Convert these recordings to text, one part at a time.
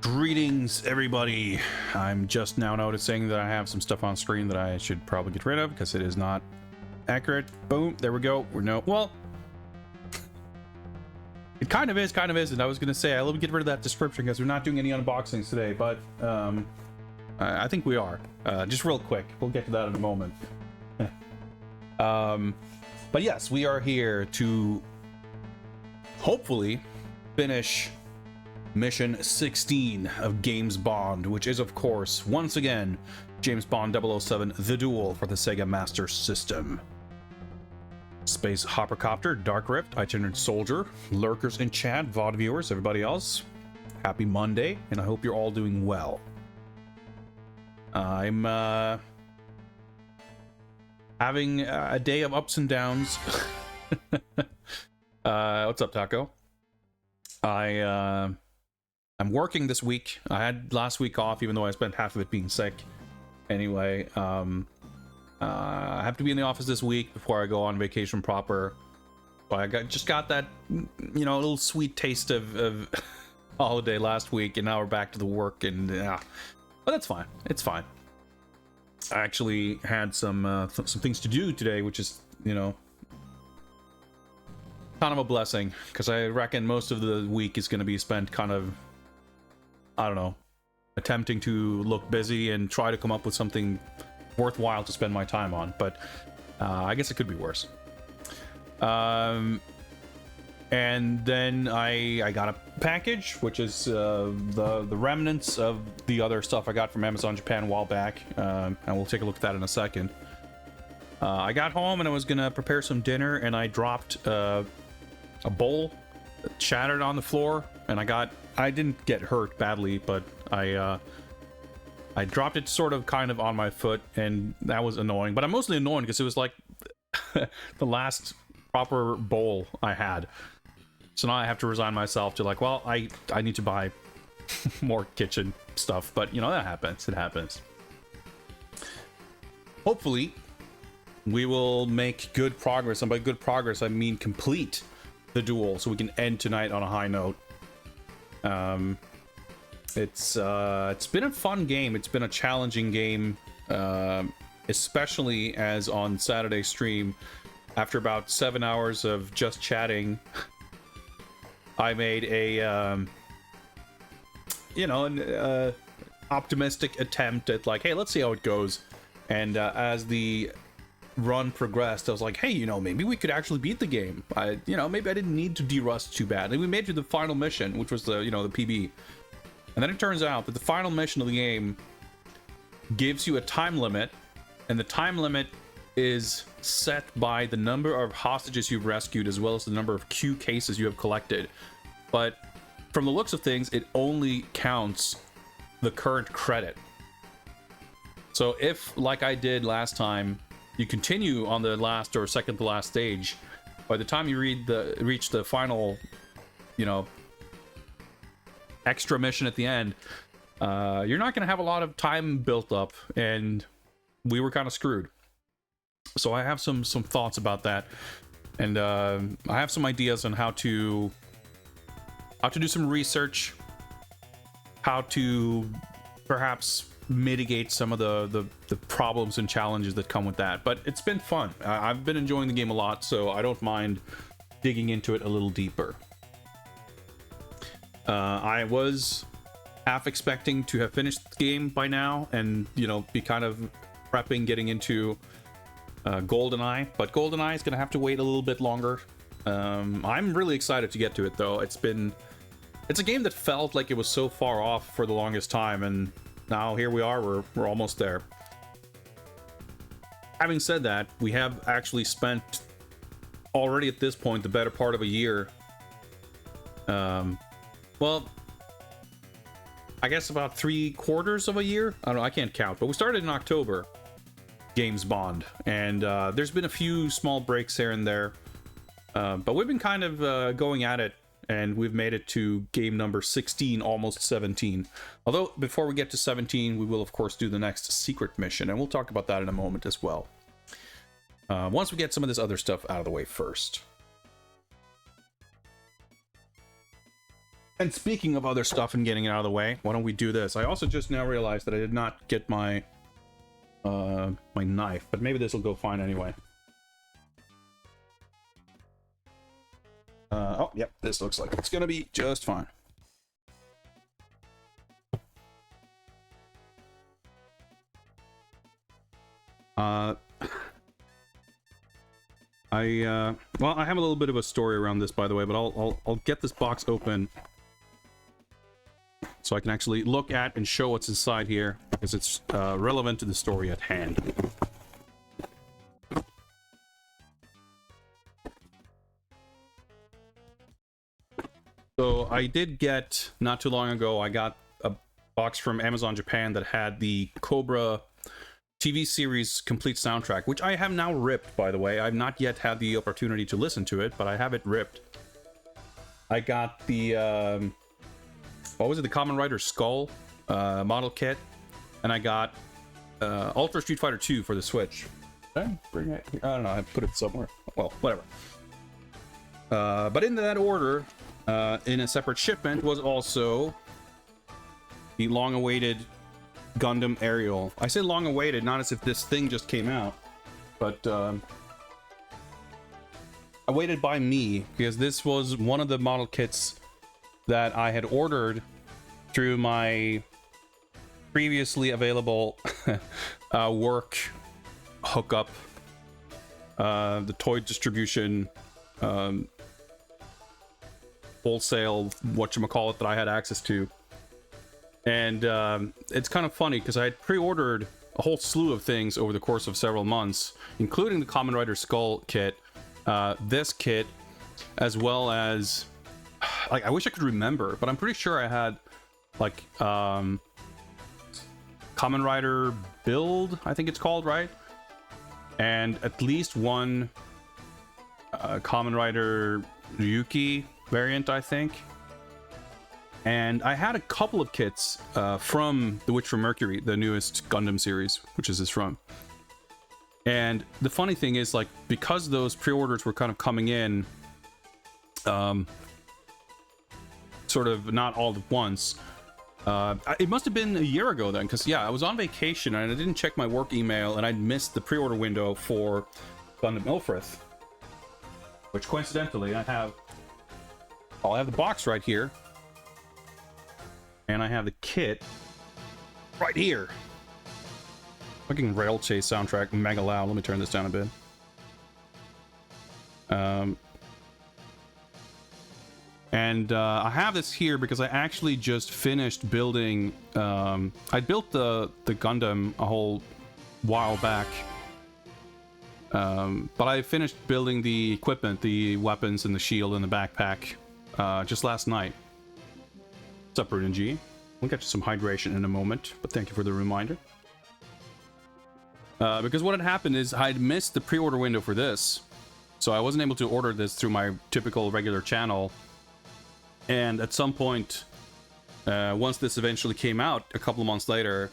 Greetings, everybody. I'm just now noticing that I have some stuff on screen that I should probably get rid of because it is not accurate. Boom, there we go. Well, it kind of is, kind of isn't. I was going to say, I'll get rid of that description because we're not doing any unboxings today, but I think we are. Just real quick. We'll get to that in a moment. But yes, we are here to hopefully finish Mission 16 of James Bond, which is, of course, once again, James Bond 007 The Duel for the Sega Master System. Space Hoppercopter, Dark Rift, Itinerant Soldier, Lurkers in chat, VOD viewers, everybody else, happy Monday, and I hope you're all doing well. I'm having a day of ups and downs. What's up, Taco? I'm working this week. I had last week off, even though I spent half of it being sick. Anyway, I have to be in the office this week before I go on vacation proper. So I just got that, you know, a little sweet taste of holiday last week, and now we're back to the work, and but that's fine. It's fine. I actually had some things to do today, which is, you know, kind of a blessing, because I reckon most of the week is going to be spent kind of, I don't know, attempting to look busy and try to come up with something worthwhile to spend my time on, but I guess it could be worse. And then I got a package, which is the remnants of the other stuff I got from Amazon Japan a while back, and we'll take a look at that in a second. I got home and I was gonna prepare some dinner, and I dropped a bowl that shattered on the floor, and I didn't get hurt badly, but I dropped it sort of kind of on my foot, and that was annoying. But I'm mostly annoyed because it was like the last proper bowl I had. So now I have to resign myself to, like, well, I need to buy more kitchen stuff, but you know, that happens. It happens. Hopefully we will make good progress, and by good progress I mean complete the duel, so we can end tonight on a high note. It's been a fun game. It's been a challenging game, especially as on Saturday stream, after about 7 hours of just chatting, I made a you know, an optimistic attempt at, like, hey, let's see how it goes. And as the run progressed, I was like, hey, you know, maybe we could actually beat the game. You know, maybe I didn't need to de-rust too bad. And we made it to the final mission, which was the, you know, the PB. And then it turns out that the final mission of the game gives you a time limit, and the time limit is set by the number of hostages you've rescued, as well as the number of Q cases you have collected. But from the looks of things, it only counts the current credit. So if, like I did last time, you continue on the last or second to last stage, by the time you reach the final, you know, extra mission at the end, you're not going to have a lot of time built up, and we were kind of screwed. So I have some thoughts about that, and I have some ideas on how to do some research, how to perhaps mitigate some of the problems and challenges that come with that. But it's been fun. I've been enjoying the game a lot, so I don't mind digging into it a little deeper. I was half expecting to have finished the game by now and, you know, be kind of prepping getting into GoldenEye, but GoldenEye is going to have to wait a little bit longer. I'm really excited to get to it, though. It's a game that felt like it was so far off for the longest time, and now here we are, we're almost there. Having said that, we have actually spent already at this point the better part of a year, well, I guess about 3/4 of a year. I don't know, I can't count, but we started in October, James Bond, and there's been a few small breaks here and there, but we've been kind of going at it, and we've made it to game number 16, almost 17. Although, before we get to 17, we will, of course, do the next secret mission, and we'll talk about that in a moment as well. Once we get some of this other stuff out of the way first. And speaking of other stuff and getting it out of the way, why don't we do this? I also just now realized that I did not get my my knife, but maybe this will go fine anyway. Oh, yep, this looks like it's gonna be just fine. Well, I have a little bit of a story around this, by the way, but I'll get this box open so I can actually look at and show what's inside here, because it's relevant to the story at hand. So I did get, not too long ago, I got a box from Amazon Japan that had the Cobra TV series complete soundtrack, which I have now ripped, by the way. I've not yet had the opportunity to listen to it, but I have it ripped. I got the, what was it, the Kamen Rider Skull model kit, and I got Ultra Street Fighter 2 for the Switch. Did I bring it here? I don't know, I put it somewhere. Well, whatever. But in that order, in a separate shipment, was also the long-awaited Gundam Aerial. I say long-awaited, not as if this thing just came out, but awaited by me, because this was one of the model kits that I had ordered through my previously available work hookup, the toy distribution wholesale whatchamacallit that I had access to. And it's kind of funny because I had pre-ordered a whole slew of things over the course of several months, including the Kamen Rider Skull kit, this kit, as well as, like, I wish I could remember, but I'm pretty sure I had, like, Kamen Rider Build, I think it's called, right? And at least one Kamen Rider Ryuki variant, I think. And I had a couple of kits from The Witch from Mercury, the newest Gundam series, which is this from. And the funny thing is, like, because those pre-orders were kind of coming in sort of not all at once, it must have been a year ago then, because yeah, I was on vacation and I didn't check my work email, and I'd missed the pre-order window for Gundam Ilfrith, which coincidentally I have the box right here. And I have the kit right here. Fucking Rail Chase soundtrack, mega loud. Let me turn this down a bit. I have this here because I actually just finished building. I built the Gundam a whole while back. But I finished building the equipment, the weapons and the shield and the backpack just last night. What's up, Bruton G? We'll get you some hydration in a moment, but thank you for the reminder. Because what had happened is I'd missed the pre-order window for this, so I wasn't able to order this through my typical regular channel. And at some point, once this eventually came out a couple of months later,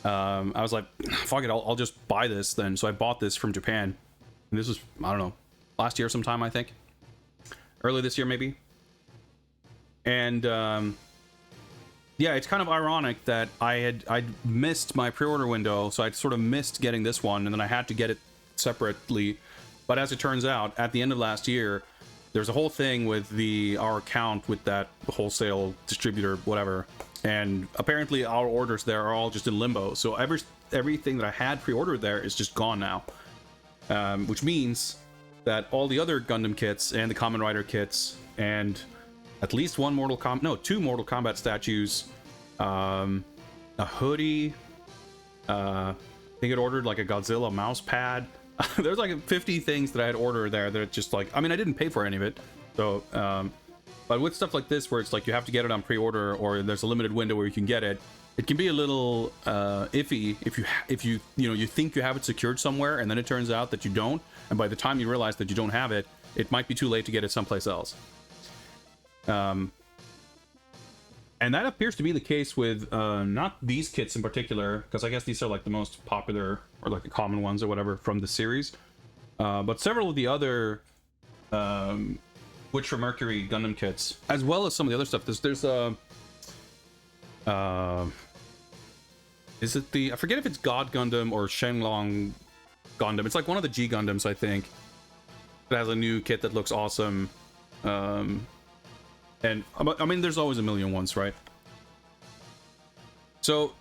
I was like, fuck it, I'll just buy this then. So I bought this from Japan. And this was, I don't know, last year sometime, I think. Early this year, maybe. And yeah, it's kind of ironic that I'd missed my pre-order window, so I'd sort of missed getting this one, and then I had to get it separately. But as it turns out, at the end of last year, there's a whole thing with our account with that wholesale distributor, whatever, and apparently our orders there are all just in limbo. So everything that I had pre-ordered there is just gone now, which means that all the other Gundam kits and the Kamen Rider kits and at least two Mortal Kombat statues, a hoodie, I think it ordered like a Godzilla mouse pad. There's like 50 things that I had ordered there that just like, I mean, I didn't pay for any of it, so but with stuff like this where it's like you have to get it on pre-order or there's a limited window where you can get it, it can be a little iffy if you you think you have it secured somewhere and then it turns out that you don't, and by the time you realize that you don't have it, it might be too late to get it someplace else. And that appears to be the case with not these kits in particular, because I guess these are like the most popular or like the common ones or whatever from the series, but several of the other Witch from Mercury Gundam kits, as well as some of the other stuff. There's is it the, I forget if it's God Gundam or Shenlong Gundam. It's like one of the G Gundams, I think. It has a new kit that looks awesome. And I mean, there's always a million ones, right? So,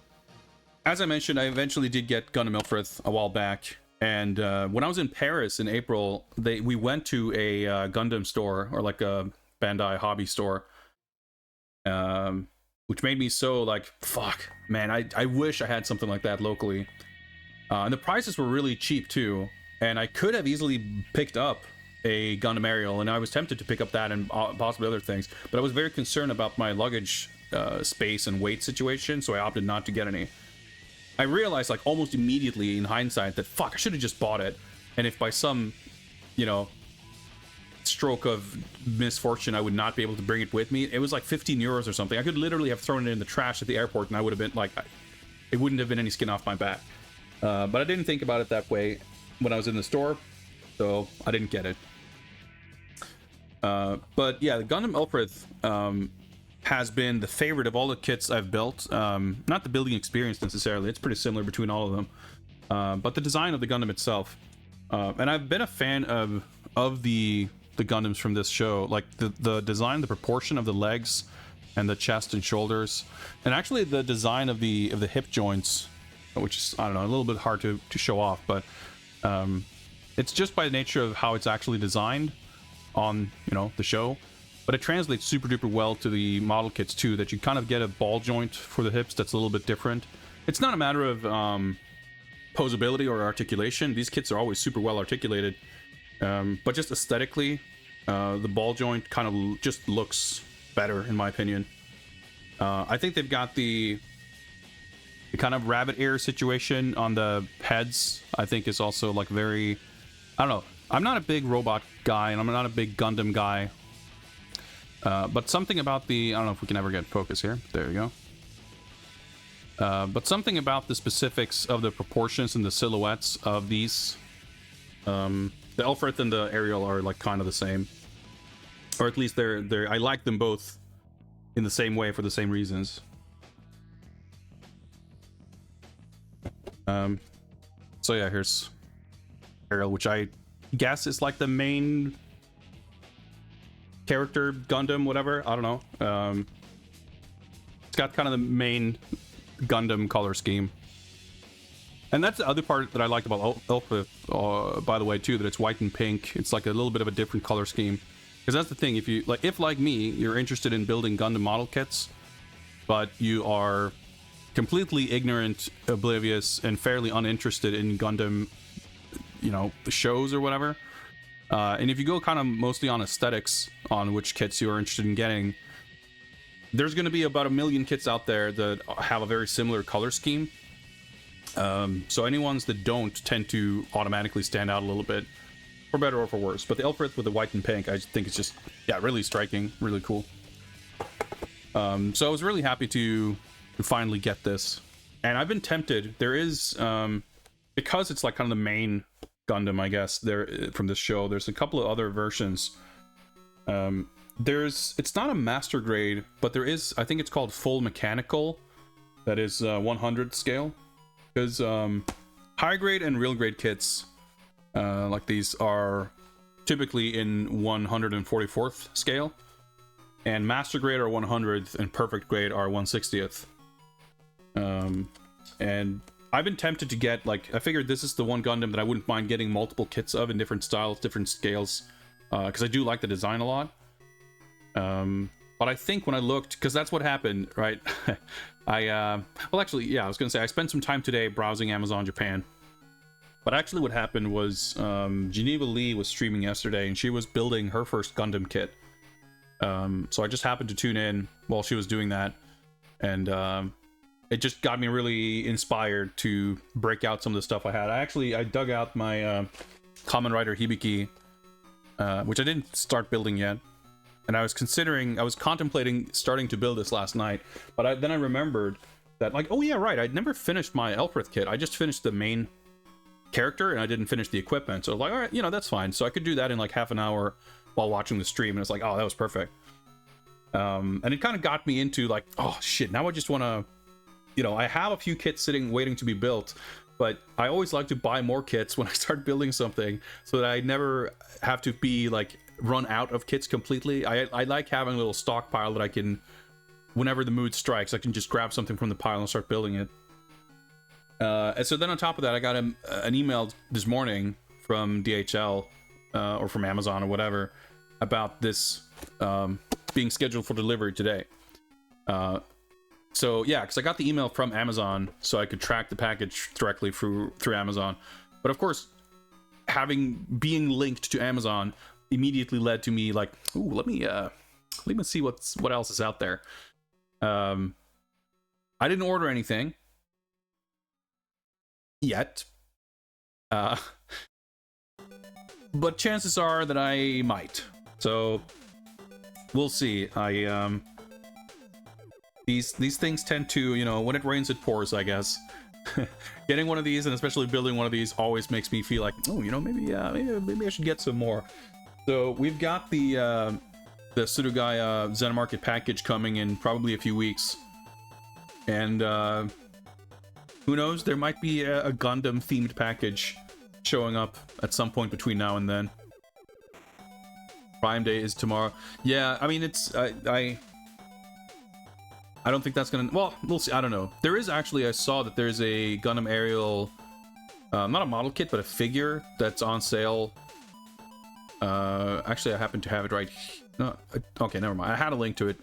as I mentioned, I eventually did get Gundam Ilfrith a while back. And when I was in Paris in April, we went to a Gundam store, or like a Bandai hobby store. Which made me so like, fuck, man, I wish I had something like that locally. And the prices were really cheap too. And I could have easily picked up a Gundam Aerial, and I was tempted to pick up that and possibly other things. But I was very concerned about my luggage space and weight situation, so I opted not to get any. I realized like almost immediately in hindsight that, fuck, I should have just bought it. And if by some, you know, stroke of misfortune I would not be able to bring it with me, it was like 15 euros or something. I could literally have thrown it in the trash at the airport and I would have been like, it wouldn't have been any skin off my back. But I didn't think about it that way when I was in the store, so I didn't get it. But yeah, the Gundam Ilfrith has been the favorite of all the kits I've built. Not the building experience necessarily, it's pretty similar between all of them, but the design of the Gundam itself. And I've been a fan of the Gundams from this show, like the design, the proportion of the legs and the chest and shoulders, and actually the design of the hip joints, which is, I don't know, a little bit hard to show off, but it's just by the nature of how it's actually designed on, you know, the show. But it translates super duper well to the model kits too, that you kind of get a ball joint for the hips that's a little bit different. It's not a matter of posability or articulation. These kits are always super well articulated, but just aesthetically, the ball joint kind of just looks better in my opinion. I think they've got the kind of rabbit ear situation on the heads. I think is also like very, I don't know, I'm not a big robot guy and I'm not a big Gundam guy. But something about the, I don't know if we can ever get focus here. There you go. But something about the specifics of the proportions and the silhouettes of these, the Ilfrith and the Aerial are like kind of the same, or at least they're I like them both in the same way for the same reasons. So yeah, here's Aerial, which I guess is like the main character Gundam, whatever, I don't know. It's got kind of the main Gundam color scheme, and that's the other part that I like about Ilfrith, by the way, too, that it's white and pink. It's like a little bit of a different color scheme, because that's the thing. If you like, if like me, you're interested in building Gundam model kits, but you are completely ignorant, oblivious, and fairly uninterested in Gundam, you know, the shows or whatever. And if you go kind of mostly on aesthetics on which kits you're interested in getting, there's going to be about 1 million kits out there that have a very similar color scheme. So any ones that don't tend to automatically stand out a little bit, for better or for worse. But the Ilfrith with the white and pink, I think it's just, yeah, really striking, really cool. So I was really happy to finally get this. And I've been tempted. There is, because it's like kind of the main Gundam, I guess, there from this show, there's a couple of other versions. It's not a master grade, but there is, I think it's called full mechanical, that is 100 scale, because high grade and real grade kits like these are typically in 144th scale, and master grade are 100th and perfect grade are 160th. And I've been tempted to get, like, I figured this is the one Gundam that I wouldn't mind getting multiple kits of in different styles, different scales, because I do like the design a lot. But I think when I looked, because that's what happened, right? Well, actually, yeah, I was gonna say I spent some time today browsing Amazon Japan. But actually what happened was Geneva Lee was streaming yesterday and she was building her first Gundam kit. So I just happened to tune in while she was doing that, and it just got me really inspired to break out some of the stuff I had. I dug out my Kamen Rider Hibiki, which I didn't start building yet. And I was contemplating starting to build this last night, but then I remembered that, like, oh yeah, right, I'd never finished my Ilfrith kit. I just finished the main character and I didn't finish the equipment. So I was like, all right, you know, that's fine. So I could do that in like half an hour while watching the stream, and it's like, oh, that was perfect. And it kind of got me into like, oh shit, now I just want to, you know, I have a few kits sitting waiting to be built, but I always like to buy more kits when I start building something so that I never have to be like run out of kits completely. I like having a little stockpile that I can, whenever the mood strikes, I can just grab something from the pile and start building it. And so then on top of that, I got an email this morning from DHL or from Amazon or whatever about this being scheduled for delivery today. So yeah, because I got the email from Amazon, so I could track the package directly through Amazon. But of course, being linked to Amazon immediately led to me like, ooh, let me see what else is out there. I didn't order anything yet, but chances are that I might. So we'll see. These things tend to, you know, when it rains it pours, I guess. Getting one of these, and especially building one of these, always makes me feel like, oh, you know, maybe I should get some more. So we've got the Surugaya Zen Market package coming in probably a few weeks, and who knows, there might be a Gundam themed package showing up at some point between now and then. Prime Day is tomorrow. Yeah, I mean, it's I don't think that's gonna, well, we'll see. I don't know. There is actually, I saw that there's a Gundam Aerial, not a model kit, but a figure that's on sale. Actually, I happen to have it right. No, okay, never mind. I had a link to it.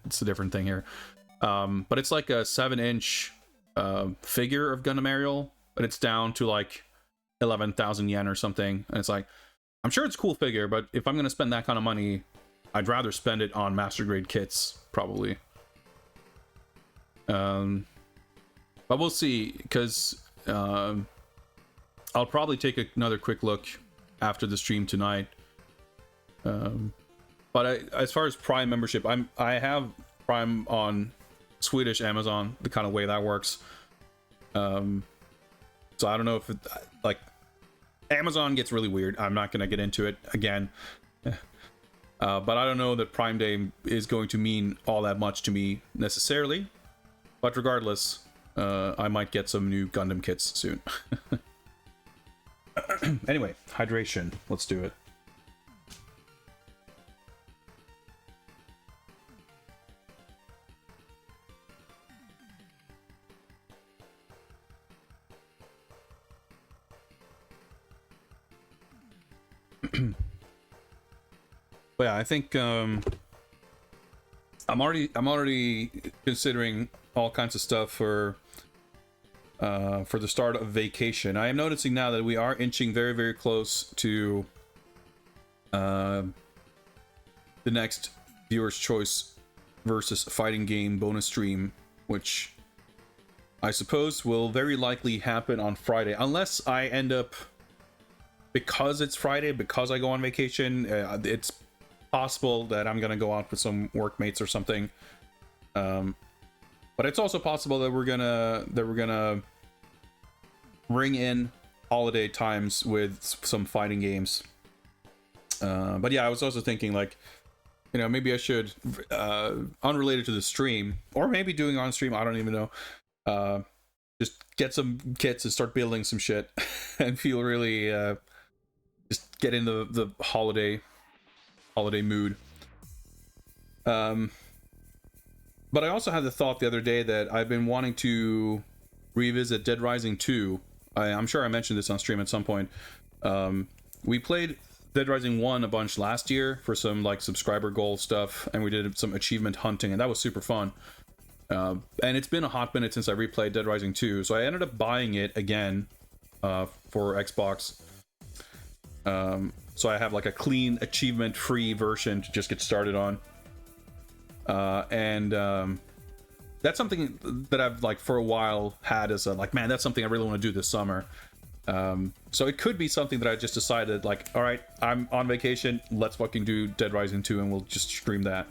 It's a different thing here. But it's like a 7-inch figure of Gundam Aerial, but it's down to like 11,000 yen or something. And it's like, I'm sure it's a cool figure, but if I'm gonna spend that kind of money, I'd rather spend it on master grade kits, probably. But we'll see, because I'll probably take another quick look after the stream tonight. But as far as Prime membership, I have Prime on Swedish Amazon, the kind of way that works. So I don't know if it, like, Amazon gets really weird. I'm not gonna get into it again. But I don't know that Prime Day is going to mean all that much to me necessarily. But regardless, I might get some new Gundam kits soon. Anyway, hydration. Let's do it. But yeah, I think I'm already considering all kinds of stuff for the start of vacation. I am noticing now that we are inching very, very close to the next Viewer's Choice versus Fighting Game bonus stream, which I suppose will very likely happen on Friday, unless I end up, because it's Friday, because I go on vacation, it's possible that I'm gonna go out with some workmates or something. But it's also possible that we're gonna ring in holiday times with some fighting games. But yeah, I was also thinking, like, you know, maybe I should, unrelated to the stream, or maybe doing on stream, I don't even know, just get some kits and start building some shit and feel really, just get in the holiday mood. But I also had the thought the other day that I've been wanting to revisit Dead Rising 2. I'm sure I mentioned this on stream at some point. We played Dead Rising 1 a bunch last year for some like subscriber goal stuff, and we did some achievement hunting, and that was super fun. And it's been a hot minute since I replayed Dead Rising 2, so I ended up buying it again for Xbox. So I have like a clean achievement-free version to just get started on. And that's something that I've like for a while had as a like, man, that's something I really want to do this summer. So it could be something that I just decided, like, all right, I'm on vacation, let's fucking do Dead Rising 2 and we'll just stream that.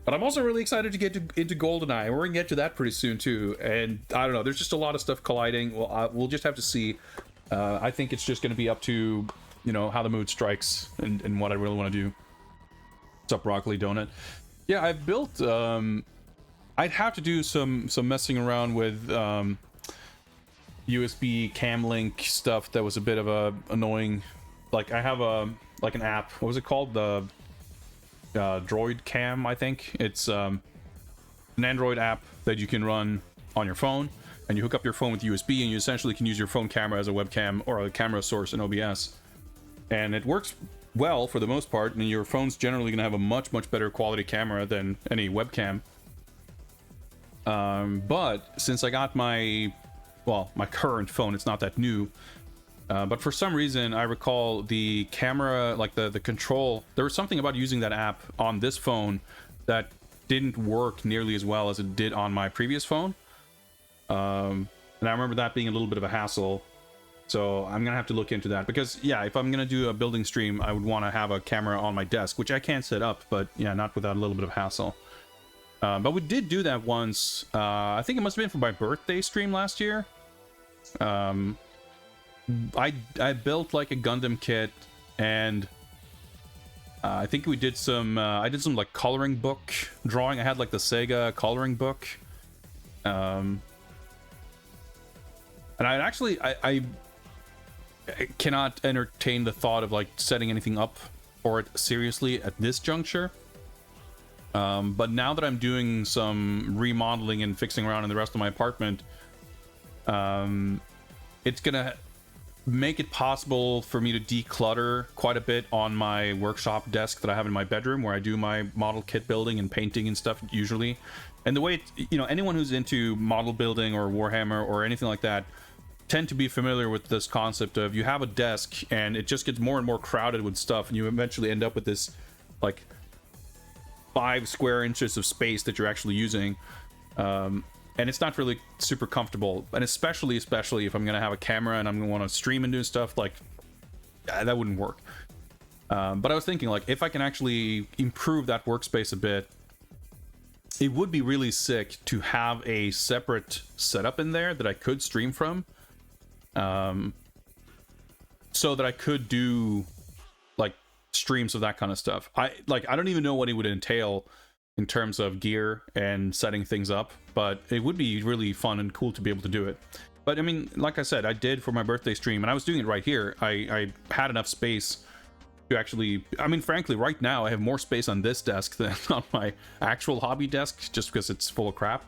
But I'm also really excited to get into GoldenEye. We're gonna get to that pretty soon too. And I don't know, there's just a lot of stuff colliding. Well, we'll just have to see. I think it's just gonna be up to, you know, how the mood strikes and what I really want to do. What's up, Broccoli Donut? Yeah, I've built. I'd have to do some messing around with USB cam link stuff that was a bit of a annoying. Like I have a like an app. What was it called? The Droid Cam, I think. It's an Android app that you can run on your phone, and you hook up your phone with USB, and you essentially can use your phone camera as a webcam or a camera source in OBS, and it works well for the most part. And your phone's generally going to have a much better quality camera than any webcam. But since I got my current phone, it's not that new. But for some reason, I recall the camera, like the control, there was something about using that app on this phone that didn't work nearly as well as it did on my previous phone. And I remember that being a little bit of a hassle. So I'm going to have to look into that. Because, yeah, if I'm going to do a building stream, I would want to have a camera on my desk, which I can set up, but, yeah, not without a little bit of hassle. But we did do that once. I think it must have been for my birthday stream last year. I built like a Gundam kit, and I think we did some I did some like coloring book drawing. I had like the Sega coloring book, and I cannot entertain the thought of like setting anything up for it seriously at this juncture. But now that I'm doing some remodeling and fixing around in the rest of my apartment, it's gonna make it possible for me to declutter quite a bit on my workshop desk that I have in my bedroom, where I do my model kit building and painting and stuff usually. And the way anyone who's into model building or Warhammer or anything like that tend to be familiar with this concept of you have a desk and it just gets more and more crowded with stuff, and you eventually end up with this like 5 square inches of space that you're actually using. And it's not really super comfortable, and especially if I'm gonna have a camera and I'm gonna want to stream and do stuff, like that wouldn't work. But I was thinking, like, if I can actually improve that workspace a bit, it would be really sick to have a separate setup in there that I could stream from, so that I could do like streams of that kind of stuff. I don't even know what it would entail in terms of gear and setting things up, but it would be really fun and cool to be able to do it. But I mean, like I said, I did for my birthday stream, and I was doing it right here. I had enough space to actually, I mean, frankly, right now I have more space on this desk than on my actual hobby desk, just because it's full of crap.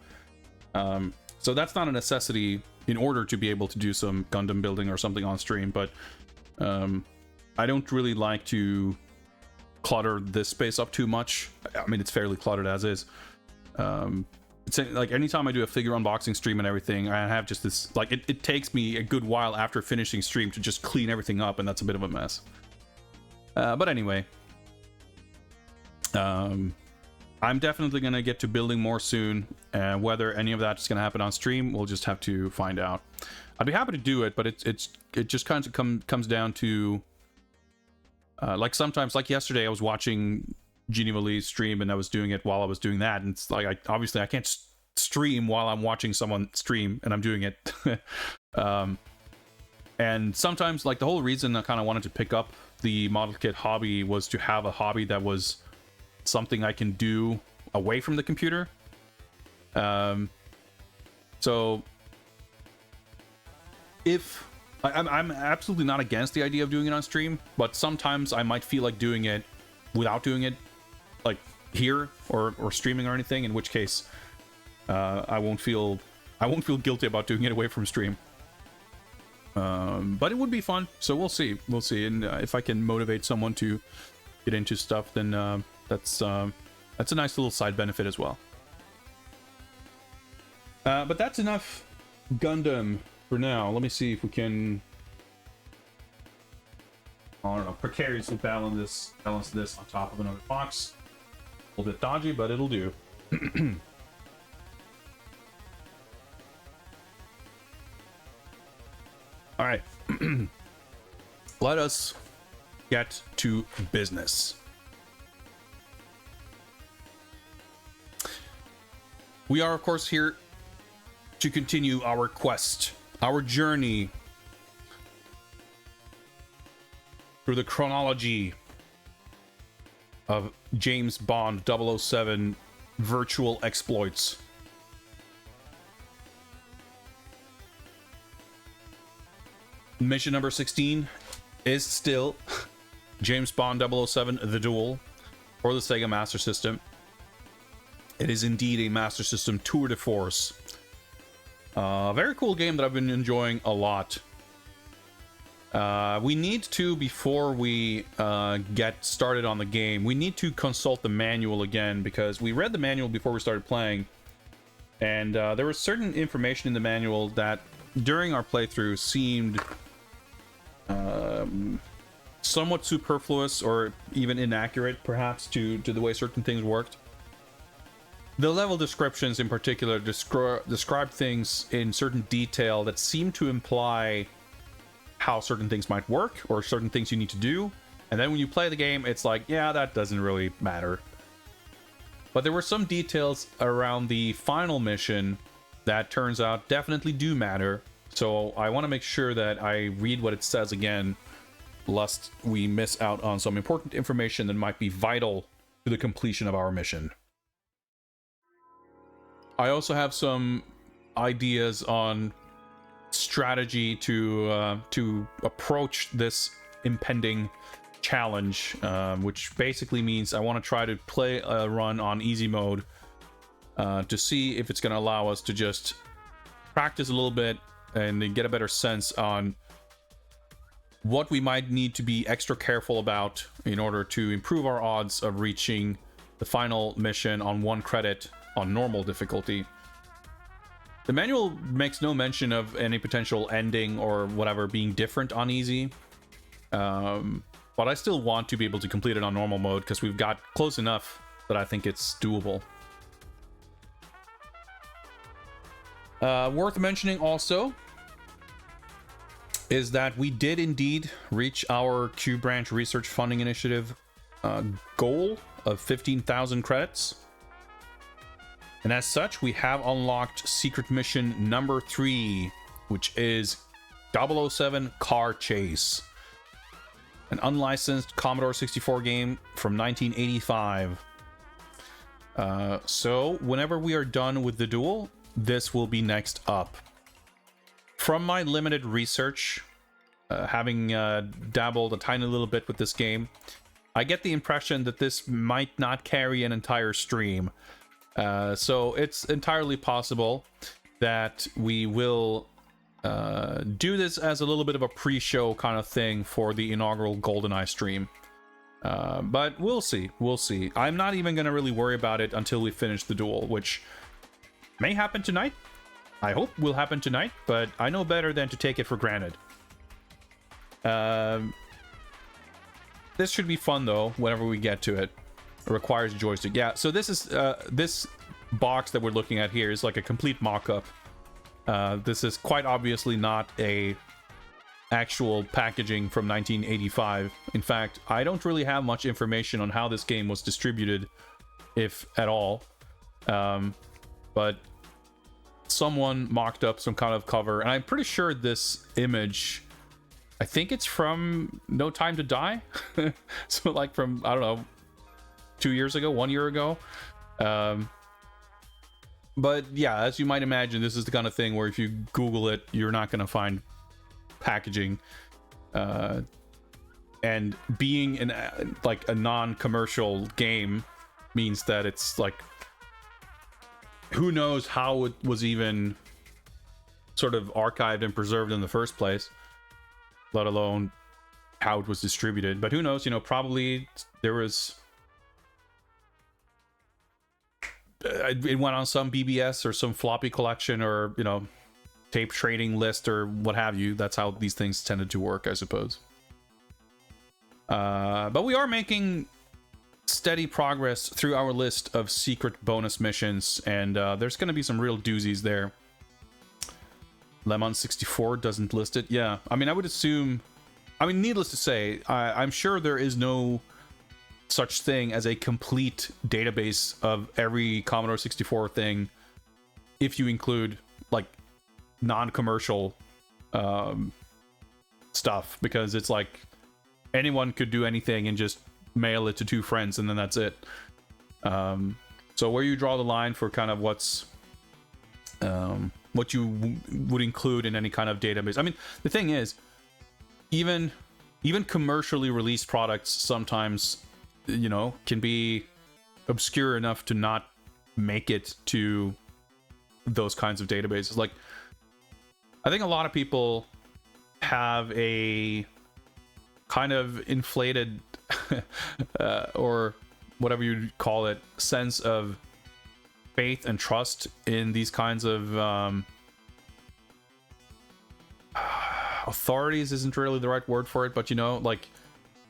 So that's not a necessity in order to be able to do some Gundam building or something on stream, but I don't really like to clutter this space up too much. I mean, it's fairly cluttered as is. It's like anytime I do a figure unboxing stream and everything, I have just this, like, it takes me a good while after finishing stream to just clean everything up, and that's a bit of a mess. But anyway, I'm definitely gonna get to building more soon, and whether any of that is gonna happen on stream, we'll just have to find out. I'd be happy to do it, but it just kind of comes down to like sometimes, like yesterday, I was watching Geneva Lee's stream, and I was doing it while I was doing that, and it's like obviously I can't stream while I'm watching someone stream and I'm doing it. And sometimes, like, the whole reason I kind of wanted to pick up the model kit hobby was to have a hobby that was something I can do away from the computer. So if I'm absolutely not against the idea of doing it on stream, but sometimes I might feel like doing it without doing it, like here or streaming or anything. In which case, I won't feel guilty about doing it away from stream. But it would be fun, so we'll see. And if I can motivate someone to get into stuff, then that's a nice little side benefit as well. But that's enough Gundam for now. Let me see if we can, I don't know, precariously balance this on top of another box. A little bit dodgy, but it'll do. All right. Let us get to business. We are, of course, here to continue our quest, our journey through the chronology of James Bond 007 virtual exploits. Mission number 16 is still James Bond 007 The Duel for the Sega Master System. It is indeed a Master System tour de force. Very cool game that I've been enjoying a lot. We need to, before we get started on the game, we need to consult the manual again, because we read the manual before we started playing, and there was certain information in the manual that during our playthrough seemed somewhat superfluous or even inaccurate, perhaps, to the way certain things worked. The level descriptions in particular describe things in certain detail that seem to imply how certain things might work or certain things you need to do, and then when you play the game, it's like, yeah, that doesn't really matter. But there were some details around the final mission that turns out definitely do matter, so I want to make sure that I read what it says again, lest we miss out on some important information that might be vital to the completion of our mission. I also have some ideas on strategy to approach this impending challenge, which basically means I want to try to play a run on easy mode to see if it's going to allow us to just practice a little bit and then get a better sense on what we might need to be extra careful about in order to improve our odds of reaching the final mission on 1 credit on normal difficulty. The manual makes no mention of any potential ending or whatever being different on easy, but I still want to be able to complete it on normal mode because we've got close enough that I think it's doable. Worth mentioning also is that we did indeed reach our Q Branch Research Funding Initiative goal of 15,000 credits. And as such, we have unlocked secret mission number 3, which is 007 Car Chase, an unlicensed Commodore 64 game from 1985. So whenever we are done with the duel, this will be next up. From my limited research, having dabbled a tiny little bit with this game, I get the impression that this might not carry an entire stream. So it's entirely possible that we will do this as a little bit of a pre-show kind of thing for the inaugural GoldenEye stream. But we'll see. We'll see. I'm not even going to really worry about it until we finish the duel, which may happen tonight. I hope will happen tonight, but I know better than to take it for granted. This should be fun, though, whenever we get to it. It requires a joystick. Yeah, so this is this box that we're looking at here is like a complete mock-up. This is quite obviously not a actual packaging from 1985. In fact, I don't really have much information on how this game was distributed, if at all. But someone mocked up some kind of cover, and I'm pretty sure this image, I think it's from No Time to Die. So like from, I don't know, 2 years ago, 1 year ago. But yeah, as you might imagine, this is the kind of thing where if you Google it, you're not going to find packaging. And being in like a non-commercial game means that it's like, who knows how it was even sort of archived and preserved in the first place, let alone how it was distributed. But who knows, you know, probably there was, it went on some BBS or some floppy collection or, you know, tape trading list or what have you. That's how these things tended to work, I suppose. But we are making steady progress through our list of secret bonus missions, and there's going to be some real doozies there. Lemon64 doesn't list it. Yeah, I mean, I would assume, I mean, needless to say, I'm sure there is no such thing as a complete database of every Commodore 64 thing if you include like non-commercial stuff, because it's like anyone could do anything and just mail it to 2 friends, and then that's it. So where you draw the line for kind of what you would include in any kind of database. I mean, the thing is, even commercially released products sometimes, you know, can be obscure enough to not make it to those kinds of databases. Like, I think a lot of people have a kind of inflated or whatever you'd call it, sense of faith and trust in these kinds of authorities isn't really the right word for it, but you know, like,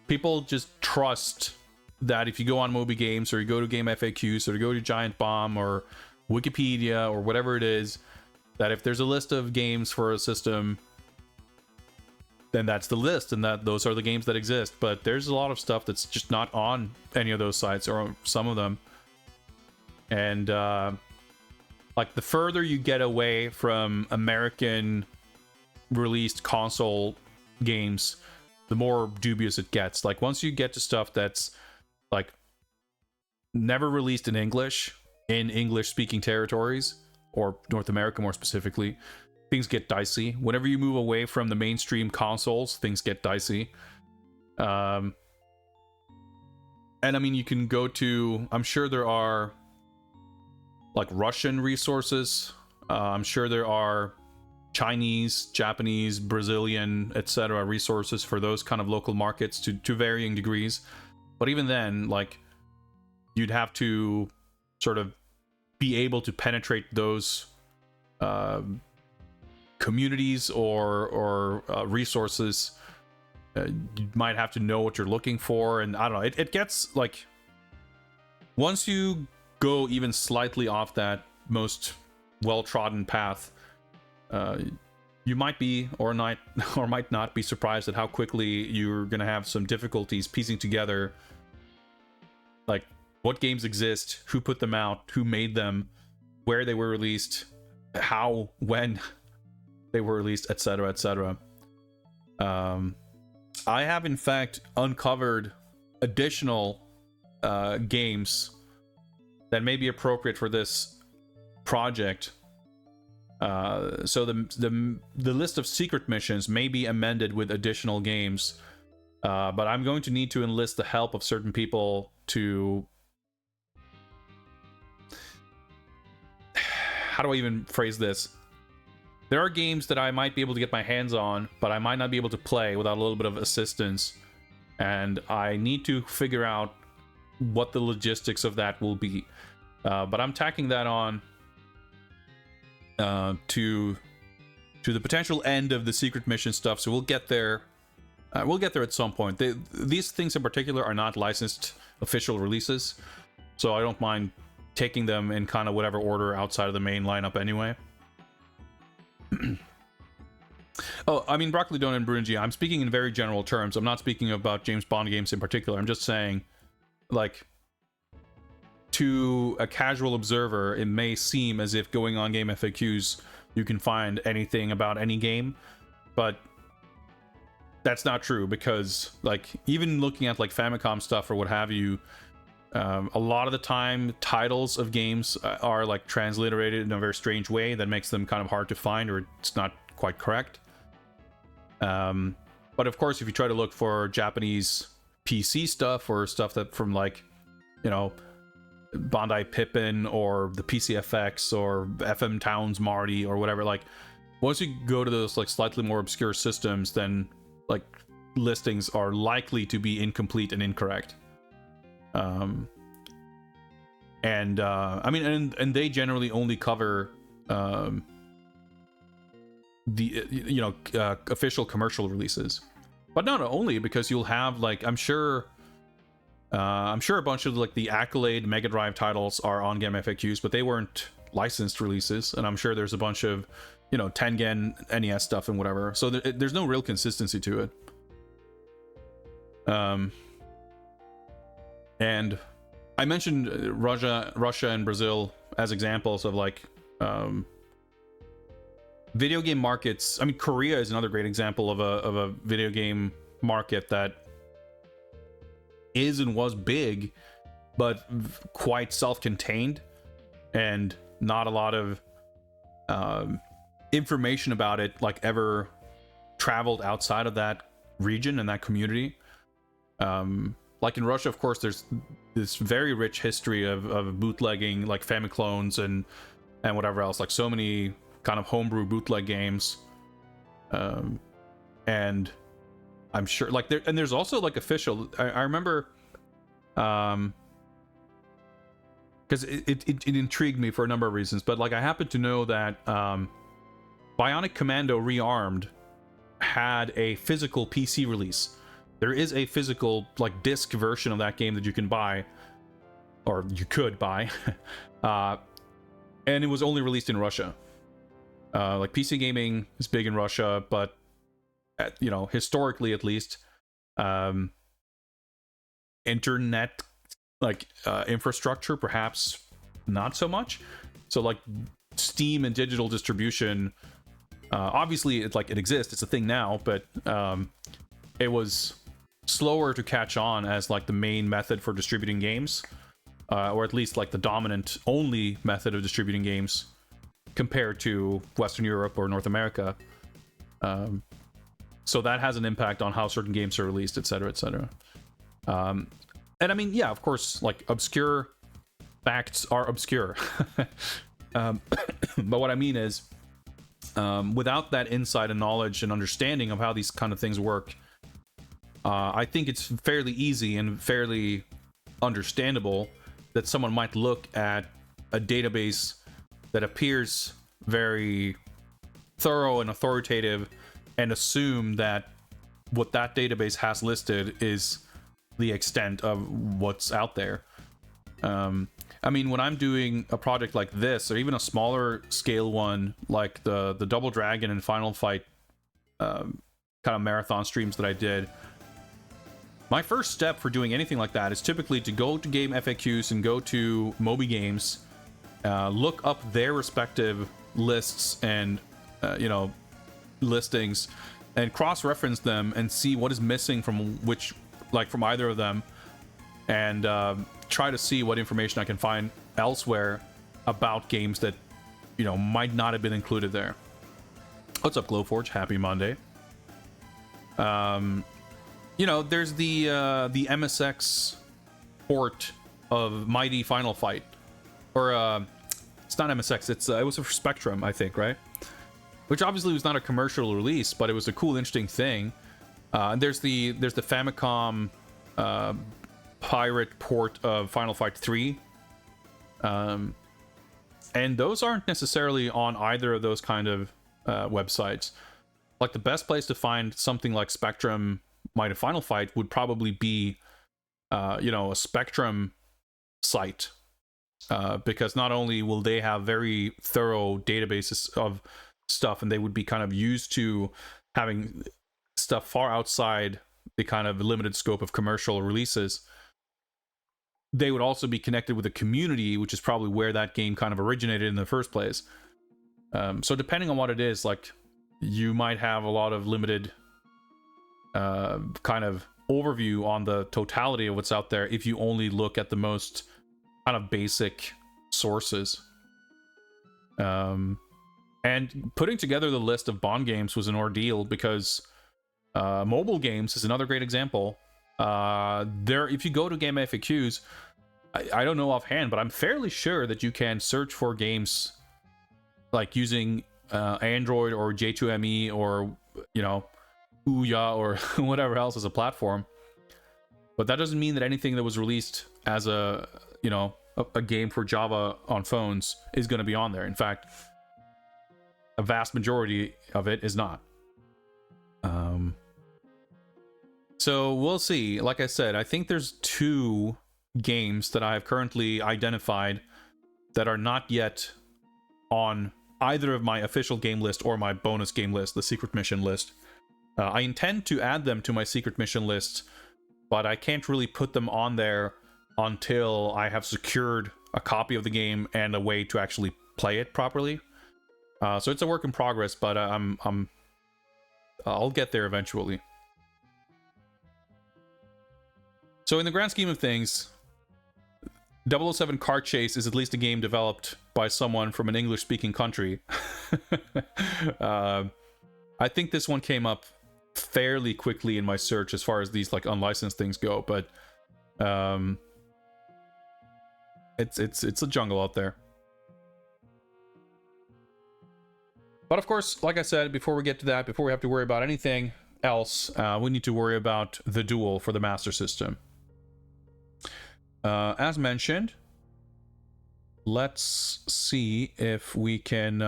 people just trust that if you go on Moby Games, or you go to Game FAQs, or you go to Giant Bomb or Wikipedia or whatever it is, that if there's a list of games for a system, then that's the list, and that those are the games that exist. But there's a lot of stuff that's just not on any of those sites, or some of them. And like, the further you get away from American released console games, the more dubious it gets. Like, once you get to stuff that's like never released in English, in English speaking territories, or North America more specifically, things get dicey. Whenever you move away from the mainstream consoles, things get dicey. And I mean, you can go to, I'm sure there are like Russian resources, I'm sure there are Chinese, Japanese, Brazilian, etc. resources for those kind of local markets to varying degrees. But even then, like, you'd have to sort of be able to penetrate those communities or resources. You might have to know what you're looking for, and I don't know, it gets like, once you go even slightly off that most well-trodden path, you might be or might not be surprised at how quickly you're gonna have some difficulties piecing together, like, what games exist, who put them out, who made them, where they were released, how, when they were released, etc., etc. I have in fact uncovered additional games that may be appropriate for this project. So the list of secret missions may be amended with additional games, but I'm going to need to enlist the help of certain people to... How do I even phrase this? There are games that I might be able to get my hands on, but I might not be able to play without a little bit of assistance, and I need to figure out what the logistics of that will be. But I'm tacking that on to the potential end of the secret mission stuff, so we'll get there. We'll get there at some point. These things in particular are not licensed official releases, so I don't mind taking them in kind of whatever order outside of the main lineup anyway. Oh, I mean, Broccoli Donut and Brunji, I'm speaking in very general terms. I'm not speaking about James Bond games in particular. I'm just saying, like, to a casual observer, it may seem as if going on Game FAQs, you can find anything about any game, but that's not true, because, like, even looking at, like, Famicom stuff or what have you, a lot of the time titles of games are, like, transliterated in a very strange way that makes them kind of hard to find, or it's not quite correct. But of course, if you try to look for Japanese PC stuff, or stuff that from, like, you know, Bandai Pippin or the PCFX or FM Towns Marty or whatever, like, once you go to those, like, slightly more obscure systems, then, like, listings are likely to be incomplete and incorrect. I mean, and they generally only cover the, you know, official commercial releases, but not only, because you'll have, like, I'm sure a bunch of, like, the Accolade Mega Drive titles are on Game FAQs, but they weren't licensed releases, and I'm sure there's a bunch of, you know, Tengen NES stuff and whatever, so there's no real consistency to it. And I mentioned Russia and Brazil as examples of, like, video game markets. I mean, Korea is another great example of a video game market that is and was big, but quite self-contained, and not a lot of information about it like ever traveled outside of that region and that community. Like in Russia, of course, there's this very rich history of bootlegging, like Famiclones and whatever else, like so many kind of homebrew bootleg games. And I'm sure like there's also like official, I remember because it intrigued me for a number of reasons, but like I happen to know that Bionic Commando Rearmed had a physical PC release. There is a physical like disc version of that game that you can buy, or you could buy, and it was only released in Russia. Like PC gaming is big in Russia, but historically at least, internet like infrastructure perhaps not so much. So like Steam and digital distribution, obviously it exists, it's a thing now, but it was slower to catch on as like the main method for distributing games, or at least like the dominant only method of distributing games compared to Western Europe or North America. So that has an impact on how certain games are released, etc., etc. And I mean, yeah, of course, like obscure facts are obscure. But what I mean is, without that insight and knowledge and understanding of how these kind of things work, I think it's fairly easy and fairly understandable that someone might look at a database that appears very thorough and authoritative and assume that what that database has listed is the extent of what's out there. I mean, when I'm doing a project like this, or even a smaller scale one, like the Double Dragon and Final Fight kind of marathon streams that I did, my first step for doing anything like that is typically to go to game FAQs and go to Moby Games, look up their respective lists and listings, and cross-reference them and see what is missing from from either of them, and try to see what information I can find elsewhere about games that might not have been included there. What's up, Glowforge? Happy Monday. There's the MSX port of Mighty Final Fight, or it's not MSX. It was for Spectrum, I think, right? Which obviously was not a commercial release, but it was a cool, interesting thing. And there's the Famicom pirate port of Final Fight 3, and those aren't necessarily on either of those kind of websites. Like the best place to find something like Spectrum Mighty Final Fight would probably be a Spectrum site, because not only will they have very thorough databases of stuff, and they would be kind of used to having stuff far outside the kind of limited scope of commercial releases, they would also be connected with a community, which is probably where that game kind of originated in the first place. So depending on what it is, like, you might have a lot of limited kind of overview on the totality of what's out there if you only look at the most kind of basic sources. And putting together the list of Bond games was an ordeal, because mobile games is another great example. If you go to game FAQs, I don't know offhand, but I'm fairly sure that you can search for games like using Android or J2ME or Ouya or whatever else as a platform. But that doesn't mean that anything that was released as a game for Java on phones is going to be on there. In fact, a vast majority of it is not. So we'll see. Like I said, I think there's 2 games that I have currently identified that are not yet on either of my official game list or my bonus game list, the secret mission list. I intend to add them to my secret mission list, but I can't really put them on there until I have secured a copy of the game and a way to actually play it properly. So it's a work in progress, but I'll get there eventually. So in the grand scheme of things, 007 Car Chase is at least a game developed by someone from an English-speaking country. I think this one came up fairly quickly in my search as far as these like unlicensed things go, but it's a jungle out there. But of course, like I said, before we get to that, before we have to worry about anything else, we need to worry about the Duel for the Master System. As mentioned, let's see if we can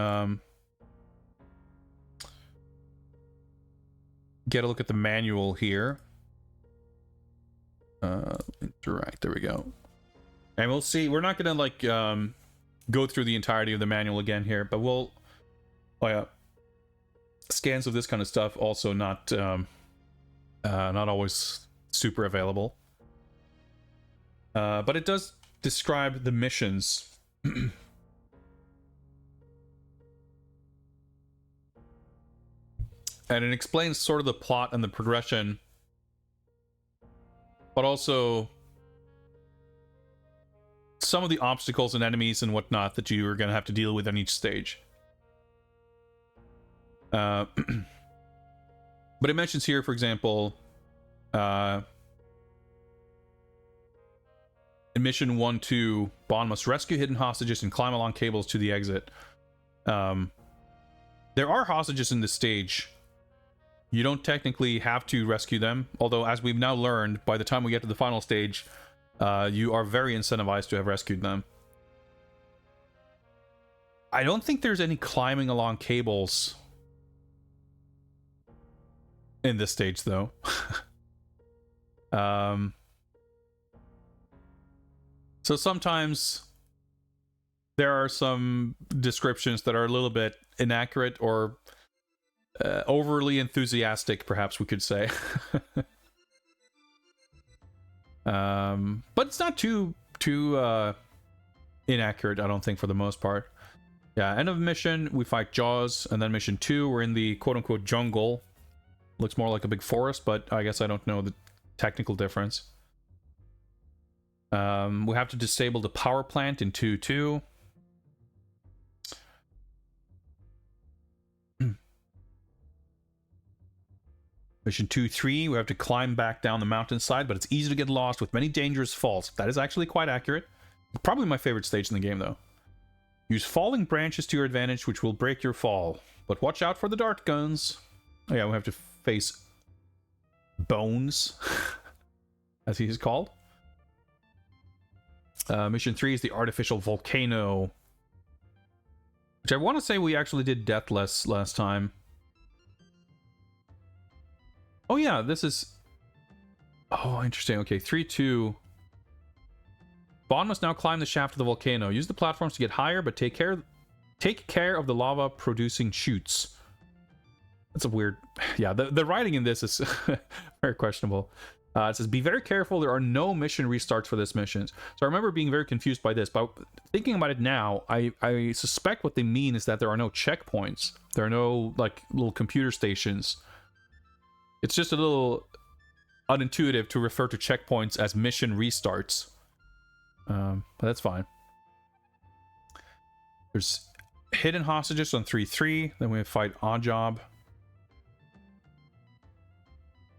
get a look at the manual here. Interact, there we go. And we'll see. We're not gonna like go through the entirety of the manual again here, but we'll scans of this kind of stuff also not always super available. But it does describe the missions. And it explains sort of the plot and the progression, but also some of the obstacles and enemies and whatnot that you are going to have to deal with on each stage. But it mentions here, for example, in Mission 1-2, Bond must rescue hidden hostages and climb along cables to the exit. There are hostages in this stage. You don't technically have to rescue them, although as we've now learned, by the time we get to the final stage, you are very incentivized to have rescued them. I don't think there's any climbing along cables in this stage, though. So sometimes there are some descriptions that are a little bit inaccurate or overly enthusiastic, perhaps we could say. But it's not too inaccurate, I don't think, for the most part. Yeah, end of mission, we fight Jaws, and then mission 2, we're in the quote-unquote jungle. Looks more like a big forest, but I guess I don't know the technical difference. We have to disable the power plant in 2-2. Mission 2-3, we have to climb back down the mountainside, but it's easy to get lost with many dangerous falls. That is actually quite accurate. Probably my favorite stage in the game, though. Use falling branches to your advantage, which will break your fall. But watch out for the dart guns. Oh yeah, we have to face Bones, as he is called. Mission 3 is the artificial volcano, which I want to say we actually did deathless last time. Oh yeah, this is... Oh, interesting. Okay, 3-2. Bond must now climb the shaft of the volcano. Use the platforms to get higher, but take care of the lava producing chutes. That's a weird... Yeah, the writing in this is very questionable. It says, be very careful, there are no mission restarts for this mission. So I remember being very confused by this, but thinking about it now, I suspect what they mean is that there are no checkpoints. There are no, like, little computer stations. It's just a little unintuitive to refer to checkpoints as mission restarts. But that's fine. There's hidden hostages on 3-3. Then we fight Oddjob.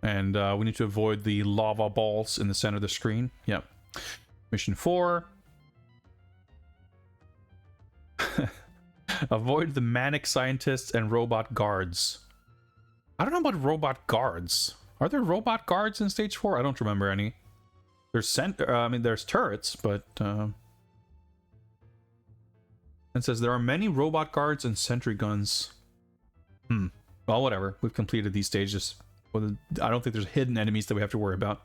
And we need to avoid the lava balls in the center of the screen. Yep. Mission 4. Avoid the manic scientists and robot guards. I don't know about robot guards. Are there robot guards in stage 4? I don't remember any. There's there's turrets, but it says there are many robot guards and sentry guns. Well, whatever. We've completed these stages. I don't think there's hidden enemies that we have to worry about.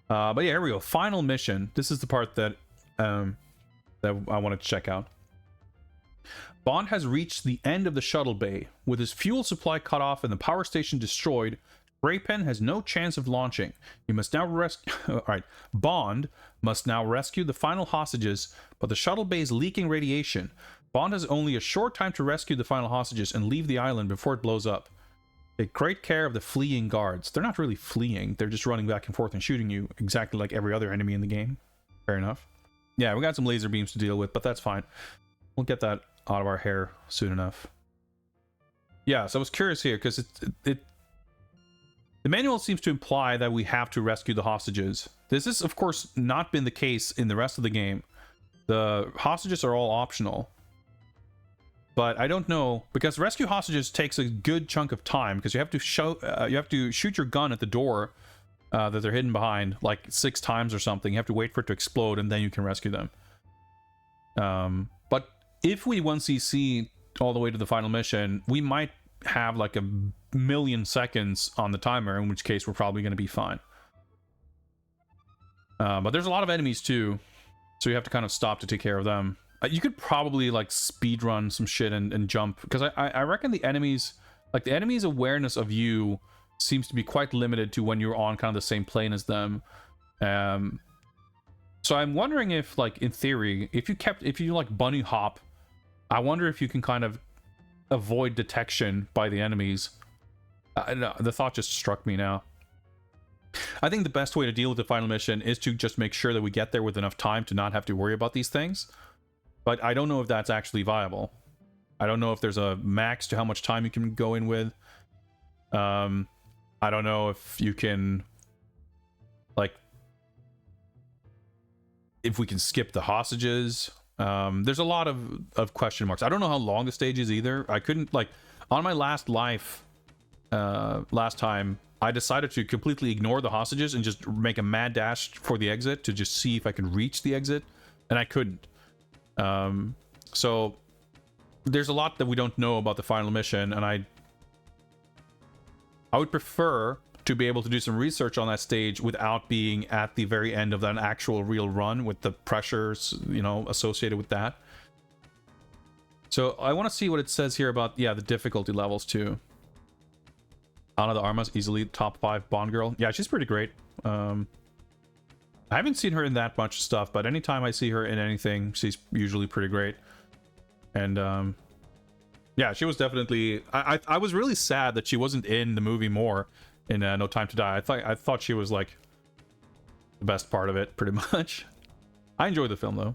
But yeah, here we go. Final mission. This is the part that I wanted to check out. Bond has reached the end of the shuttle bay. With his fuel supply cut off and the power station destroyed, Graypen has no chance of launching. He must now rescue... Alright. Bond must now rescue the final hostages, but the shuttle bay is leaking radiation. Bond has only a short time to rescue the final hostages and leave the island before it blows up. Take great care of the fleeing guards. They're not really fleeing. They're just running back and forth and shooting you exactly like every other enemy in the game. Fair enough. Yeah, we got some laser beams to deal with, but that's fine. We'll get that out of our hair soon enough. Yeah, so I was curious here because the manual seems to imply that we have to rescue the hostages. This has, of course, not been the case in the rest of the game. The hostages are all optional. But I don't know, because rescue hostages takes a good chunk of time, because you have to shoot your gun at the door that they're hidden behind like 6 times or something. You have to wait for it to explode, and then you can rescue them. But if we 1cc all the way to the final mission, we might have like a million seconds on the timer, in which case we're probably going to be fine. But there's a lot of enemies too, so you have to kind of stop to take care of them. You could probably like speed run some shit and jump, because I reckon the enemies, like the enemy's awareness of you seems to be quite limited to when you're on kind of the same plane as them. So I'm wondering if, like, in theory, if you like bunny hop, I wonder if you can kind of avoid detection by the enemies. The thought just struck me now. I think the best way to deal with the final mission is to just make sure that we get there with enough time to not have to worry about these things. But I don't know if that's actually viable. I don't know if there's a max to how much time you can go in with. I don't know if you can, like, if we can skip the hostages. There's a lot of question marks. I don't know how long the stage is either. I couldn't, like, on my last life, last time, I decided to completely ignore the hostages and just make a mad dash for the exit to just see if I could reach the exit, and I couldn't. So there's a lot that we don't know about the final mission, and I would prefer to be able to do some research on that stage without being at the very end of an actual real run with the pressures, you know, associated with that. So I want to see what it says here about, yeah, the difficulty levels too. Ana de Armas, easily top 5 Bond girl. Yeah, she's pretty great. I haven't seen her in that much stuff, but anytime I see her in anything, she's usually pretty great. And yeah, she was definitely. I was really sad that she wasn't in the movie more in No Time to Die. I thought she was like the best part of it, pretty much. I enjoyed the film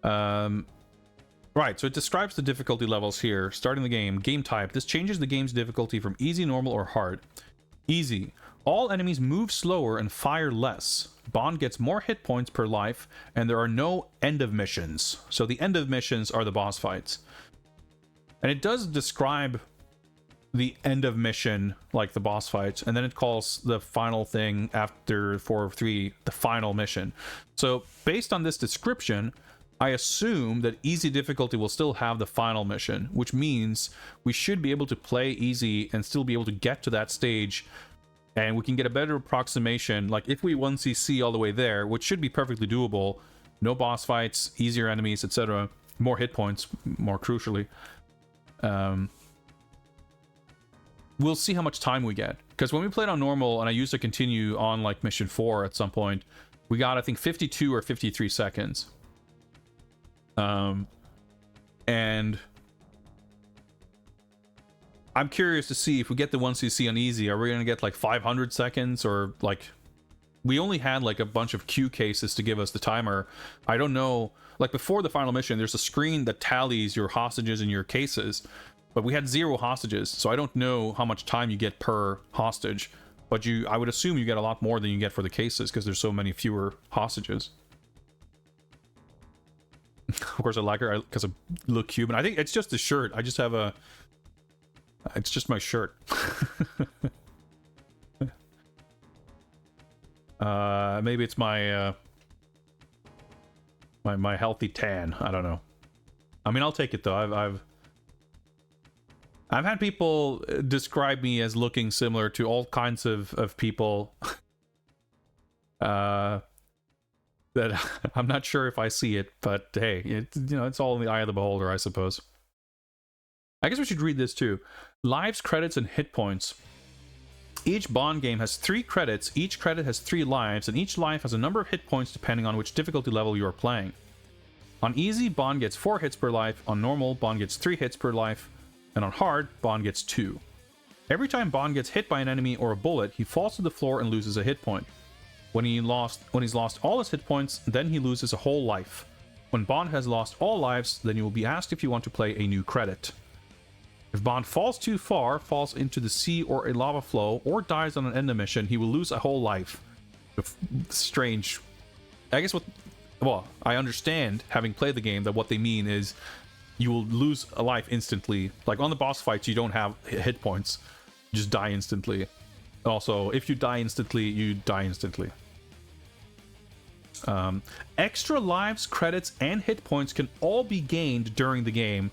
though. Right, so it describes the difficulty levels here. Starting the game, game type. This changes the game's difficulty from easy, normal, or hard. Easy. All enemies move slower and fire less. Bond gets more hit points per life, and there are no end of missions. So the end of missions are the boss fights. And it does describe the end of mission like the boss fights, and then it calls the final thing after 4 of 3 the final mission. So based on this description, I assume that easy difficulty will still have the final mission, which means we should be able to play easy and still be able to get to that stage, and we can get a better approximation. Like if we 1cc all the way there, which should be perfectly doable, no boss fights, easier enemies, etc., more hit points, more crucially, we'll see how much time we get. Because when we played on normal, and I used to continue on like mission 4 at some point, we got, I think, 52 or 53 seconds. And I'm curious to see if we get the 1cc on easy, are we going to get like 500 seconds, or like we only had like a bunch of queue cases to give us the timer. I don't know, like before the final mission, there's a screen that tallies your hostages and your cases, but we had 0 hostages, so I don't know how much time you get per hostage, but I would assume you get a lot more than you get for the cases because there's so many fewer hostages. Of course, I like her because I look Cuban. I think it's just the shirt. I just have a. It's just my shirt. Maybe it's my my healthy tan. I don't know. I mean, I'll take it though. I've had people describe me as looking similar to all kinds of people. That I'm not sure if I see it, but hey, it's all in the eye of the beholder, I suppose. I guess we should read this too. Lives, credits, and hit points. Each Bond game has 3 credits, each credit has 3 lives, and each life has a number of hit points depending on which difficulty level you are playing. On easy, Bond gets 4 hits per life. On normal, Bond gets 3 hits per life. And on hard, Bond gets 2. Every time Bond gets hit by an enemy or a bullet, he falls to the floor and loses a hit point. When he's lost all his hit points, then he loses a whole life. When Bond has lost all lives, then you will be asked if you want to play a new credit. If Bond falls too far, falls into the sea or a lava flow, or dies on an end mission, he will lose a whole life. Strange. I guess well, I understand, having played the game, that what they mean is you will lose a life instantly. Like on the boss fights, you don't have hit points. You just die instantly. Also, if you die instantly, you die instantly. Extra lives, credits, and hit points can all be gained during the game.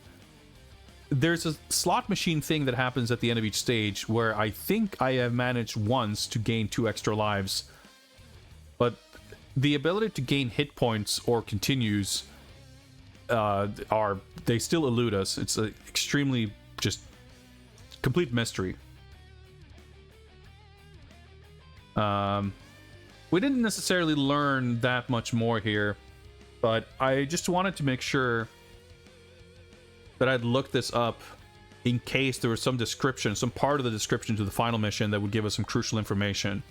There's a slot machine thing that happens at the end of each stage where I think I have managed once to gain 2 extra lives. But the ability to gain hit points or continues they still elude us. It's an extremely just complete mystery. We didn't necessarily learn that much more here, but I just wanted to make sure that I'd look this up in case there was some description, some part of the description to the final mission that would give us some crucial information.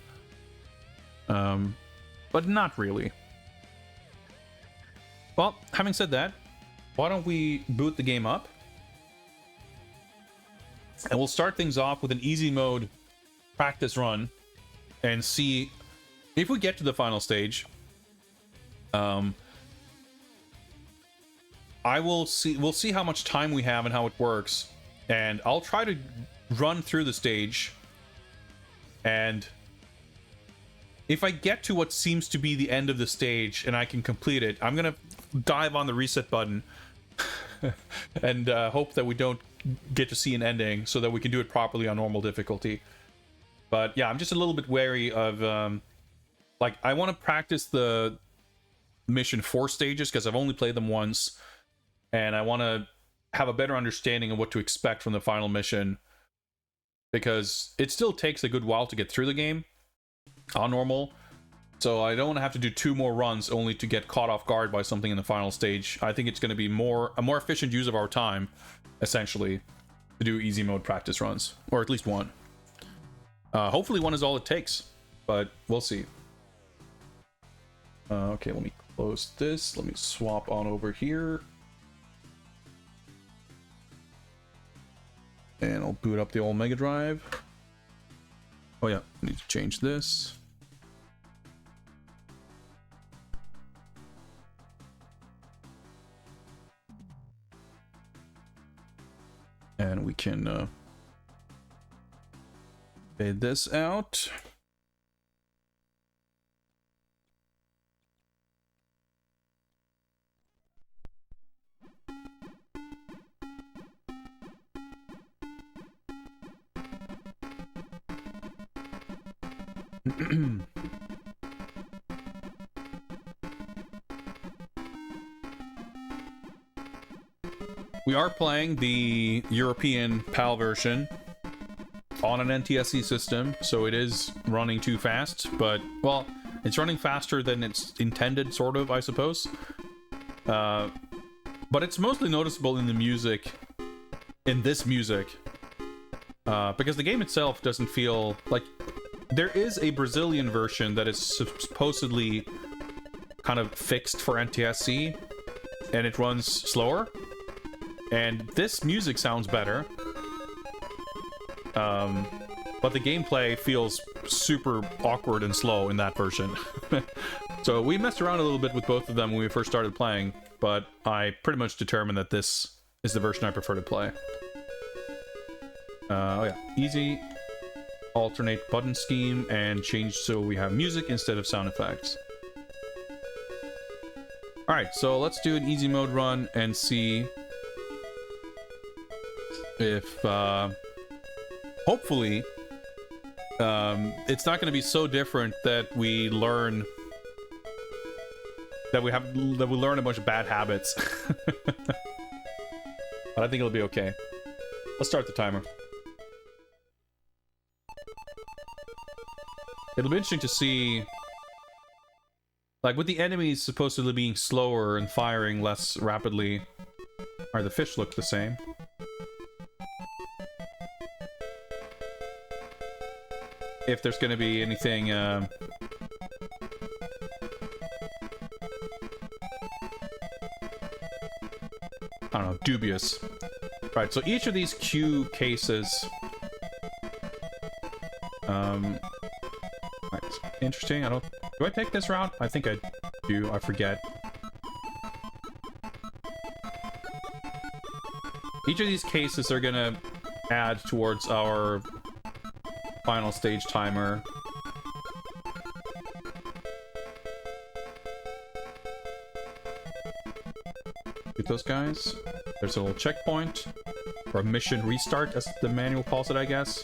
But not really. Well, having said that, why don't we boot the game up? And we'll start things off with an easy mode practice run and see if we get to the final stage. We'll see how much time we have and how it works, and I'll try to run through the stage, and if I get to what seems to be the end of the stage and I can complete it, I'm gonna dive on the reset button and hope that we don't get to see an ending so that we can do it properly on normal difficulty. But yeah, I'm just a little bit wary of like, I want to practice the mission 4 stages because I've only played them once, and I want to have a better understanding of what to expect from the final mission, because it still takes a good while to get through the game on normal, so I don't want to have to do 2 more runs only to get caught off guard by something in the final stage. I think it's going to be a more efficient use of our time, essentially, to do easy mode practice runs, or at least 1. Hopefully 1 is all it takes, but we'll see. Okay, let me close this. Let me swap on over here. And I'll boot up the old Mega Drive. Oh yeah, I need to change this. And we can fade this out. We are playing the European PAL version on an NTSC system, so it is running too fast, but, well, it's running faster than it's intended, sort of, I suppose. But it's mostly noticeable in the music, in this music, because the game itself doesn't feel like... There is a Brazilian version that is supposedly kind of fixed for NTSC, and it runs slower. And this music sounds better. But the gameplay feels super awkward and slow in that version. So we messed around a little bit with both of them when we first started playing, but I pretty much determined that this is the version I prefer to play. Oh yeah, easy. Alternate button scheme and change so we have music instead of sound effects. Alright, so let's do an easy mode run and see if, hopefully, it's not going to be so different that we learn that we learn a bunch of bad habits. But I think it'll be okay. Let's start the timer. It'll be interesting to see, like, with the enemies supposedly being slower and firing less rapidly. Alright, the fish look the same. if there's going to be anything I don't know, dubious. Right, so each of these queue cases right, interesting. Do I take this route? I think I do. I forget. Each of these cases are gonna add towards our final stage timer. Get those guys. There's a little checkpoint. Or a mission restart, as the manual calls it, I guess.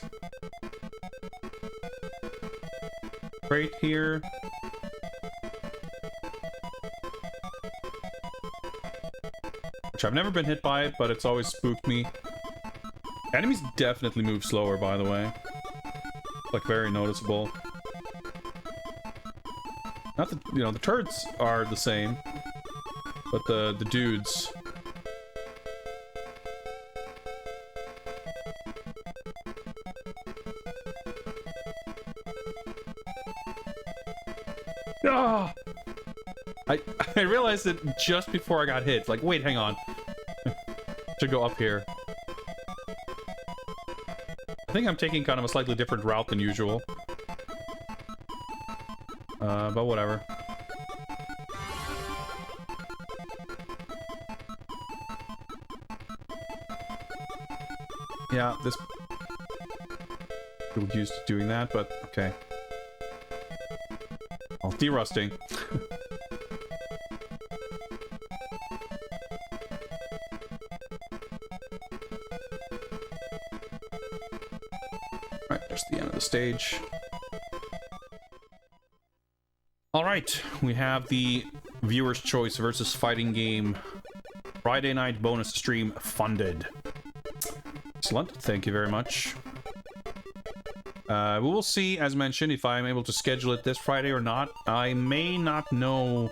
Right here. Which I've never been hit by it, but it's always spooked me. Enemies definitely move slower, by the way. Like, very noticeable. Not that, you know, the turrets are the same. But the dudes... Ah! I realized it just before I got hit. Like, wait, hang on. Should go up here. I think I'm taking kind of a slightly different route than usual. But whatever. Yeah, this... we're used to doing that, but okay. Oh, derusting. Alright, there's the end of the stage. Alright, we have the Viewer's Choice versus Fighting Game Friday night bonus stream funded. Excellent, thank you very much. We will see, as mentioned, if I'm able to schedule it this Friday or not. I may not know...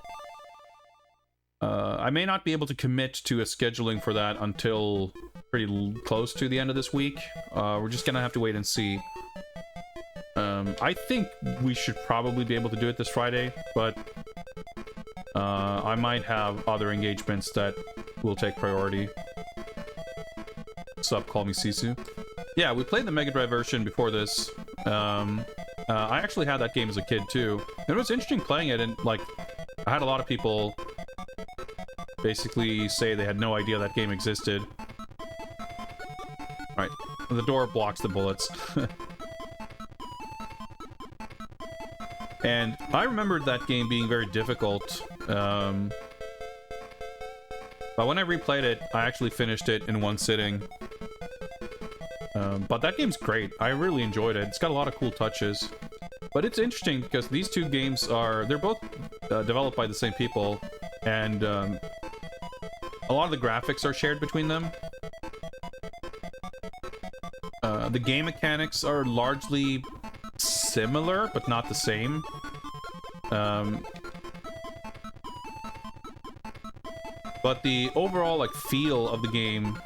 I may not be able to commit to a scheduling for that until pretty close to the end of this week. We're just gonna have to wait and see. I think we should probably be able to do it this Friday, but I might have other engagements that will take priority. Sup, call me Sisu. Yeah, we played the Mega Drive version before this. I actually had that game as a kid too. And it was interesting playing it, and like, I had a lot of people basically say they had no idea that game existed. Right, the door blocks the bullets. And I remembered that game being very difficult. But when I replayed it, I actually finished it in one sitting. But that game's great. I really enjoyed it. It's got a lot of cool touches. But it's interesting because these two games are... they're both developed by the same people. And a lot of the graphics are shared between them. The game mechanics are largely similar, but not the same. But the overall, like, feel of the game...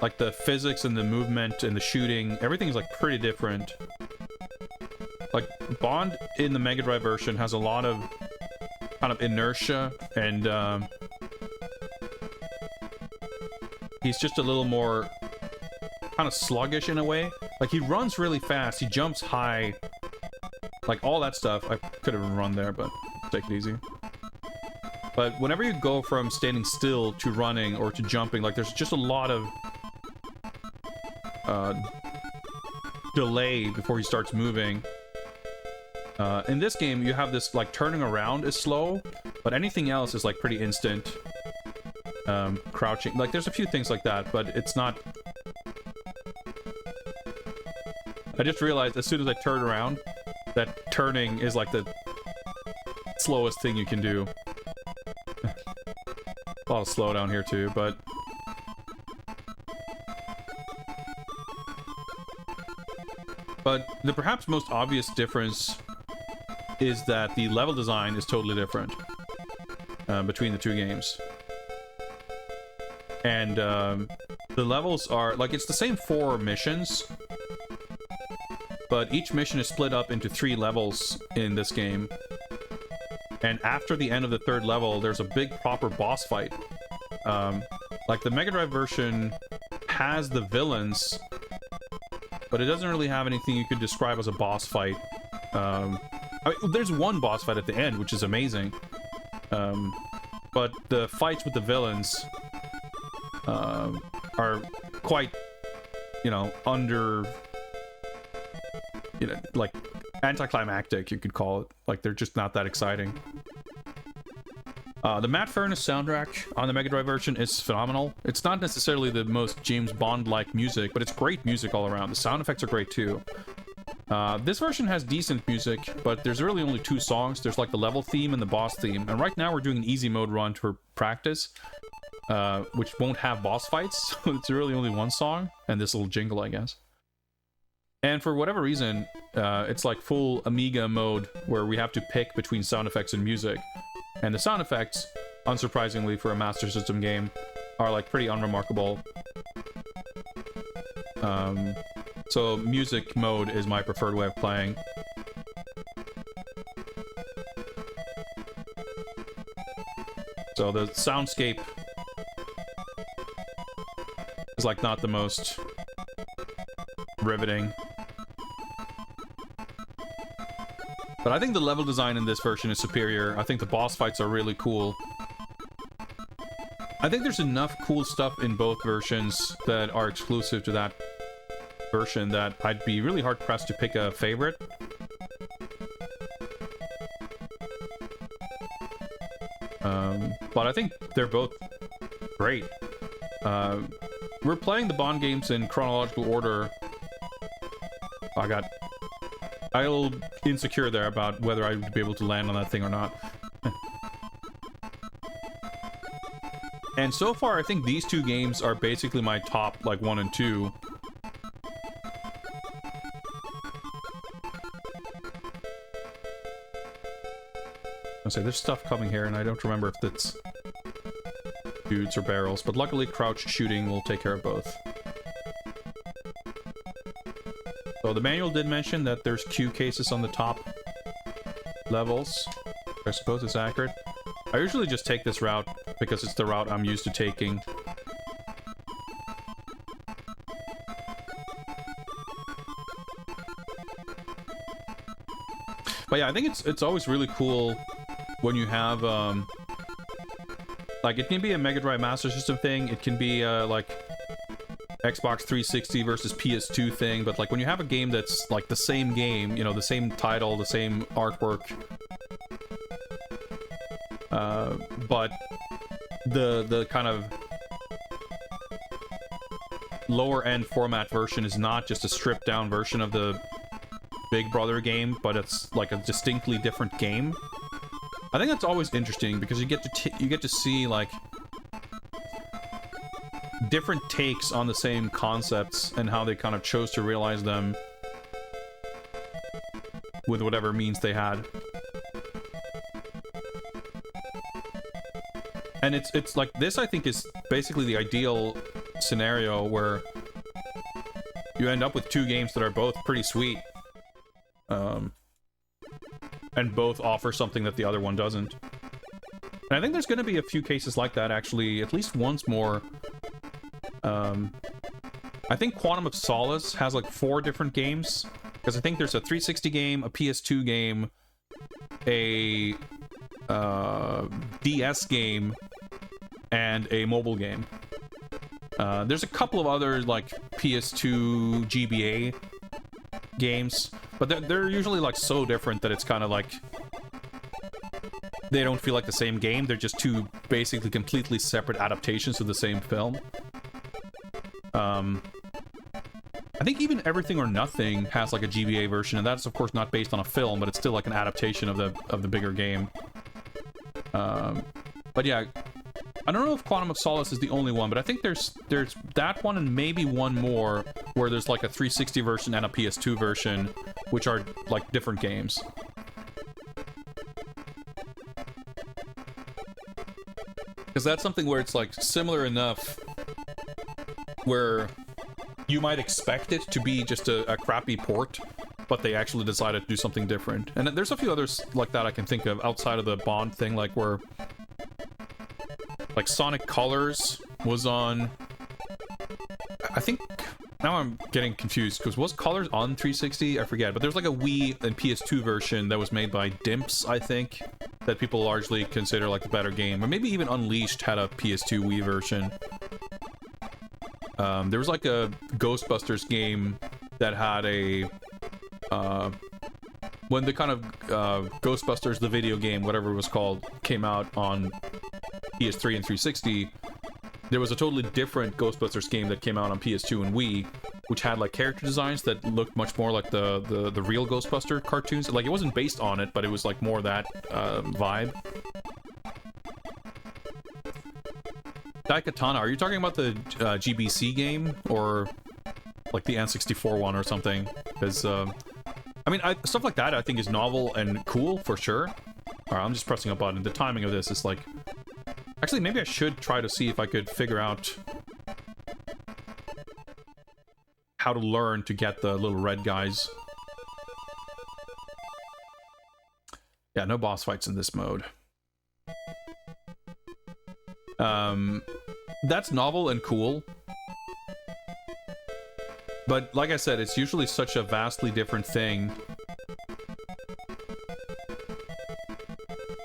like, the physics and the movement and the shooting, everything's, like, pretty different. Like, Bond in the Mega Drive version has a lot of kind of inertia, and, he's just a little more kind of sluggish in a way. Like, he runs really fast, he jumps high, like, all that stuff. I could have run there, but take it easy. But whenever you go from standing still to running or to jumping, like, there's just a lot of delay before he starts moving. In this game, you have this, like, turning around is slow, but anything else is, like, pretty instant. Crouching, like, there's a few things like that, but it's not... I just realized as soon as I turn around, that turning is, like, the slowest thing you can do. A lot of slowdown here, too, but... But the perhaps most obvious difference is that the level design is totally different between the two games. And the levels are, like, it's the same 4 missions, but each mission is split up into 3 levels in this game. And after the end of the 3rd level, there's a big proper boss fight. Like the Mega Drive version has the villains, but it doesn't really have anything you could describe as a boss fight. I mean, there's one boss fight at the end, which is amazing. But the fights with the villains are quite, you know, like anticlimactic, you could call it. Like, they're just not that exciting. The Matt Furnace soundtrack on the Mega Drive version is phenomenal. It's not necessarily the most James Bond-like music, but it's great music all around. The sound effects are great too. This version has decent music, but there's really only 2 songs. There's like the level theme and the boss theme. And right now we're doing an easy mode run for practice, which won't have boss fights. So it's really only 1 song and this little jingle, I guess. And for whatever reason, it's like full Amiga mode where we have to pick between sound effects and music. And the sound effects, unsurprisingly for a Master System game, are like pretty unremarkable. So music mode is my preferred way of playing. So the soundscape is like not the most riveting. But I think the level design in this version is superior. I think the boss fights are really cool. I think there's enough cool stuff in both versions that are exclusive to that version that I'd be really hard-pressed to pick a favorite. But I think they're both great. We're playing the Bond games in chronological order. I got a little insecure there about whether I'd be able to land on that thing or not. And so far, I think these 2 games are basically my top, like, 1 and 2. I'll say there's stuff coming here, and I don't remember if that's dudes or barrels, but luckily crouch shooting will take care of both. So the manual did mention that there's Q cases on the top levels. I suppose it's accurate. I usually just take this route because it's the route I'm used to taking. But yeah, I think it's always really cool when you have like, it can be a Mega Drive Master System thing, it can be like Xbox 360 versus PS2 thing, but like when you have a game that's like the same game, you know, the same title, the same artwork, but the kind of lower end format version is not just a stripped down version of the Big Brother game, but it's like a distinctly different game. I think that's always interesting because you get to see like different takes on the same concepts and how they kind of chose to realize them with whatever means they had. And it's like this, I think, is basically the ideal scenario where you end up with 2 games that are both pretty sweet. And both offer something that the other one doesn't. And I think there's going to be a few cases like that, actually, at least once more. I think Quantum of Solace has like 4 different games, because I think there's a 360 game, a PS2 game, a DS game, and a mobile game. There's a couple of other like PS2 GBA games, but they're usually like so different that it's kind of like they don't feel like the same game. They're just 2 basically completely separate adaptations of the same film. I think even Everything or Nothing has like a GBA version, and that's of course not based on a film, but it's still like an adaptation of the bigger game. But yeah, I don't know if Quantum of Solace is the only one, but I think there's that one and maybe one more where there's like a 360 version and a PS2 version, which are like different games. Because that's something where it's like similar enough where you might expect it to be just a crappy port, but they actually decided to do something different. And there's a few others like that I can think of outside of the Bond thing, like where like Sonic Colors was on, I think, now I'm getting confused, because was Colors on 360? I forget, but there's like a Wii and PS2 version that was made by Dimps, I think, that people largely consider like the better game. Or maybe even Unleashed had a PS2 Wii version. There was like a Ghostbusters game that had a when the kind of Ghostbusters the video game, whatever it was called, came out on PS3 and 360, there was a totally different Ghostbusters game that came out on PS2 and Wii, which had like character designs that looked much more like the real Ghostbuster cartoons. Like, it wasn't based on it, but it was like more that vibe. Daikatana, are you talking about the GBC game, or like the N64 one or something? Because I mean, stuff like that I think is novel and cool for sure. Alright, I'm just pressing a button. The timing of this is like... Actually, maybe I should try to see if I could figure out how to learn to get the little red guys. Yeah, no boss fights in this mode. That's novel and cool. But like I said, it's usually such a vastly different thing.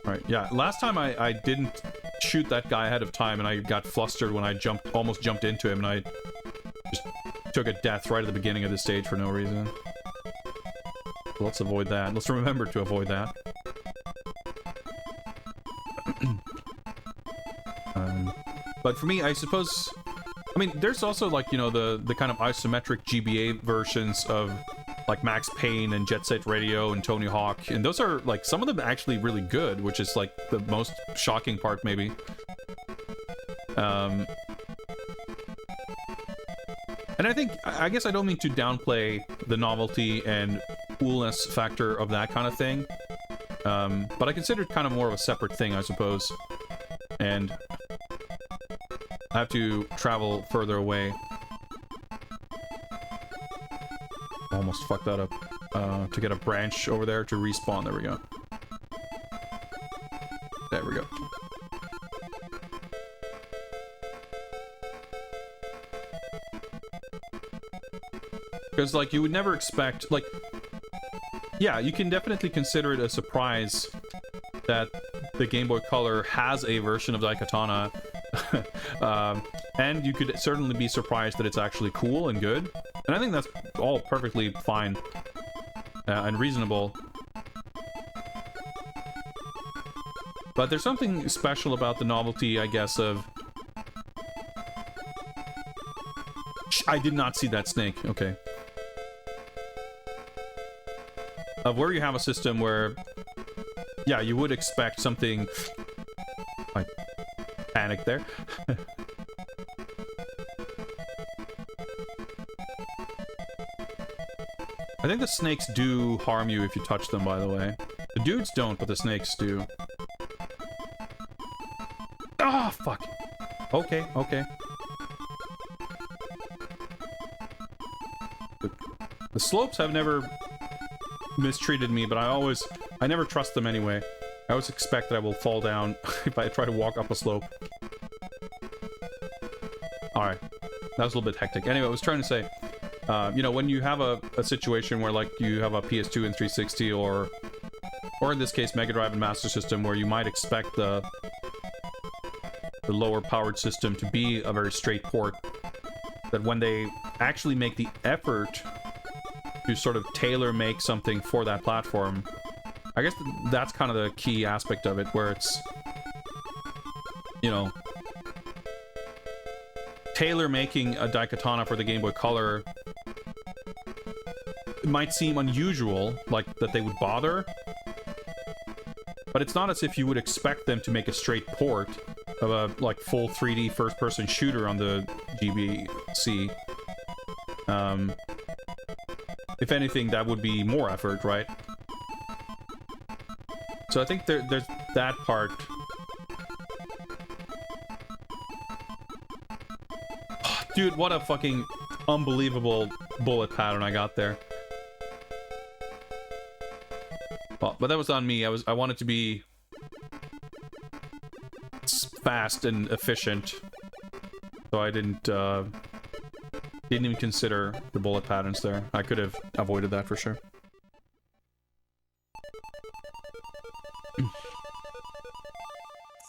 Right, yeah, last time I didn't shoot that guy ahead of time, and I got flustered when I almost jumped into him, and I just took a death right at the beginning of the stage for no reason. So let's avoid that. Let's remember to avoid that. But for me, I suppose... I mean, there's also, like, you know, the kind of isometric GBA versions of, like, Max Payne and Jet Set Radio and Tony Hawk. And those are, like, some of them actually really good, which is, like, the most shocking part, maybe. And I guess I don't mean to downplay the novelty and coolness factor of that kind of thing. But I consider it kind of more of a separate thing, I suppose. And I have to travel further away. Almost fucked that up. To get a branch over there to respawn. There we go. There we go. Because, like, you would never expect... Like, yeah, you can definitely consider it a surprise that the Game Boy Color has a version of Daikatana. And you could certainly be surprised that it's actually cool and good. And I think that's all perfectly fine and reasonable. But there's something special about the novelty, I guess, of... I did not see that snake. Okay. Of where you have a system where... Yeah, you would expect something... I panicked there. I think the snakes do harm you if you touch them, by the way. The dudes don't, but the snakes do. Ah, fuck. Okay, okay. The slopes have never mistreated me, but I never trust them anyway. I always expect that I will fall down if I try to walk up a slope. Alright. That was a little bit hectic. Anyway, I was trying to say, you know, when you have a situation where, like, you have a PS2 and 360, or in this case, Mega Drive and Master System, where you might expect the lower powered system to be a very straight port, that when they actually make the effort to sort of tailor make something for that platform, I guess that's kind of the key aspect of it, where it's, you know, tailor making a Daikatana for the Game Boy Color. It might seem unusual, like, that they would bother, but it's not as if you would expect them to make a straight port of a, like, full 3D first-person shooter on the GBC. If anything, that would be more effort, right? So I think there's that part. Dude, what a fucking unbelievable bullet pattern I got there. but that was on me. I wanted to be fast and efficient, so I didn't even consider the bullet patterns there. I could have avoided that for sure.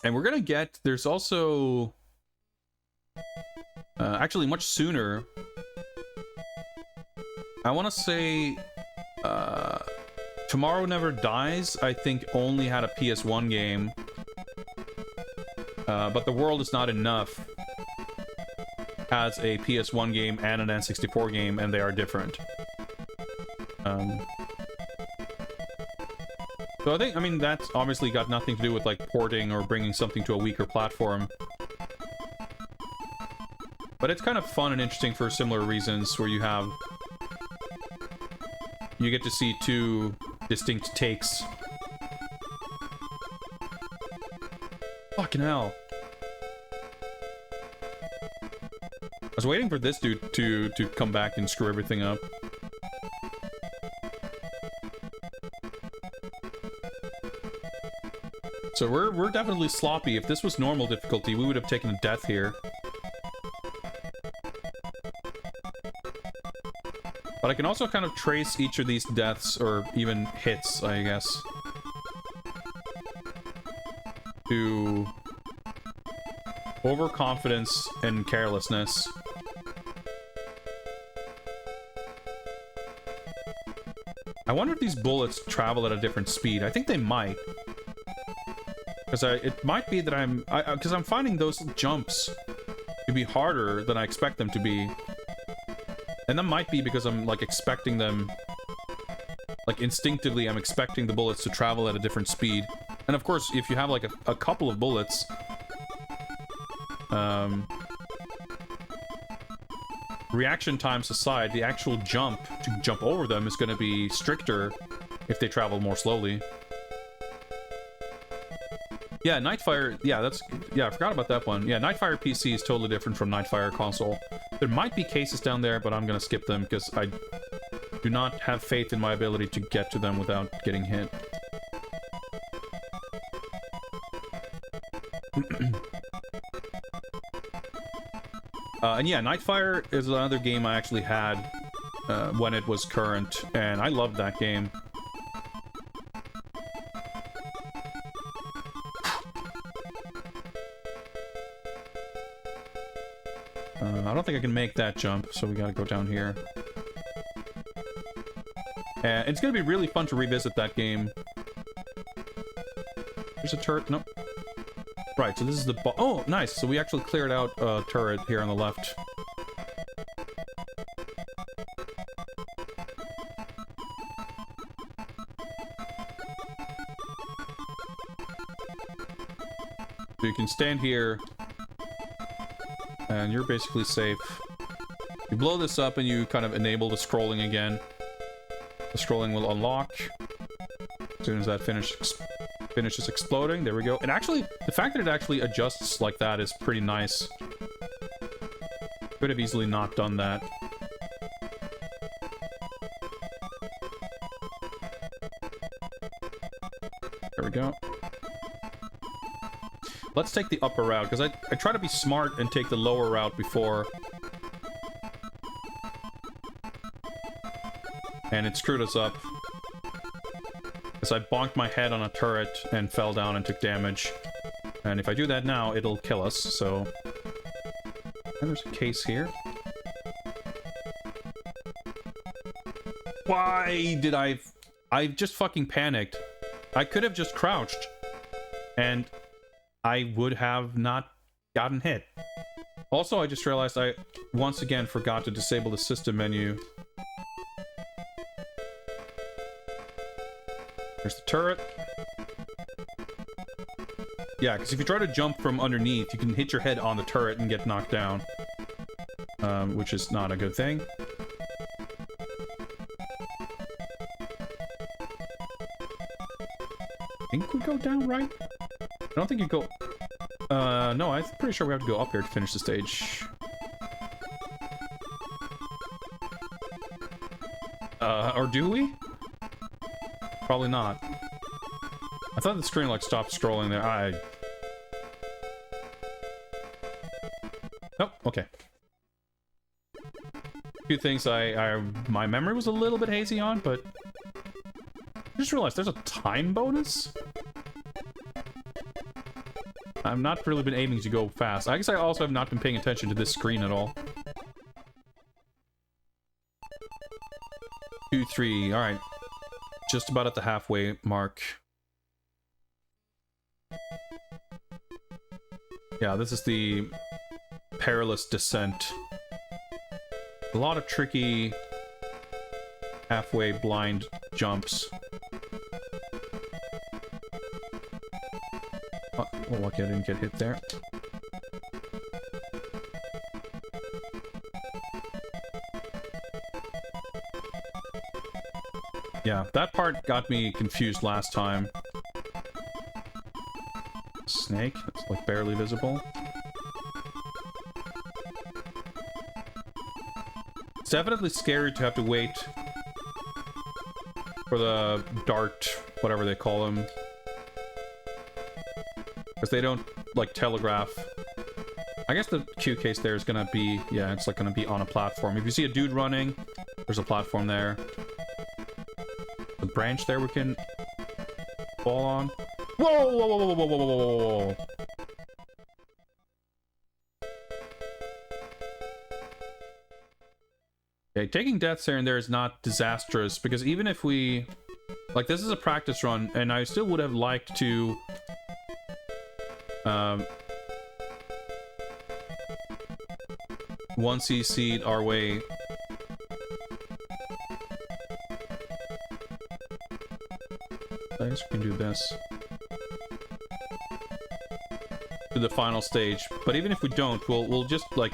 And we're gonna get, there's also actually much sooner, I want to say Tomorrow Never Dies, I think only had a PS1 game, but The World Is Not Enough has a PS1 game and an N64 game, and they are different. So I mean, that's obviously got nothing to do with, like, porting or bringing something to a weaker platform. But it's kind of fun and interesting for similar reasons, where you get to see two distinct takes. Fucking hell. I was waiting for this dude to come back and screw everything up. So we're definitely sloppy. If this was normal difficulty, we would have taken a death here. But I can also kind of trace each of these deaths, or even hits, I guess, to overconfidence and carelessness. I wonder if these bullets travel at a different speed. I think they might. Because it might be that because I'm finding those jumps to be harder than I expect them to be. And that might be because I'm, like, expecting them, like, instinctively I'm expecting the bullets to travel at a different speed. And of course, if you have, like, a couple of bullets, reaction times aside, the actual jump to jump over them is going to be stricter if they travel more slowly. Yeah, Nightfire, yeah, I forgot about that one. Yeah, Nightfire PC is totally different from Nightfire console. There might be cases down there, but I'm gonna skip them because I do not have faith in my ability to get to them without getting hit. And yeah, Nightfire is another game I actually had when it was current, and I loved that game. I don't think I can make that jump, so we gotta go down here. And it's gonna be really fun to revisit that game. There's a turret. Nope. Right, so this is the oh, nice. So we actually cleared out a turret here on the left. So you can stand here, and you're basically safe. You blow this up and you kind of enable the scrolling again. The scrolling will unlock as soon as that finishes exploding. There we go. And actually, the fact that it actually adjusts like that is pretty nice. Could have easily not done that. There we go. Let's take the upper route, because I try to be smart and take the lower route before. And it screwed us up. Because I bonked my head on a turret and fell down and took damage. And if I do that now, it'll kill us, so... And there's a case here. Why did I just fucking panicked. I could have just crouched. And I would have not gotten hit. Also, I just realized I once again forgot to disable the system menu. There's the turret. Yeah, because if you try to jump from underneath, you can hit your head on the turret and get knocked down. Which is not a good thing. I think we go down right? I don't think you go... no, I'm pretty sure we have to go up here to finish the stage. Or do we? Probably not. I thought the screen like stopped scrolling there. Oh, okay. A few things my memory was a little bit hazy on, but I just realized there's a time bonus. I've not really been aiming to go fast. I guess I also have not been paying attention to this screen at all. 2, 3. All right. Just about at the halfway mark. Yeah, this is the perilous descent. A lot of tricky halfway blind jumps. Oh, okay, I didn't get hit there. Yeah, that part got me confused last time. Snake, that's like barely visible. It's definitely scary to have to wait for the dart, whatever they call them. Because they don't, like, telegraph. I guess the Q case there is gonna be, yeah, it's like gonna be on a platform. If you see a dude running, there's a platform there. The branch there we can fall on. Whoa, whoa, whoa, whoa, whoa, whoa, whoa, whoa, whoa. Okay, taking deaths here and there is not disastrous, because even if we... Like, this is a practice run, and I still would have liked to... 1cc our way. I guess we can do this to the final stage. But even if we don't, we'll just, like,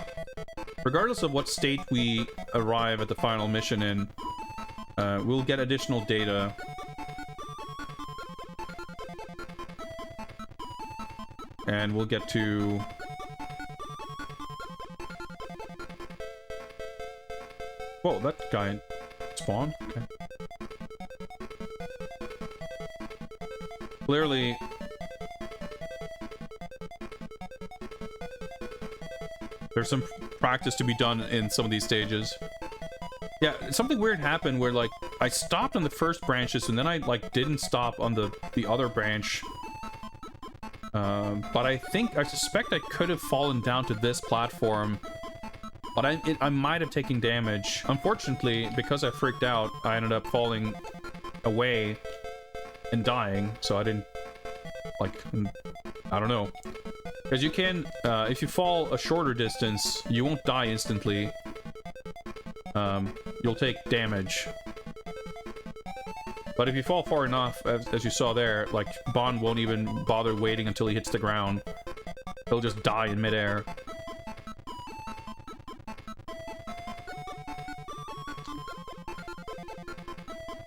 regardless of what state we arrive at the final mission in, we'll get additional data. And we'll get to... Whoa, that guy spawned? Okay. Clearly... There's some practice to be done in some of these stages. Yeah, something weird happened where, like, I stopped on the first branches and then I, like, didn't stop on the other branch. But I suspect I could have fallen down to this platform, but I might have taken damage. Unfortunately, because I freaked out, I ended up falling away and dying, so I didn't, like, I don't know. Because you can, if you fall a shorter distance, you won't die instantly. You'll take damage. But if you fall far enough, as you saw there, like, Bond won't even bother waiting until he hits the ground. He'll just die in midair.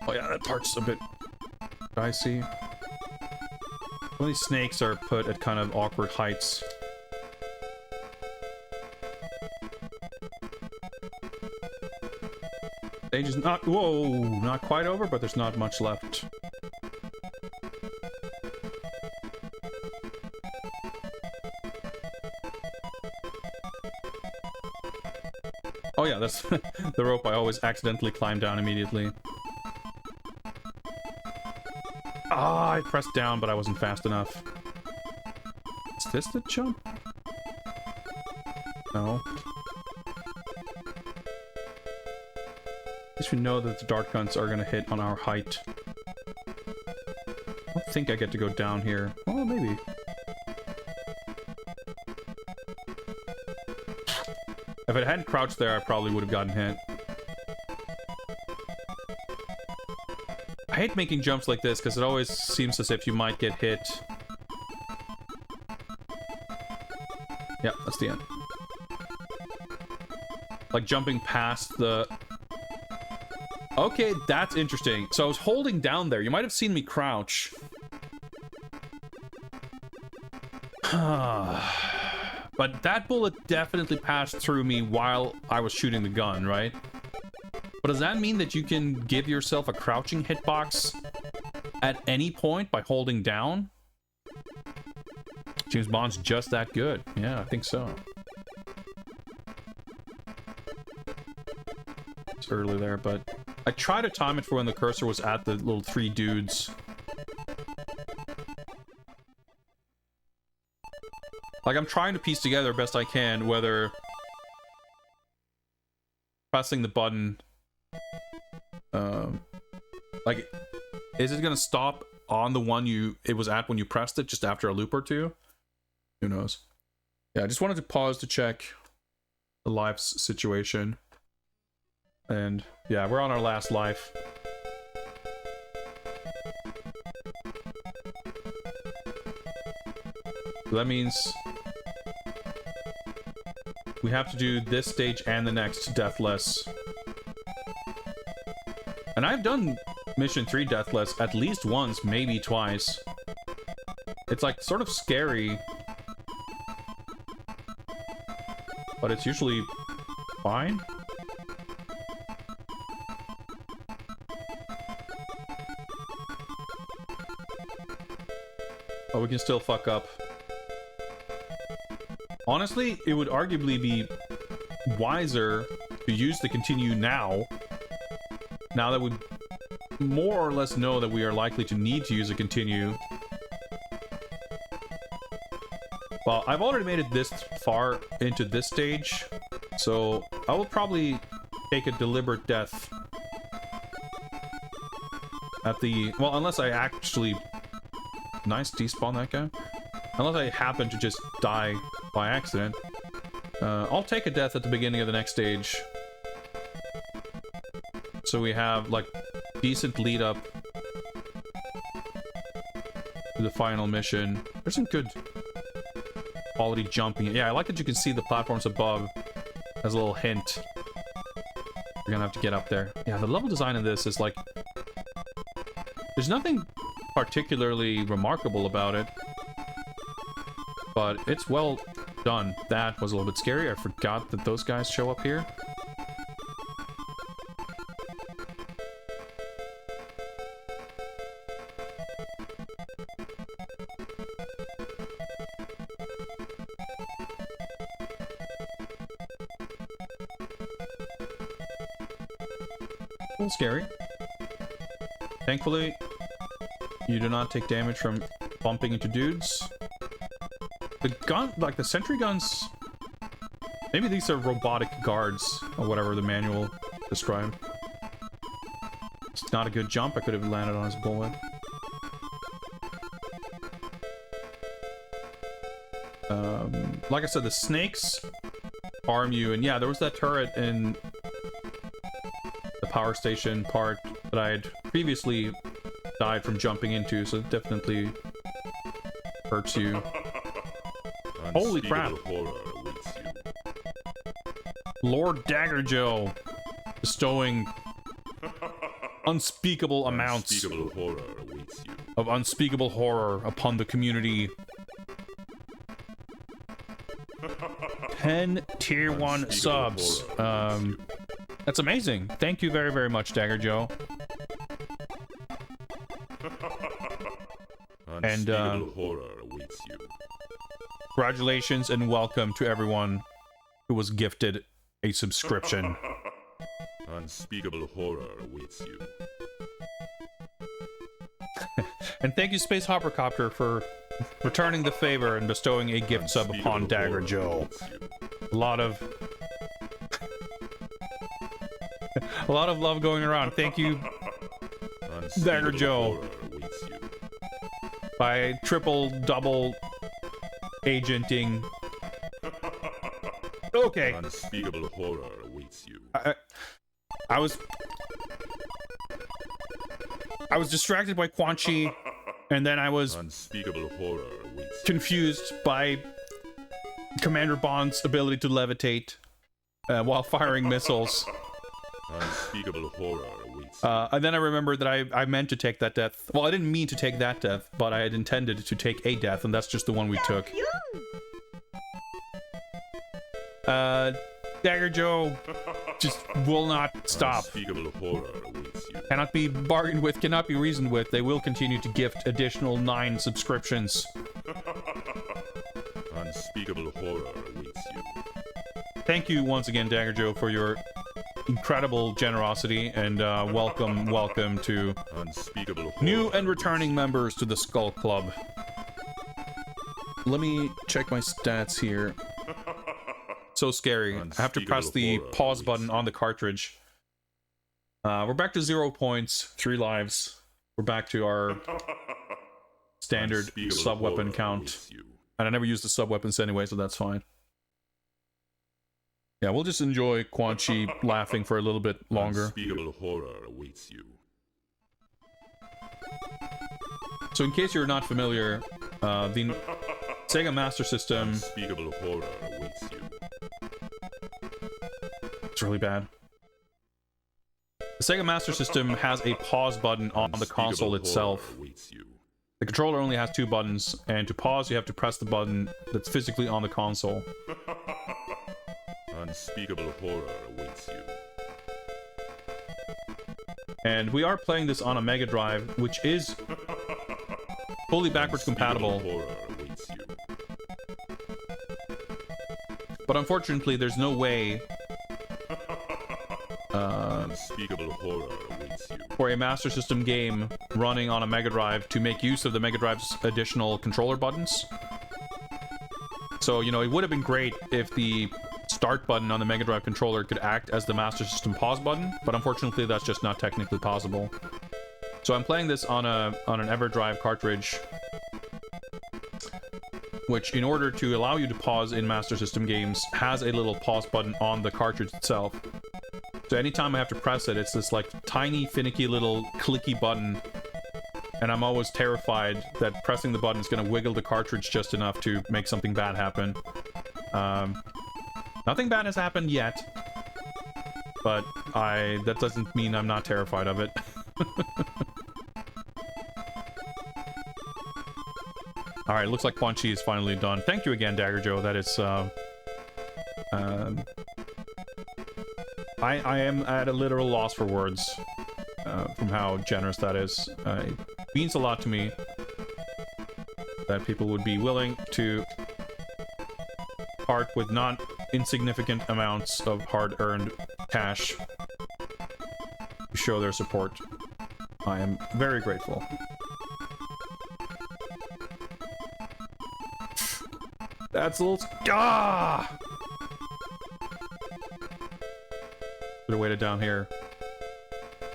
Oh yeah, that part's a bit dicey. Some of these snakes are put at kind of awkward heights. Stage is not... Whoa! Not quite over, but there's not much left. Oh yeah, that's the rope I always accidentally climb down immediately. Ah, I pressed down, but I wasn't fast enough. Is this the jump? No. At least we know that the dart guns are gonna hit on our height. I don't think I get to go down here. Oh, maybe. If it hadn't crouched there, I probably would have gotten hit. I hate making jumps like this because it always seems as if you might get hit. Yeah, that's the end. Like jumping past the... Okay, that's interesting. So I was holding down there. You might have seen me crouch. But that bullet definitely passed through me while I was shooting the gun, right? But does that mean that you can give yourself a crouching hitbox at any point by holding down. James Bond's just that good. Yeah, I think so. It's early there, but I tried to time it for when the cursor was at the little 3 dudes. Like, I'm trying to piece together best I can whether pressing the button, like, is it gonna stop on the one it was at when you pressed it just after a loop or two? Who knows? Yeah, I just wanted to pause to check the life situation. And yeah, we're on our last life. So that means we have to do this stage and the next deathless. And I've done Mission 3 deathless at least once, maybe twice. It's like sort of scary, but it's usually fine. Oh, we can still fuck up. Honestly, it would arguably be wiser to use the continue now that we more or less know that we are likely to need to use a continue. Well, I've already made it this far into this stage, so I will probably take a deliberate death at the... Well, unless I actually... Nice, despawn that guy. Unless I happen to just die by accident. I'll take a death at the beginning of the next stage. So we have, like, decent lead up to the final mission. There's some good quality jumping. Yeah, I like that you can see the platforms above as a little hint. You're gonna have to get up there. Yeah, the level design in this is like... There's nothing particularly remarkable about it, but it's well done. That was a little bit scary. I forgot that those guys show up here. A little scary. Thankfully, you do not take damage from bumping into dudes. The gun, like the sentry guns, maybe these are robotic guards, or whatever the manual described. It's not a good jump. I could have landed on his bullet. Like I said, the snakes harm you, and yeah, there was that turret in the power station part that I had previously died from jumping into, so it definitely hurts you. Holy crap! Lord Dagger Joe bestowing unspeakable amounts of unspeakable horror upon the community. 10 tier 1 subs. That's amazing. Thank you very, very much, Dagger Joe. And congratulations and welcome to everyone who was gifted a subscription. Unspeakable horror awaits you. And thank you, Space Hoppercopter, for returning the favor and bestowing a gift sub upon Dagger Joe. A lot of love going around. Thank you, Dagger Joe. By triple, double agenting. Okay. Unspeakable horror awaits you. I was distracted by Quan Chi, and then I was unspeakable horror awaits confused by Commander Bond's ability to levitate while firing missiles. Unspeakable horror awaits. And then I remembered that I meant to take that death. Well, I didn't mean to take that death, but I had intended to take a death, and that's just the one we took. Dagger Joe just will not stop. Unspeakable horror awaits. you. Cannot be bargained with, cannot be reasoned with. They will continue to gift additional 9 subscriptions. Unspeakable horror awaits you. Thank you once again, Dagger Joe, for your incredible generosity, and welcome to Unspeakable horror new and awaits returning members to the Skull Club. Let me check my stats here. So scary. I have to press the pause button on the cartridge. We're back to 0 points, 3 lives. We're back to our standard Unspeakable sub-weapon horror count. awaits you. And I never use the sub-weapons anyway, so that's fine. Yeah, we'll just enjoy Quan Chi laughing for a little bit longer. Unspeakable horror awaits you. So in case you're not familiar, the Sega Master System... Unspeakable horror awaits you. It's really bad. The Sega Master System has a pause button on the console itself. The controller only has 2 buttons, and to pause you have to press the button that's physically on the console. Unspeakable horror awaits you. And we are playing this on a Mega Drive, which is fully backwards compatible. Horror awaits you. But unfortunately, there's no way Unspeakable horror awaits you. for a Master System game running on a Mega Drive to make use of the Mega Drive's additional controller buttons. So, you know, it would have been great if the start button on the Mega Drive controller could act as the Master System pause button, but unfortunately that's just not technically possible. So I'm playing this on an EverDrive cartridge, which, in order to allow you to pause in Master System games, has a little pause button on the cartridge itself. So anytime I have to press it, it's this like tiny, finicky little clicky button, and I'm always terrified that pressing the button is going to wiggle the cartridge just enough to make something bad happen. Nothing bad has happened yet, but that doesn't mean I'm not terrified of it. Alright, looks like Quan Chi is finally done. Thank you again, Dagger Joe. That is, I am at a literal loss for words from how generous that is. It means a lot to me that people would be willing to part with not insignificant amounts of hard-earned cash to show their support. I am very grateful. That's a little... Ah! Should have waited down here.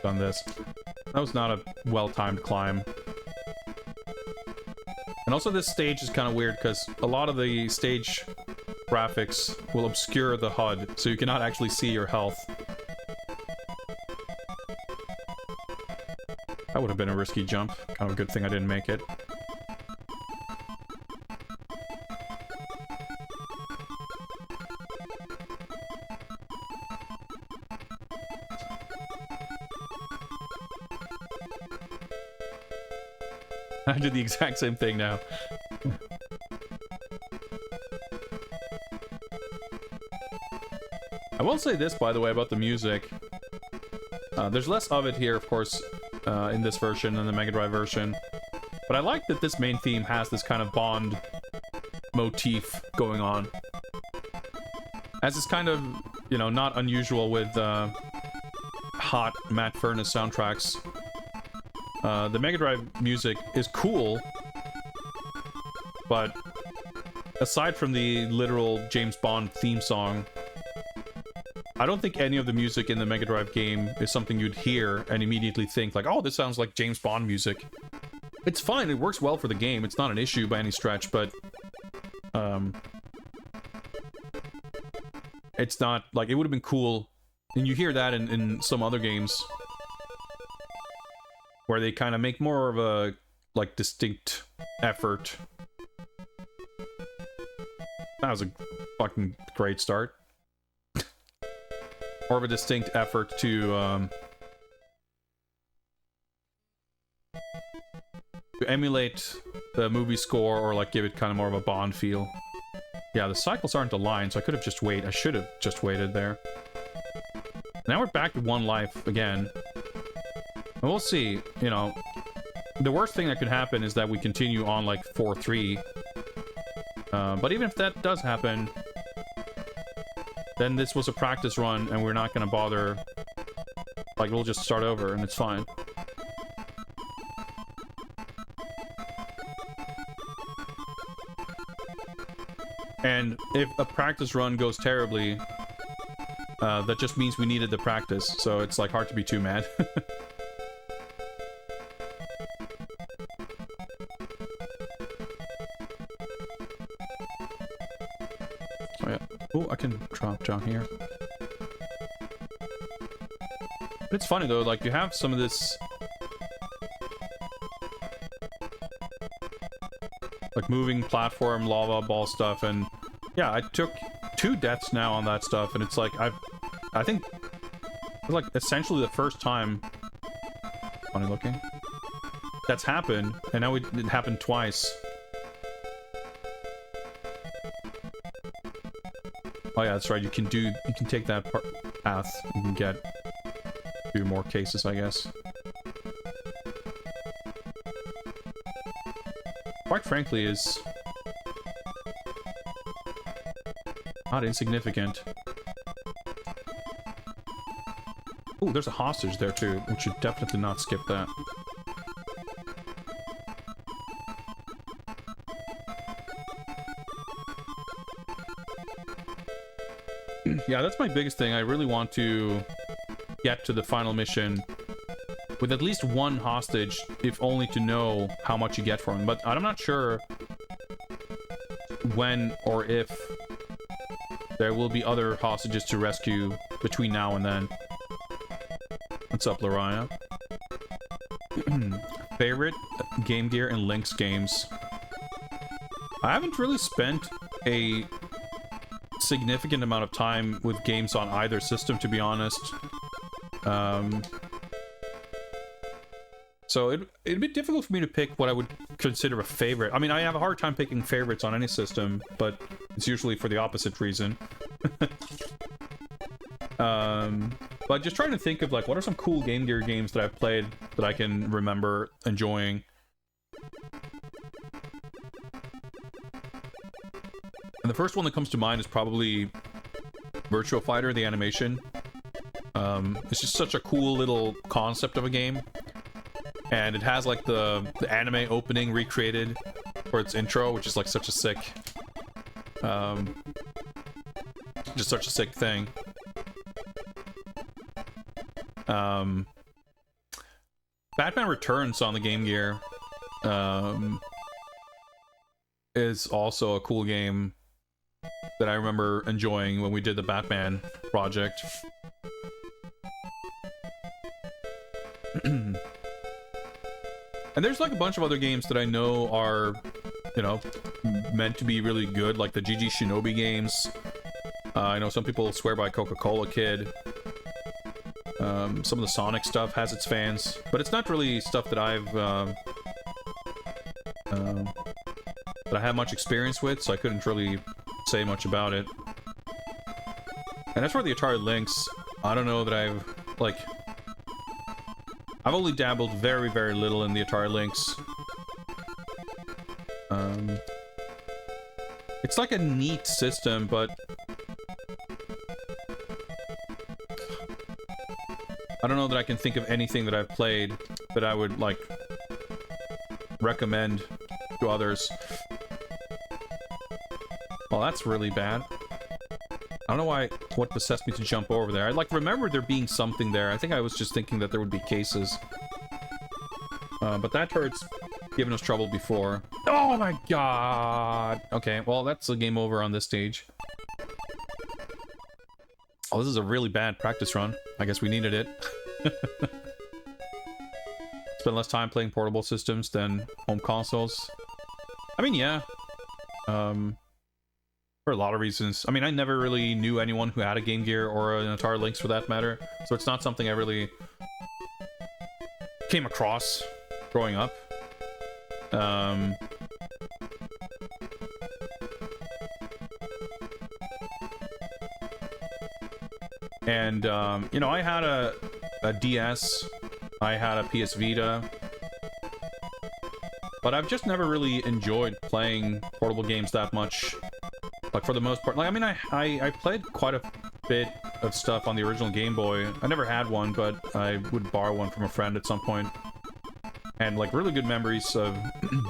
Done this. That was not a well-timed climb. And also this stage is kind of weird because a lot of the stage graphics will obscure the HUD, so you cannot actually see your health. That would have been a risky jump. Kind of a good thing I didn't make it. I did the exact same thing now. I will say this, by the way, about the music. There's less of it here, of course, in this version than the Mega Drive version. But I like that this main theme has this kind of Bond motif going on. As is kind of, you know, not unusual with hot Matt Furniss soundtracks. The Mega Drive music is cool, but aside from the literal James Bond theme song, I don't think any of the music in the Mega Drive game is something you'd hear and immediately think like, oh, this sounds like James Bond music. It's fine, it works well for the game, it's not an issue by any stretch, but it's not, like, it would have been cool, and you hear that in some other games, where they kind of make more of a, like, distinct effort. That was a fucking great start. More of a distinct effort to emulate the movie score, or like give it kind of more of a Bond feel. Yeah, the cycles aren't aligned, so I could have just waited. I should have just waited there. Now we're back to 1 life again. And we'll see, you know. The worst thing that could happen is that we continue on like 4-3. But even if that does happen, then this was a practice run and we're not going to bother. Like, we'll just start over and it's fine. And if a practice run goes terribly, that just means we needed the practice. So it's like hard to be too mad. Oh yeah. Oh, I can drop down here. It's funny though, like you have some of this like moving platform lava ball stuff, and yeah, I took 2 deaths now on that stuff, and it's like I think it's like essentially the first time, funny looking, that's happened, and now it happened twice. Oh yeah, that's right. You can take that path. You can get 2 more cases, I guess. Quite frankly, is not insignificant. Ooh, there's a hostage there too. We should definitely not skip that. Yeah, that's my biggest thing. I really want to get to the final mission with at least 1 hostage, if only to know how much you get for him. But I'm not sure when or if there will be other hostages to rescue between now and then. What's up, Lariah? Favorite Game Gear and Lynx games? I haven't really spent a significant amount of time with games on either system, to be honest. So it'd be difficult for me to pick what I would consider a favorite. I mean, I have a hard time picking favorites on any system, but it's usually for the opposite reason. But just trying to think of, like, what are some cool Game Gear games that I've played that I can remember enjoying. And the first one that comes to mind is probably Virtua Fighter, the animation. It's just such a cool little concept of a game. And it has, like, the anime opening recreated for its intro, which is, like, such a sick... just such a sick thing. Batman Returns on the Game Gear is also a cool game that I remember enjoying when we did the Batman project. And there's like a bunch of other games that I know are, you know, meant to be really good, like the GG Shinobi games. I know some people swear by Coca-Cola Kid. Some of the Sonic stuff has its fans, but it's not really stuff that that I have much experience with, so I couldn't really say much about it. And as for the Atari Lynx, I don't know that I've only dabbled very, very little in the Atari Lynx. It's like a neat system, but I don't know that I can think of anything that I've played that I would, like, recommend to others. Well, that's really bad. I don't know what possessed me to jump over there. I, like, remember there being something there. I think I was just thinking that there would be cases. But that hurt's given us trouble before. Oh my god! Okay, well, that's a game over on this stage. Oh, this is a really bad practice run. I guess we needed it. Spend less time playing portable systems than home consoles. I mean, yeah. For a lot of reasons. I mean, I never really knew anyone who had a Game Gear or an Atari Lynx for that matter. So it's not something I really came across growing up. And, you know, I had a DS I had a PS Vita, but I've just never really enjoyed playing portable games that much. Like, for the most part, like, I mean, I played quite a bit of stuff on the original Game Boy. I never had one, but I would borrow one from a friend at some point. And, like, really good memories of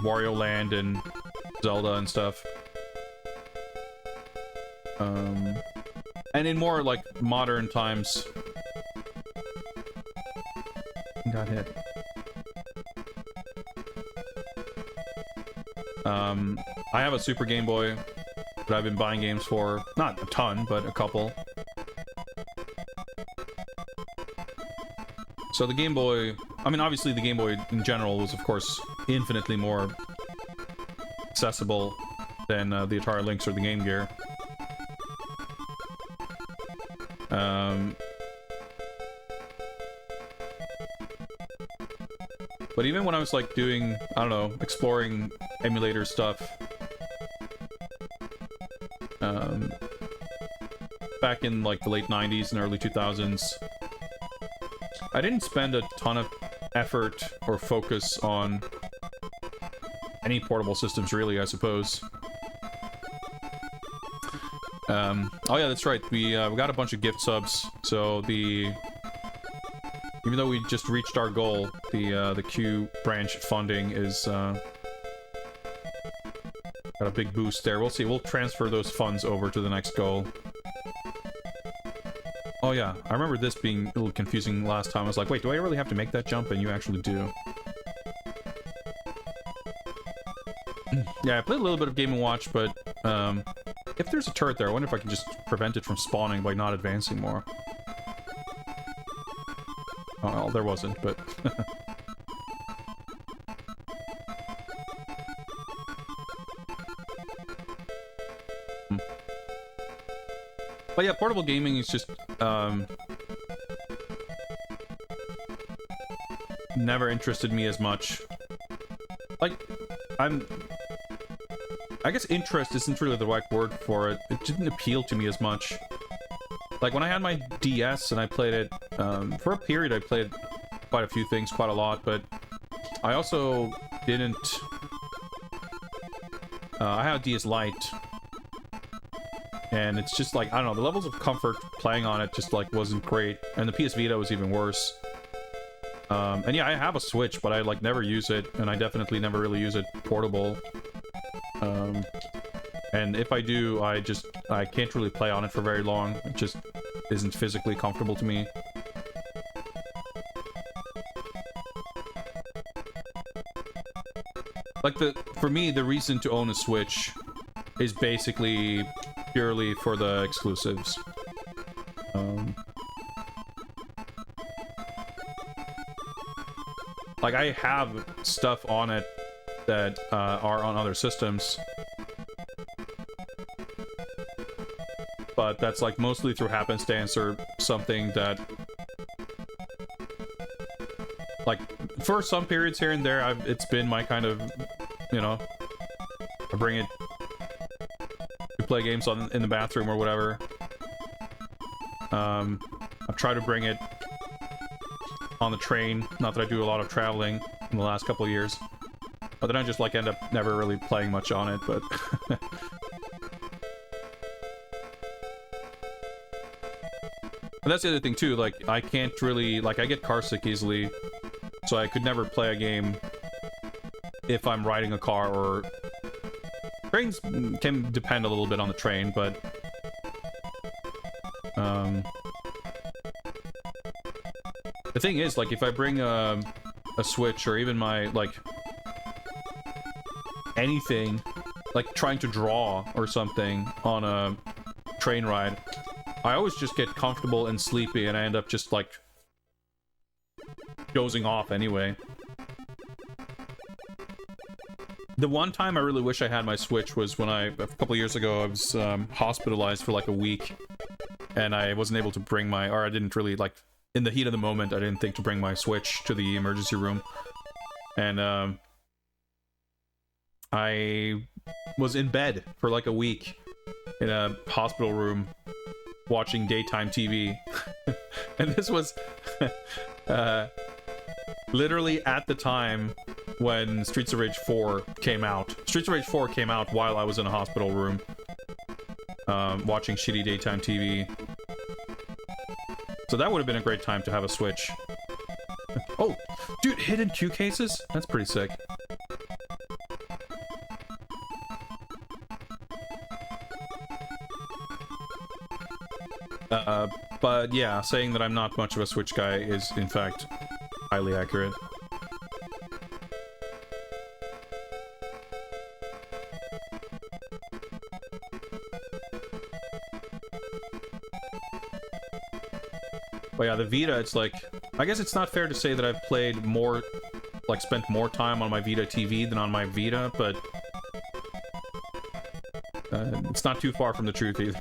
Wario Land and Zelda and stuff. And in more, like, modern times... Got hit. I have a Super Game Boy that I've been buying games for. Not a ton, but a couple. So the Game Boy... I mean, obviously the Game Boy in general was, of course, infinitely more accessible than the Atari Lynx or the Game Gear. But even when I was, like, doing, I don't know, exploring emulator stuff, back in, like, the late 90s and early 2000s, I didn't spend a ton of effort or focus on any portable systems, really, I suppose. Oh yeah, that's right, we got a bunch of gift subs, so even though we just reached our goal, the Q branch funding is, got a big boost there. We'll see, we'll transfer those funds over to the next goal. Oh yeah, I remember this being a little confusing last time. I was like, wait, do I really have to make that jump? And you actually do. Yeah, I played a little bit of Game & Watch, but, if there's a turret there, I wonder if I can just prevent it from spawning by not advancing more. Oh, well, there wasn't, but... But yeah, portable gaming is just, never interested me as much. Like, I guess interest isn't really the right word for it. It didn't appeal to me as much. Like, when I had my DS and I played it, for a period I played quite a few things, quite a lot, but I also didn't... I had a DS Lite, and it's just like, I don't know, the levels of comfort playing on it just, like, wasn't great, and the PS Vita was even worse. And yeah, I have a Switch, but I, like, never use it, and I definitely never really use it portable. And if I do, I can't really play on it for very long. It just isn't physically comfortable to me. Like, for me, the reason to own a Switch is basically purely for the exclusives. Like, I have stuff on it that are on other systems, but that's, like, mostly through happenstance or something that, like, for some periods here and there, it's been my kind of, you know, I bring it to play games in the bathroom or whatever. I've tried to bring it on the train, not that I do a lot of traveling in the last couple of years, but then I just, like, end up never really playing much on it, but... And that's the other thing, too, like, I can't really... Like, I get carsick easily, so I could never play a game if I'm riding a car, or... Trains can depend a little bit on the train, but... The thing is, like, if I bring a Switch, or even my, like... anything, like trying to draw or something on a train ride, I always just get comfortable and sleepy, and I end up just, like, dozing off anyway. The one time I really wish I had my Switch was when a couple years ago, I was hospitalized for like a week, and I wasn't able to bring my, or I didn't really, like, in the heat of the moment, I didn't think to bring my Switch to the emergency room. And, I was in bed for like a week in a hospital room watching daytime TV. And this was Literally at the time when Streets of Rage 4 came out. Streets of Rage 4 came out while I was in a hospital room. Watching shitty daytime TV. So that would have been a great time to have a Switch. Oh, dude, hidden Q cases? That's pretty sick. But yeah, saying that I'm not much of a Switch guy is, in fact, highly accurate. But yeah, the Vita, it's like... I guess it's not fair to say that I've played more... Like, spent more time on my Vita TV than on my Vita, but... it's not too far from the truth either.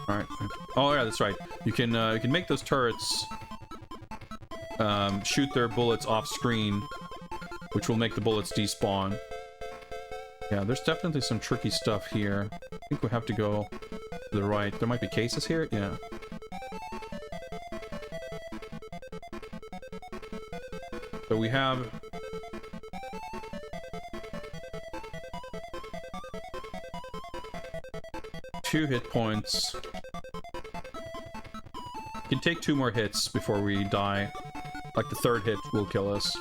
Alright. Oh yeah, that's right. You can make those turrets... shoot their bullets off screen, which will make the bullets despawn. Yeah, there's definitely some tricky stuff here. I think we have to go to the right. There might be cases here? Yeah. So we have... two hit points. We can take 2 more hits before we die. Like, the 3rd hit will kill us.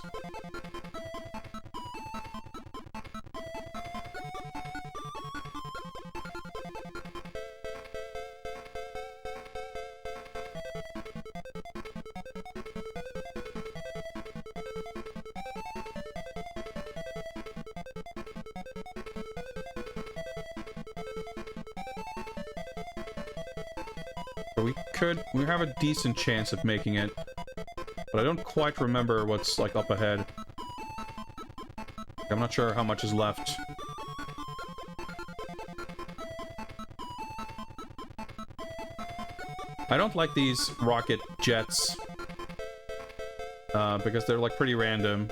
We have a decent chance of making it, but I don't quite remember what's, like, up ahead. I'm not sure how much is left. I don't like these rocket jets, because they're, like, pretty random.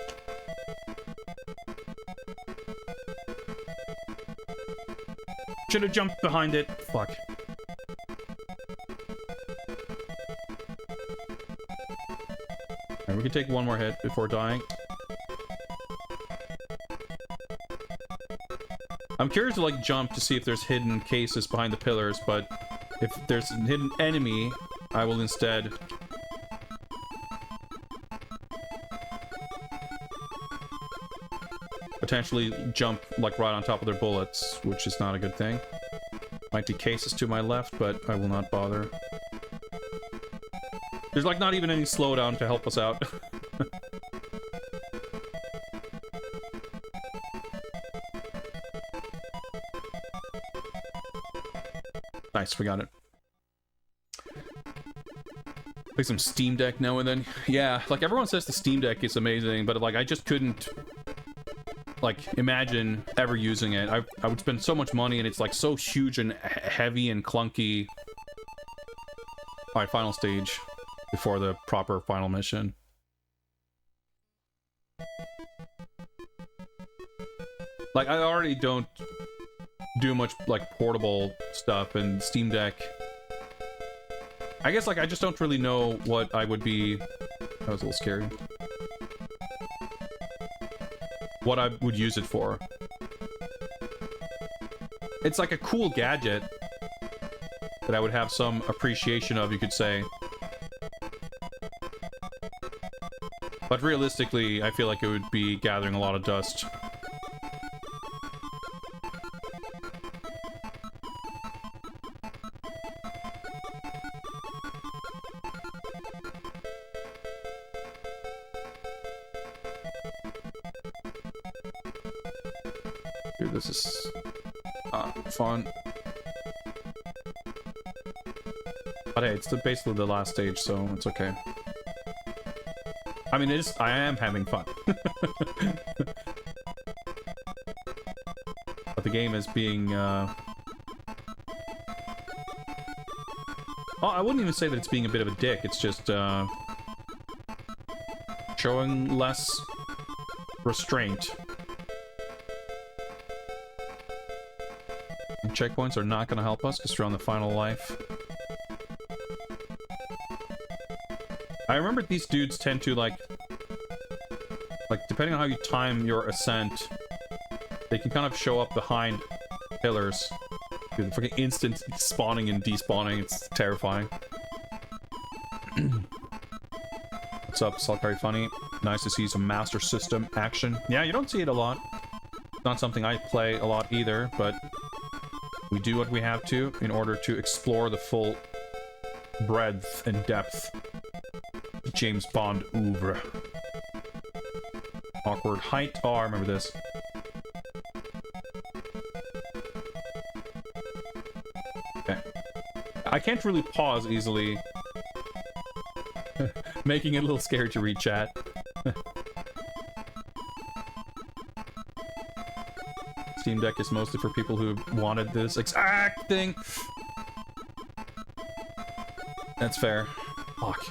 Should have jumped behind it. Fuck. We can take 1 more hit before dying. I'm curious to, like, jump to see if there's hidden cases behind the pillars, but if there's a hidden enemy, I will instead... potentially jump, like, right on top of their bullets, which is not a good thing. Might be cases to my left, but I will not bother. There's, like, not even any slowdown to help us out. Nice, we got it. Like some Steam Deck now and then. Yeah, like, everyone says the Steam Deck is amazing, but, like, I just couldn't, like, imagine ever using it. I would spend so much money, and it's, like, so huge and heavy and clunky. Alright, final stage. Before the proper final mission. Like, I already don't do much, like, portable stuff, and Steam Deck... I guess, like, I just don't really know what I would be... That was a little scary. What I would use it for. It's like a cool gadget that I would have some appreciation of, you could say. But realistically, I feel like it would be gathering a lot of dust. Dude, this is fun. But hey, it's basically the last stage, so it's okay. I mean, I am having fun. But the game is being, Oh, I wouldn't even say that it's being a bit of a dick, it's just, showing less restraint. And checkpoints are not going to help us, because we're on the final life. I remember these dudes tend to like depending on how you time your ascent, they can kind of show up behind pillars. Dude, freaking instant spawning and despawning, it's terrifying. What's up, Sulkari Funny? Nice to see some Master System action. Yeah, you don't see it a lot. It's not something I play a lot either, but we do what we have to in order to explore the full breadth and depth of James Bond oeuvre. Awkward height. Oh, I remember this. Okay. I can't really pause easily. Making it a little scary to read chat. Steam Deck is mostly for people who wanted this exact thing. That's fair. Fuck.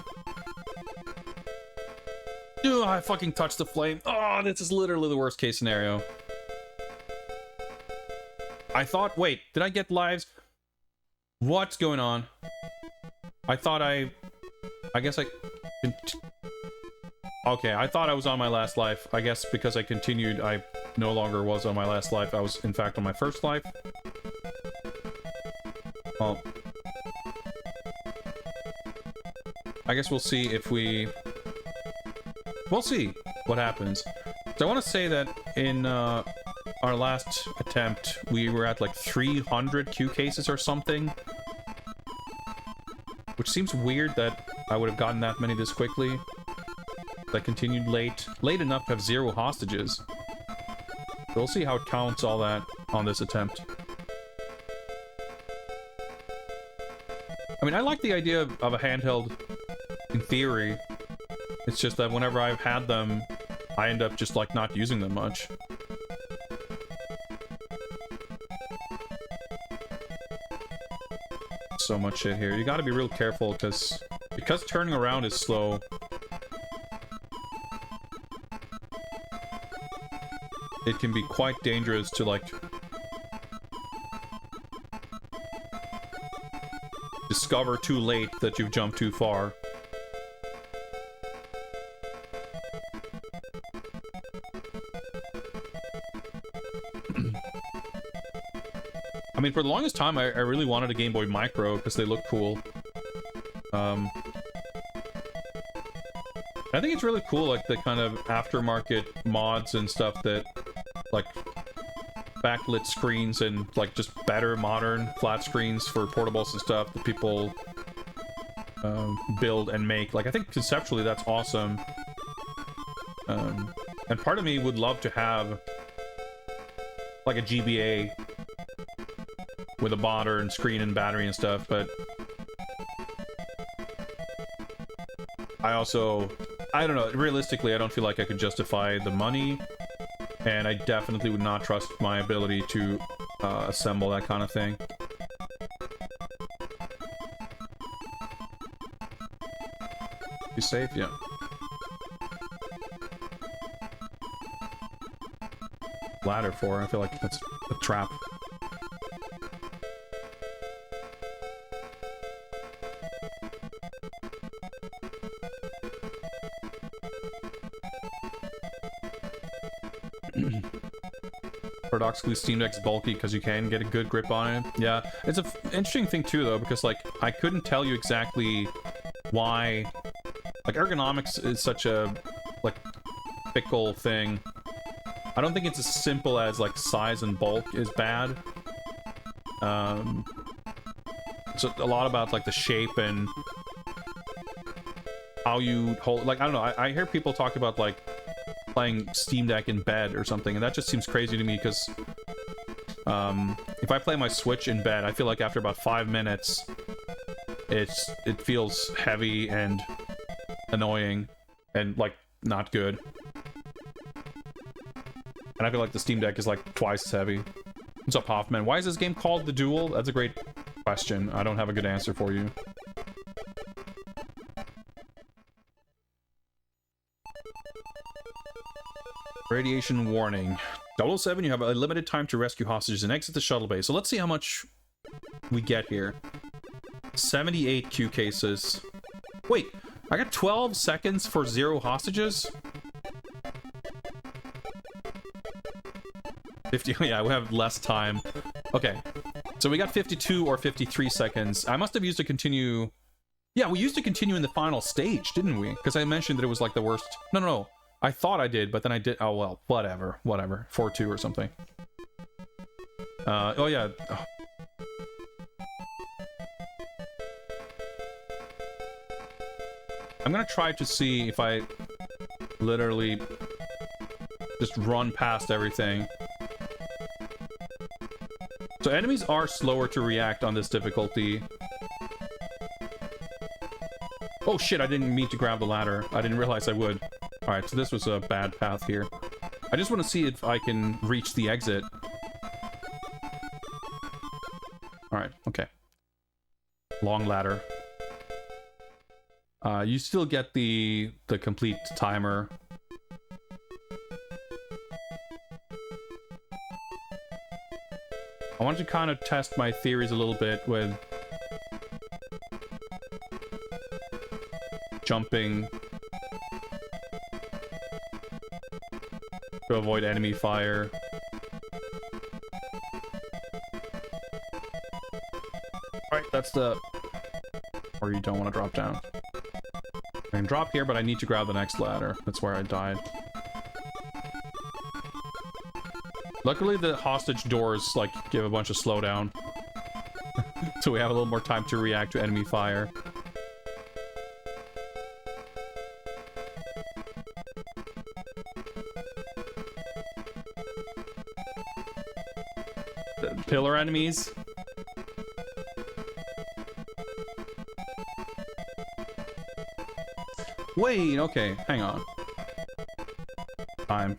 Ugh, I fucking touched the flame. Oh, this is literally the worst case scenario. I thought, wait, did I get lives? What's going on? I thought I guess I... Okay, I thought I was on my last life. I guess because I continued, I no longer was on my last life. I was, in fact, on my first life. Well... I guess we'll see if we... We'll see what happens. So I want to say that in our last attempt, we were at like 300 Q cases or something. Which seems weird that I would have gotten that many this quickly. I continued late enough to have 0 hostages. So we'll see how it counts all that on this attempt. I mean, I like the idea of a handheld in theory. It's just that whenever I've had them, I end up just like not using them much. So much shit here. You gotta be real careful because turning around is slow. It can be quite dangerous to like discover too late that you've jumped too far. I mean, for the longest time, I really wanted a Game Boy Micro because they look cool. I think it's really cool, like, the kind of aftermarket mods and stuff that, like, backlit screens and, like, just better modern flat screens for portables and stuff that people build and make. Like, I think conceptually that's awesome. And part of me would love to have, like, a GBA with a modern screen and battery and stuff, but I don't know, realistically, I don't feel like I could justify the money, and I definitely would not trust my ability to assemble that kind of thing. You safe? Yeah. Ladder 4, I feel like that's a trap. Paradoxically, Steam Deck's bulky because you can get a good grip on it. Yeah, it's an interesting thing too, though, because like I couldn't tell you exactly why. Like ergonomics is such a like fickle thing. I don't think it's as simple as like size and bulk is bad. It's a lot about like the shape and how you hold. Like I don't know. I hear people talk about like playing Steam Deck in bed or something, and that just seems crazy to me because if I play my Switch in bed, I feel like after about 5 minutes it feels heavy and annoying and like not good, and I feel like the Steam Deck is like twice as heavy. What's up, Hoffman? Why is this game called The Duel? That's a great question. I don't have a good answer for you. Radiation warning. 007, you have a limited time to rescue hostages and exit the shuttle bay. So let's see how much we get here. 78 Q cases. Wait, I got 12 seconds for 0 hostages. 50, yeah, we have less time. Okay, so we got 52 or 53 seconds. I must have used to continue. Yeah, we used to continue in the final stage, didn't we? Because I mentioned that it was like the worst. No. I thought I did, but then I did. Oh, well, whatever. 4-2 or something. Oh, yeah. Oh. I'm gonna try to see if I literally just run past everything. So enemies are slower to react on this difficulty. Oh shit, I didn't mean to grab the ladder. I didn't realize I would. Alright, so this was a bad path here. I just want to see if I can reach the exit. Alright, okay. Long ladder. You still get the complete timer. I want to kind of test my theories a little bit with jumping to avoid enemy fire. Alright, that's the... Or you don't want to drop down. I can drop here, but I need to grab the next ladder. That's where I died. Luckily, the hostage doors, like, give a bunch of slowdown. So we have a little more time to react to enemy fire. The pillar enemies. Wait, okay, hang on. Time.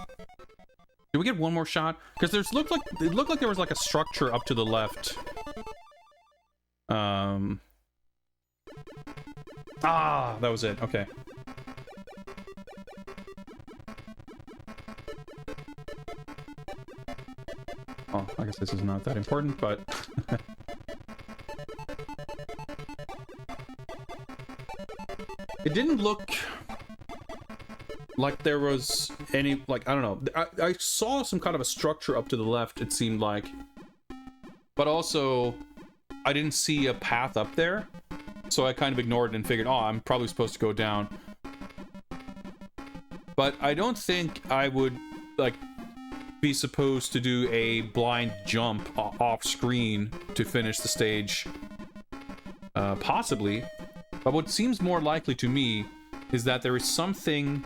Did we get one more shot? Because it looked like there was like a structure up to the left. That was it. Okay. Oh, I guess this is not that important, but it didn't look like there was any, like, I don't know. I saw some kind of a structure up to the left, it seemed like. But also, I didn't see a path up there. So I kind of ignored it and figured, oh, I'm probably supposed to go down. But I don't think I would, like, be supposed to do a blind jump off screen to finish the stage. Possibly. But what seems more likely to me is that there is something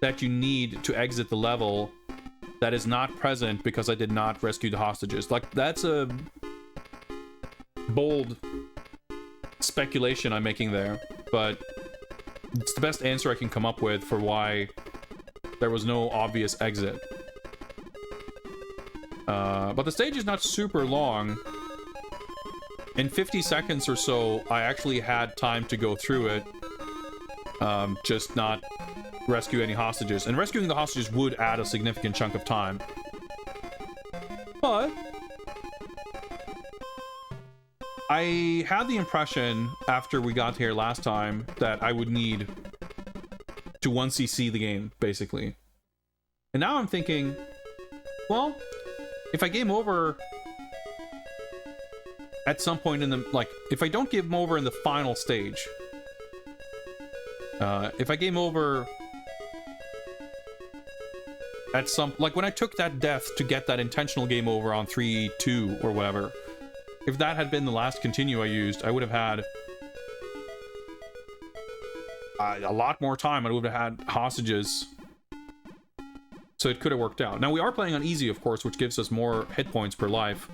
that you need to exit the level that is not present because I did not rescue the hostages. Like, that's a bold speculation I'm making there, but it's the best answer I can come up with for why there was no obvious exit. But the stage is not super long. In 50 seconds or so, I actually had time to go through it, just not rescue any hostages. And rescuing the hostages would add a significant chunk of time. But I had the impression, after we got here last time, that I would need to 1cc the game, basically. And now I'm thinking, well, if I game over at some point in the, like, if I don't game over in the final stage, if I game over at some, like when I took that death to get that intentional game over on 3-2 or whatever, if that had been the last continue I used, I would have had a lot more time. I would have had hostages. So it could have worked out. Now we are playing on easy, of course, which gives us more hit points per life,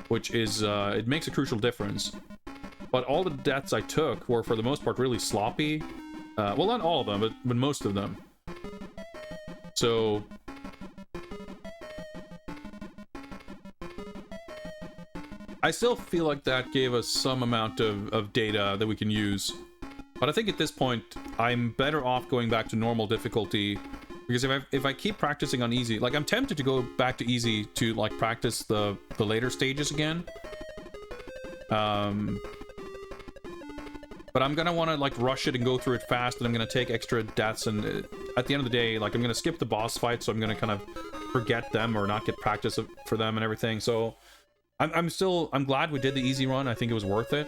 which is, it makes a crucial difference. But all the deaths I took were, for the most part, really sloppy. Well, not all of them, but most of them. So I still feel like that gave us some amount of data that we can use. But I think at this point, I'm better off going back to normal difficulty. Because if I keep practicing on easy, like, I'm tempted to go back to easy to, like, practice the later stages again. But I'm gonna want to like rush it and go through it fast, and I'm gonna take extra deaths, and at the end of the day, like I'm gonna skip the boss fight, so I'm gonna kind of forget them or not get practice for them and everything. So I'm glad we did the easy run. I think it was worth it.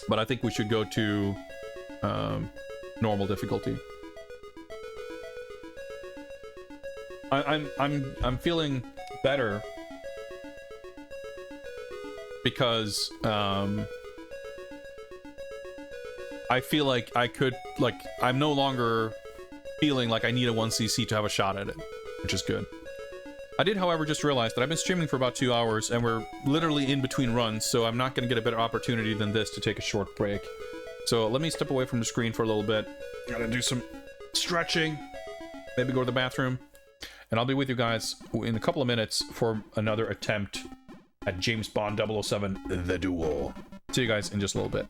But I think we should go to normal difficulty. I'm feeling better because I feel like I could, like, I'm no longer feeling like I need a 1cc to have a shot at it, which is good. I did, however, just realize that I've been streaming for about 2 hours, and we're literally in between runs, so I'm not going to get a better opportunity than this to take a short break. So let me step away from the screen for a little bit. Gotta do some stretching, maybe go to the bathroom, and I'll be with you guys in a couple of minutes for another attempt at James Bond 007, The Duel. See you guys in just a little bit.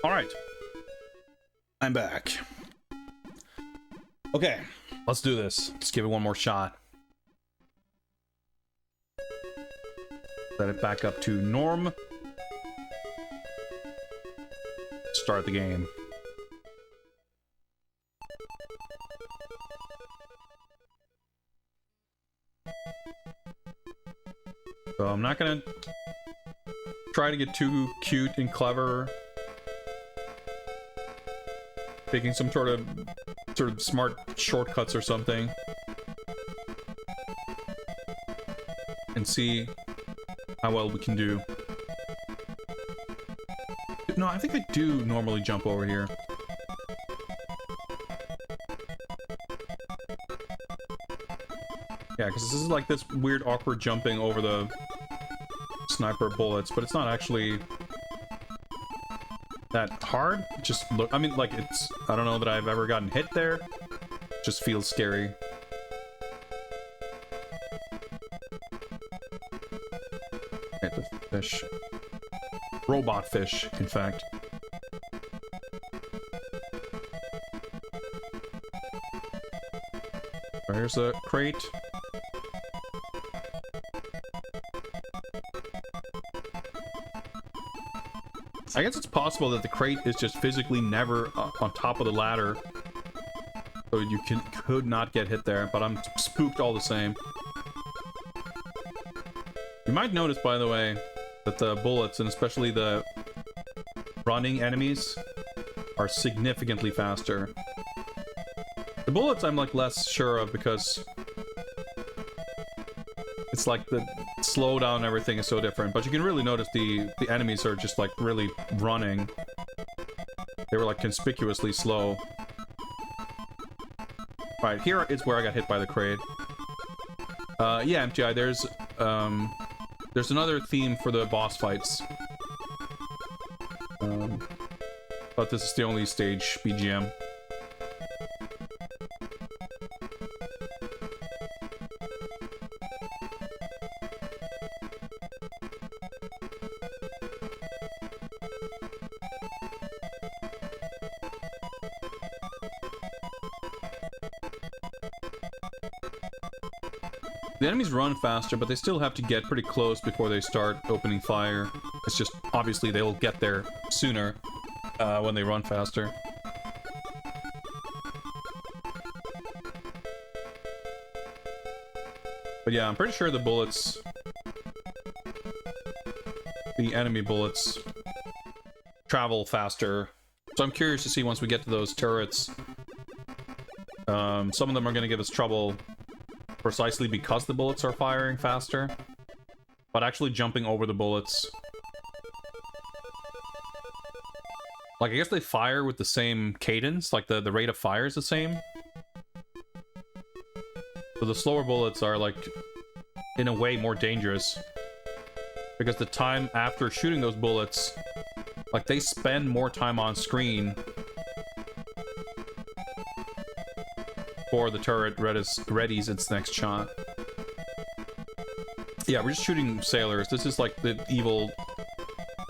Alright. I'm back. Okay, let's do this. Let's give it one more shot. Set it back up to norm. Start the game. So I'm not gonna try to get too cute and clever. Taking some sort of smart shortcuts or something. And see how well we can do. No, I think I do normally jump over here. Yeah, because this is like this weird awkward jumping over the sniper bullets, but it's not actually that hard. Just look, I mean, like, it's, I don't know that I've ever gotten hit there. It just feels scary. Okay, the fish. Robot fish, in fact. There's a crate. I guess it's possible that the crate is just physically never on top of the ladder. So you could not get hit there, but I'm spooked all the same. You might notice, by the way, that the bullets, and especially the running enemies, are significantly faster. The bullets I'm like less sure of because it's like the slowdown and everything is so different, but you can really notice the enemies are just like really running. They were like conspicuously slow. Alright, here is where I got hit by the crate. Yeah, MTI, there's another theme for the boss fights. But this is the only stage BGM. The enemies run faster, but they still have to get pretty close before they start opening fire. It's just, obviously, they'll get there sooner when they run faster. But yeah, I'm pretty sure the bullets... the enemy bullets travel faster. So I'm curious to see once we get to those turrets. Some of them are going to give us trouble precisely because the bullets are firing faster. But actually jumping over the bullets... like, I guess they fire with the same cadence. Like, the rate of fire is the same. So the slower bullets are, like, in a way more dangerous. Because the time after shooting those bullets... like, they spend more time on screen... before the turret readies its next shot. Yeah, we're just shooting sailors. This is, like, the evil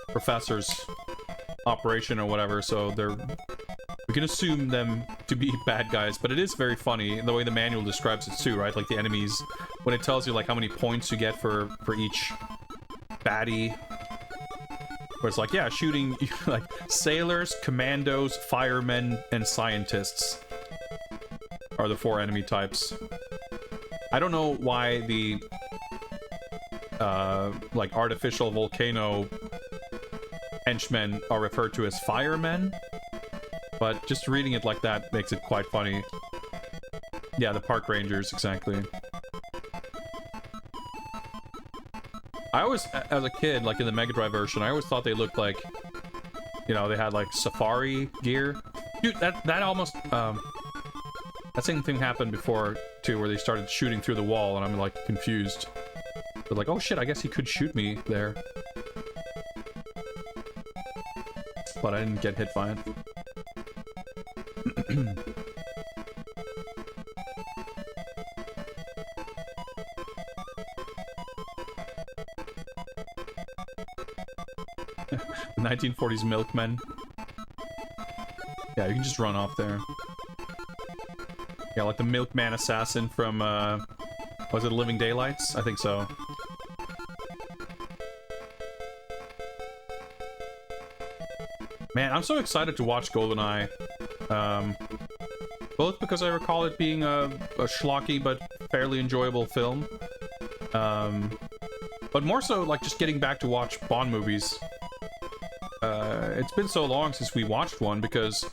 professor's operation or whatever, so we can assume them to be bad guys, but it is very funny the way the manual describes it too, right? Like the enemies, when it tells you like how many points you get for each baddie, where it's like, yeah, shooting like sailors, commandos, firemen, and scientists are the 4 enemy types. I don't know why the like artificial volcano henchmen are referred to as firemen, but just reading it like that makes it quite funny. Yeah, the park rangers, exactly. I always, as a kid, like in the Mega Drive version, I always thought they looked like, you know, they had like safari gear. Dude, that almost, that same thing happened before too, where they started shooting through the wall, and I'm like confused. But like, oh shit, I guess he could shoot me there. But I didn't get hit by it. The 1940s milkmen. Yeah, you can just run off there. Yeah, like the milkman assassin from, was it Living Daylights? I think so. Man, I'm so excited to watch GoldenEye. Both because I recall it being a schlocky but fairly enjoyable film. But more so, like, just getting back to watch Bond movies. It's been so long since we watched one because...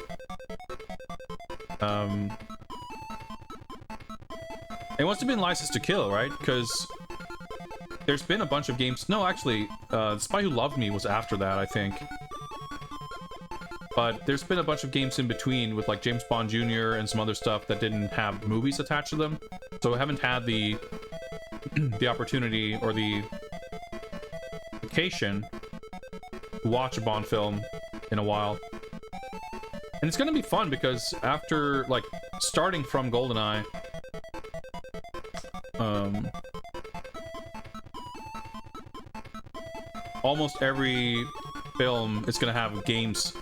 it must have been License to Kill, right? Because there's been a bunch of games... No, actually, The Spy Who Loved Me was after that, I think. But there's been a bunch of games in between with, like, James Bond Jr. and some other stuff that didn't have movies attached to them. So I haven't had the the opportunity or the occasion to watch a Bond film in a while. And it's gonna be fun because after, like, starting from GoldenEye, almost every film is gonna have games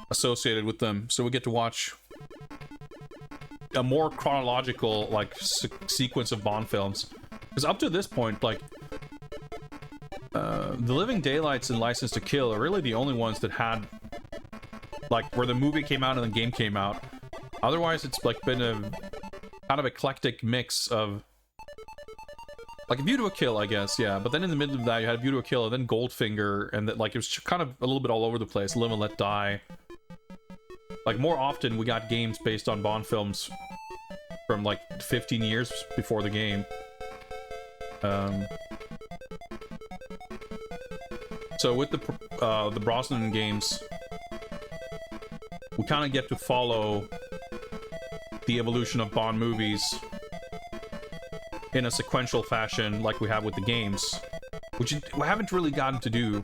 associated with them, so we get to watch a more chronological, like, sequence of Bond films. Because up to this point, like, The Living Daylights and License to Kill are really the only ones that had, like, where the movie came out and the game came out. Otherwise, it's, like, been a kind of eclectic mix of, like, View to a Kill, I guess, yeah. But then in the middle of that, you had View to a Kill, and then Goldfinger, and that, like, it was kind of a little bit all over the place. Live and Let Die. Like, more often, we got games based on Bond films from, like, 15 years before the game. So with the Brosnan games, we kind of get to follow the evolution of Bond movies in a sequential fashion like we have with the games, which we haven't really gotten to do.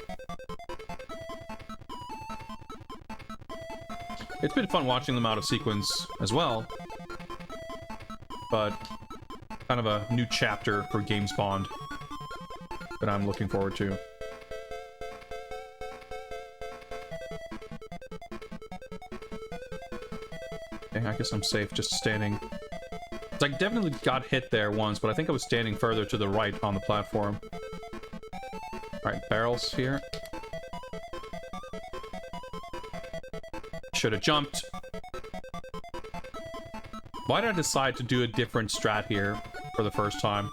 It's been fun watching them out of sequence as well, but kind of a new chapter for James Bond that I'm looking forward to. Okay, I guess I'm safe just standing. I definitely got hit there once, but I think I was standing further to the right on the platform. Alright, barrels here. Should have jumped. Why did I decide to do a different strat here for the first time?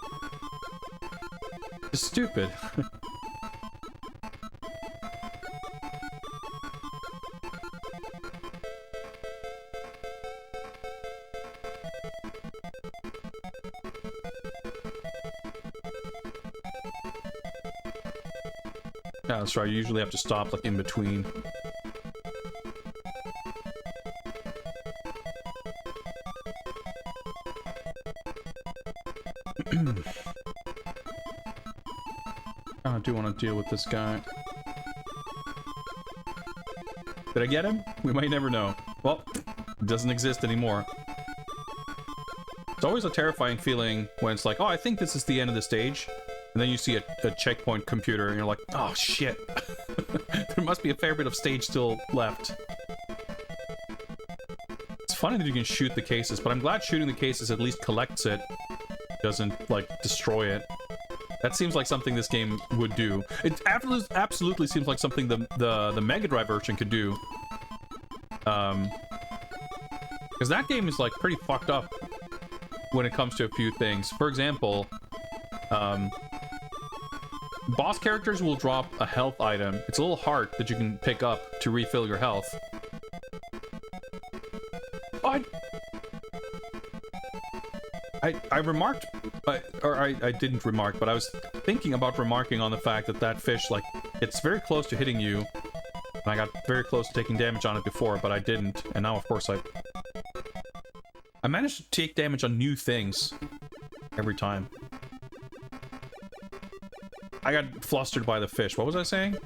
It's stupid. Yeah, that's right. You usually have to stop, like, in between. I do want to deal with this guy. Did I get him? We might never know. Well, it doesn't exist anymore. It's always a terrifying feeling when it's like, oh, I think this is the end of the stage. And then you see a checkpoint computer and you're like, oh, shit. There must be a fair bit of stage still left. It's funny that you can shoot the cases, but I'm glad shooting the cases at least collects it. Doesn't, like, destroy it. That seems like something this game would do. It absolutely seems like something the Mega Drive version could do. Because that game is, like, pretty fucked up when it comes to a few things. For example, boss characters will drop a health item. It's a little heart that you can pick up to refill your health. I remarked, or I didn't remark, but I was thinking about remarking on the fact that that fish, like, it's very close to hitting you. And I got very close to taking damage on it before, but I didn't. And now, of course, I managed to take damage on new things every time. I got flustered by the fish. What was I saying?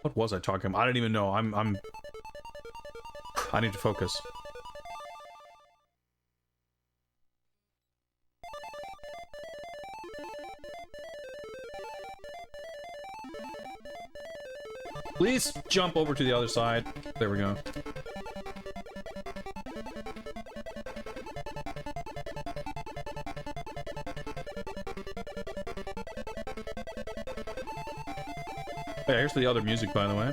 What was I talking about? I don't even know. I need to focus. Please jump over to the other side. There we go. Yeah, here's the other music, by the way.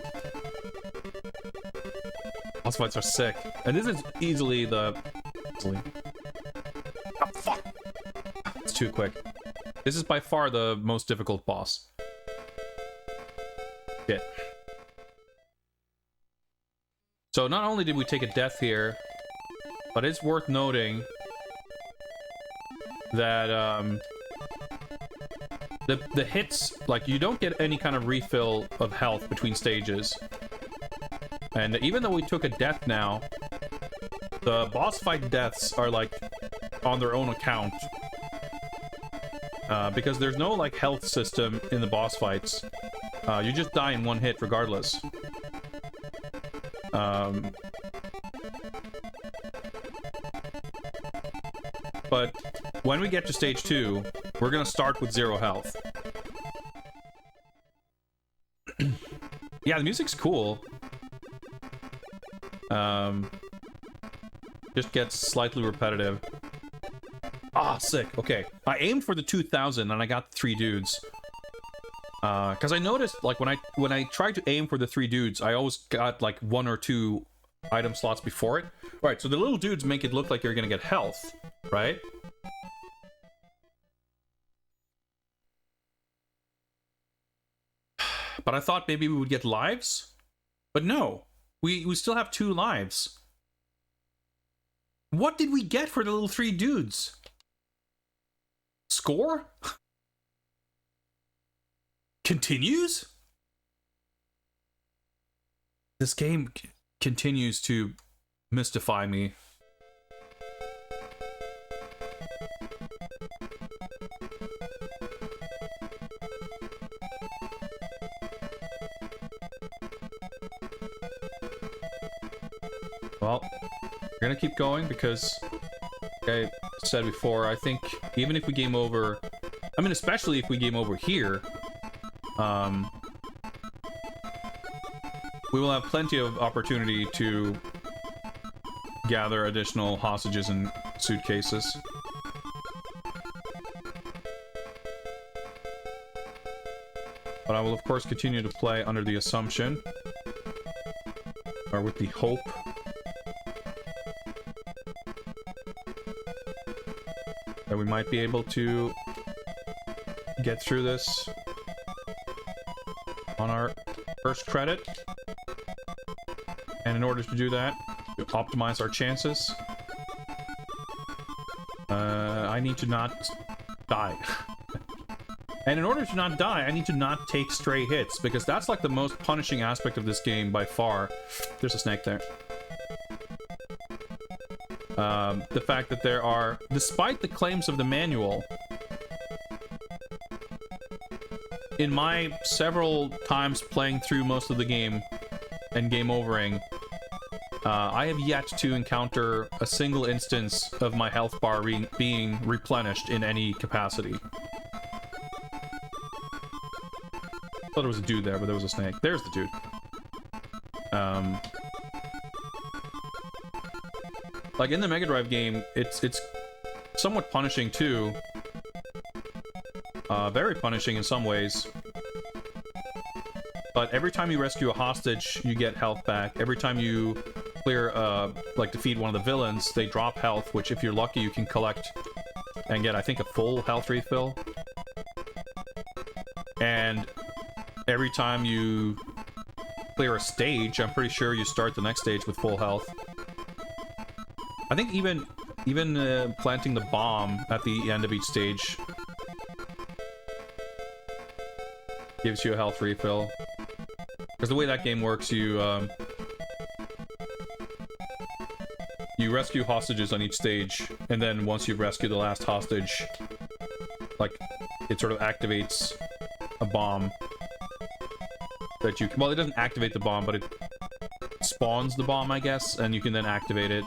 Boss fights are sick. And this is easily the... Oh, fuck! It's too quick. This is by far the most difficult boss. Shit. So not only did we take a death here, but it's worth noting that, the hits, like, you don't get any kind of refill of health between stages. And even though we took a death now, the boss fight deaths are, like, on their own account. Because there's no, like, health system in the boss fights. You just die in one hit regardless. But when we get to stage 2, we're gonna start with 0 health. Yeah, the music's cool. Just gets slightly repetitive. Ah, sick. Okay. I aimed for the 2000 and I got 3 dudes. Because I noticed, like, when I tried to aim for the 3 dudes, I always got, like, 1 or 2 item slots before it. Right, so the little dudes make it look like you're gonna get health, right? But I thought maybe we would get lives? But no. We still have 2 lives. What did we get for the little 3 dudes? Score? Continues? This game continues to mystify me. Well, we're gonna keep going because, like I said before, I think even if we game over, I mean, especially if we game over here, we will have plenty of opportunity to gather additional hostages and suitcases. But I will, of course, continue to play under the assumption, or with the hope, that we might be able to get through this on our first credit. And in order to do that, to optimize our chances, I need to not die. And in order to not die, I need to not take stray hits, because that's like the most punishing aspect of this game by far. There's a snake there. The fact that there are, despite the claims of the manual, in my several times playing through most of the game and game overing, I have yet to encounter a single instance of my health bar being replenished in any capacity. I thought there was a dude there, but there was a snake. There's the dude. Like, in the Mega Drive game, it's somewhat punishing, too. Very punishing in some ways. But every time you rescue a hostage, you get health back. Every time you clear, like, defeat one of the villains, they drop health, which, if you're lucky, you can collect and get, I think, a full health refill. And every time you clear a stage, I'm pretty sure you start the next stage with full health. I think even planting the bomb at the end of each stage gives you a health refill. Because the way that game works, you rescue hostages on each stage, and then once you've rescued the last hostage, like, it sort of activates a bomb that you can, well, it doesn't activate the bomb, but it spawns the bomb, I guess, and you can then activate it.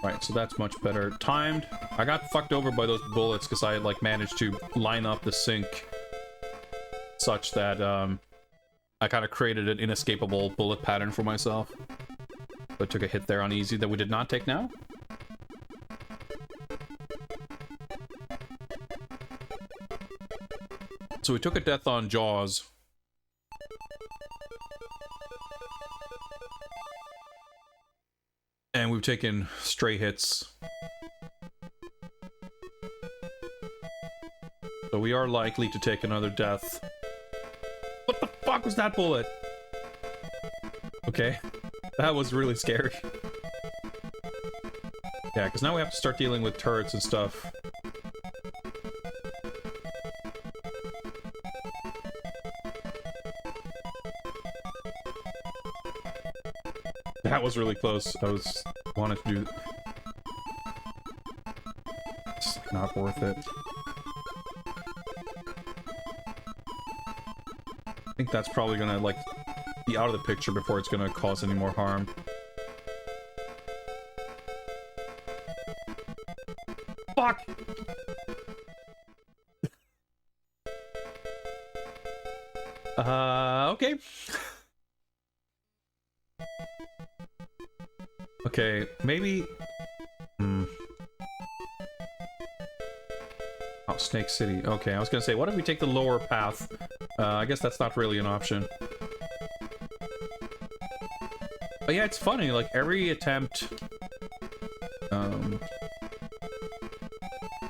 Right, so that's much better timed. I got fucked over by those bullets because I like managed to line up the sync such that I kind of created an inescapable bullet pattern for myself. But took a hit there on easy that we did not take now. So we took a death on Jaws. And we've taken stray hits. So we are likely to take another death. What the fuck was that bullet? Okay. That was really scary. Yeah, because now we have to start dealing with turrets and stuff. That was really close. I wanted to do... It's not worth it. I think that's probably gonna, like, be out of the picture before it's gonna cause any more harm. Fuck! Okay. Okay, maybe... Oh, Snake City. Okay, I was gonna say, what if we take the lower path? I guess that's not really an option. But yeah, it's funny, like, every attempt...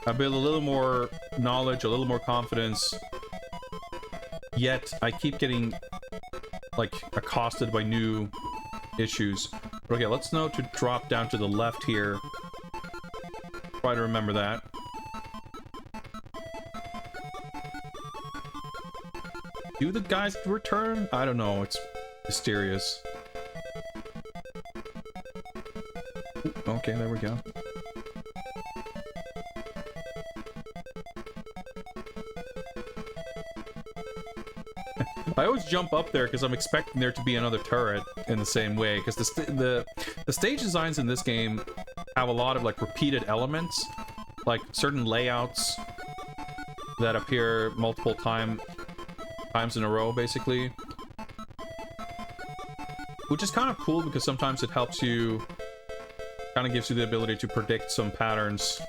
I build a little more knowledge, a little more confidence. Yet, I keep getting, like, accosted by new issues. But okay, let's know to drop down to the left here. Try to remember that. Do the guys return? I don't know, it's mysterious. Ooh, okay, there we go. I always jump up there because I'm expecting there to be another turret in the same way, because the stage designs in this game have a lot of like repeated elements, like certain layouts that appear multiple times in a row, basically, which is kind of cool because sometimes it helps you, kind of gives you the ability to predict some patterns.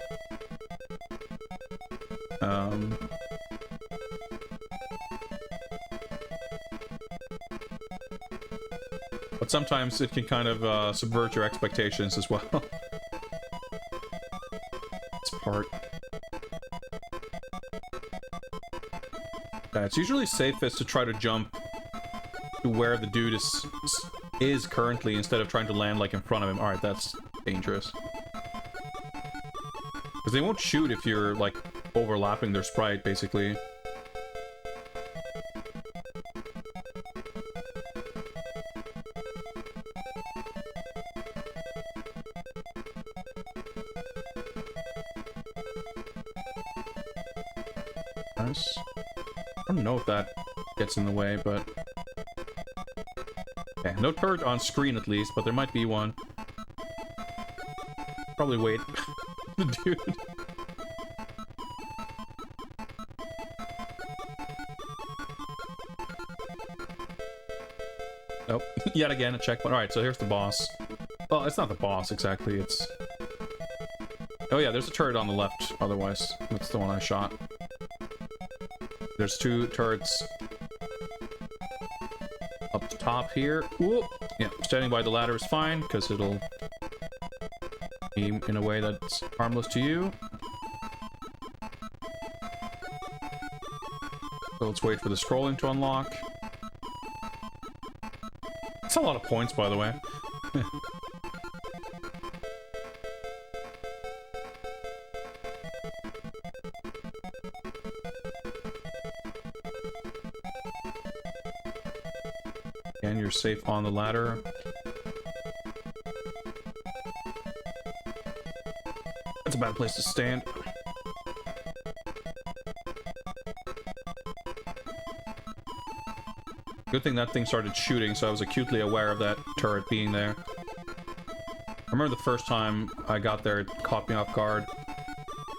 But sometimes it can kind of subvert your expectations as well. This part. Yeah, it's usually safest to try to jump to where the dude is currently instead of trying to land like in front of him. Alright, that's dangerous. Because they won't shoot if you're like overlapping their sprite, basically. Nice. I don't know if that gets in the way, but... Okay, no turret on screen at least, but there might be one. Probably wait. The dude. Nope. Yet again, a checkpoint. Alright, so here's the boss. Well, it's not the boss exactly, it's... Oh yeah, there's a turret on the left, otherwise. That's the one I shot. There's two turrets up the top here. Ooh. Yeah, standing by the ladder is fine, because it'll aim in a way that's harmless to you. So let's wait for the scrolling to unlock. That's a lot of points, by the way. And you're safe on the ladder. That's a bad place to stand. Good thing that thing started shooting, so I was acutely aware of that turret being there. remember the first time I got there, it caught me off guard.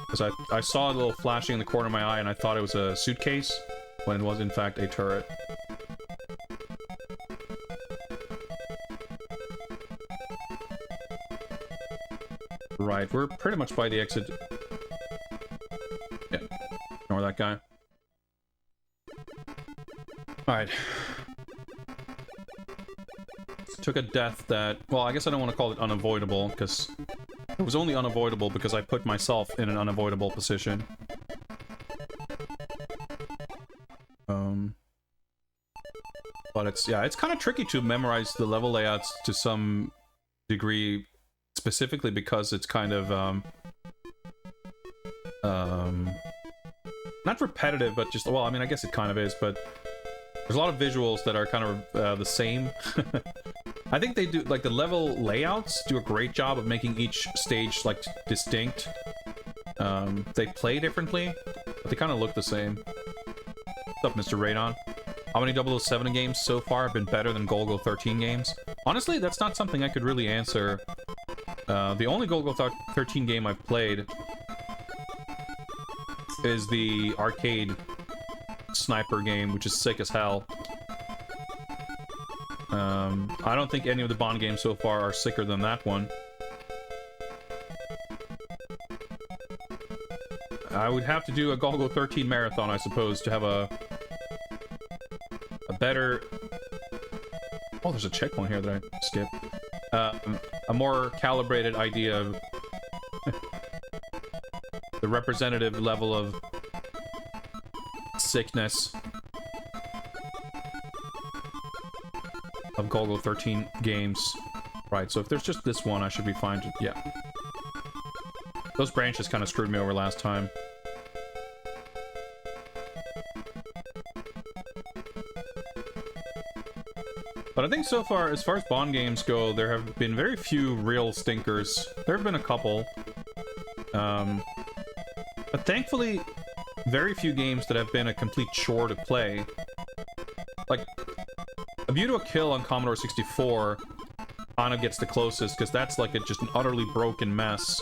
Because I saw a little flashing in the corner of my eye and I thought it was a suitcase, when it was in fact a turret. Right, we're pretty much by the exit. Yeah, ignore that guy. Alright. Took a death that, well, I guess I don't want to call it unavoidable, because it was only unavoidable because I put myself in an unavoidable position. But it's, yeah, it's kind of tricky to memorize the level layouts to some degree, specifically because it's kind of, not repetitive, but just, well, I mean, I guess it kind of is, but there's a lot of visuals that are kind of the same. I think they do, like, the level layouts do a great job of making each stage, like, distinct. They play differently, but they kind of look the same. What's up, Mr. Radon? How many 007 games so far have been better than Golgo 13 games? Honestly, that's not something I could really answer. The only Golgo 13 game I've played is the arcade sniper game, which is sick as hell. I don't think any of the Bond games so far are sicker than that one. I would have to do a Golgo 13 marathon, I suppose, to have a better... Oh, there's a checkpoint here that I skipped. A more calibrated idea of the representative level of sickness of Golgo 13 games. Right, so if there's just this one, I should be fine. Yeah. Those branches kind of screwed me over last time. But I think so far, as far as Bond games go, there have been very few real stinkers. There have been a couple. But thankfully, very few games that have been a complete chore to play. Like, A View to a Kill on Commodore 64 kind of gets the closest, because that's like just an utterly broken mess.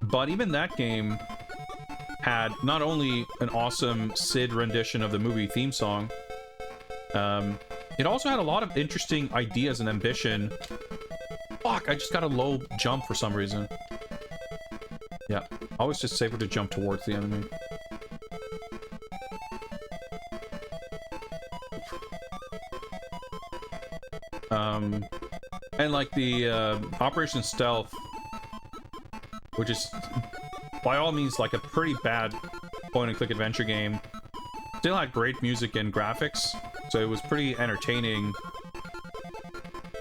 But even that game had not only an awesome Sid rendition of the movie theme song, it also had a lot of interesting ideas and ambition. Fuck, I just got a low jump for some reason. Yeah, always just safer to jump towards the enemy. And like the Operation Stealth, which is by all means like a pretty bad point-and-click adventure game, still had great music and graphics, so it was pretty entertaining,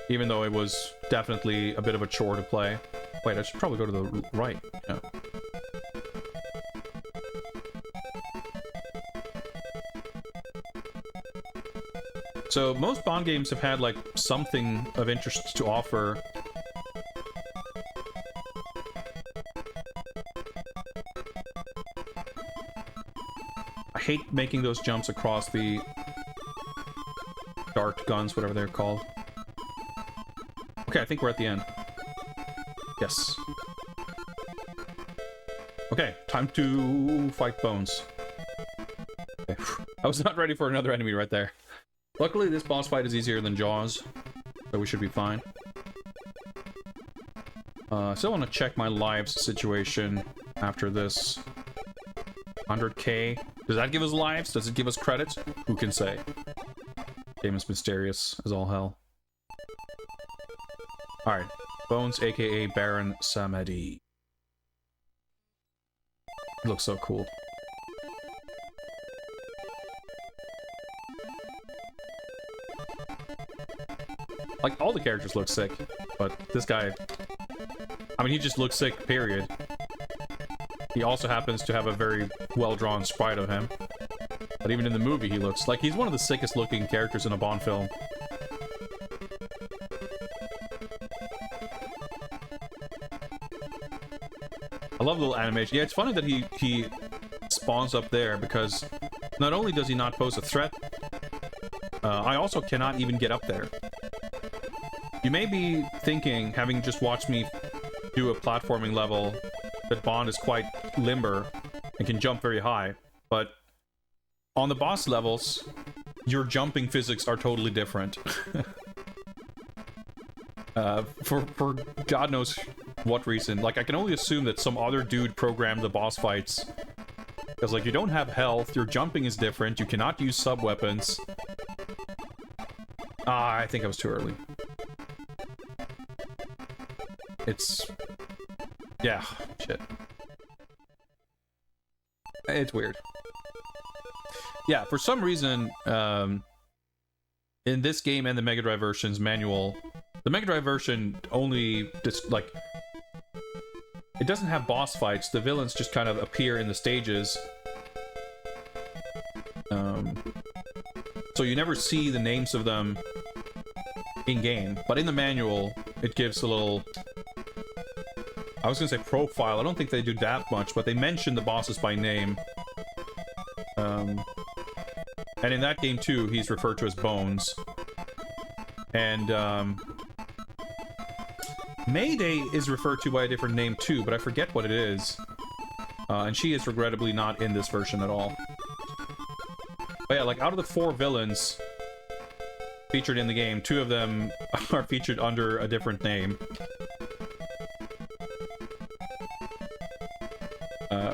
even though it was definitely a bit of a chore to play. Wait, I should probably go to the right. Yeah. So most Bond games have had like something of interest to offer. I hate making those jumps across the dart guns, whatever they're called. Okay, I think we're at the end. Yes. Okay, time to fight Bones. Okay. I was not ready for another enemy right there. Luckily, this boss fight is easier than Jaws, so we should be fine. Still want to check my lives situation after this. 100k. Does that give us lives? Does it give us credits? Who can say? Game is mysterious as all hell. Alright. Bones, aka Baron Samedi. He looks so cool. Like, all the characters look sick, but this guy... I mean, he just looks sick, period. He also happens to have a very well-drawn sprite of him. But even in the movie, he looks like he's one of the sickest-looking characters in a Bond film. I love the little animation. Yeah, it's funny that he spawns up there, because not only does he not pose a threat, I also cannot even get up there. You may be thinking, having just watched me do a platforming level, that Bond is quite limber and can jump very high, but on the boss levels, your jumping physics are totally different. For God knows what reason. Like, I can only assume that some other dude programmed the boss fights. Because, like, you don't have health, your jumping is different, you cannot use sub-weapons. Ah, I think I was too early. It's... yeah, shit. It's weird. Yeah, for some reason, in this game and the Mega Drive version's manual, the Mega Drive version only just, like... it doesn't have boss fights, the villains just kind of appear in the stages. So you never see the names of them in-game, but in the manual, it gives a little... I was gonna say profile, I don't think they do that much, but they mention the bosses by name. And in that game too, he's referred to as Bones. And, Mayday is referred to by a different name too, but I forget what it is. And she is regrettably not in this version at all. But yeah, like, out of the 4 villains featured in the game, 2 of them are featured under a different name.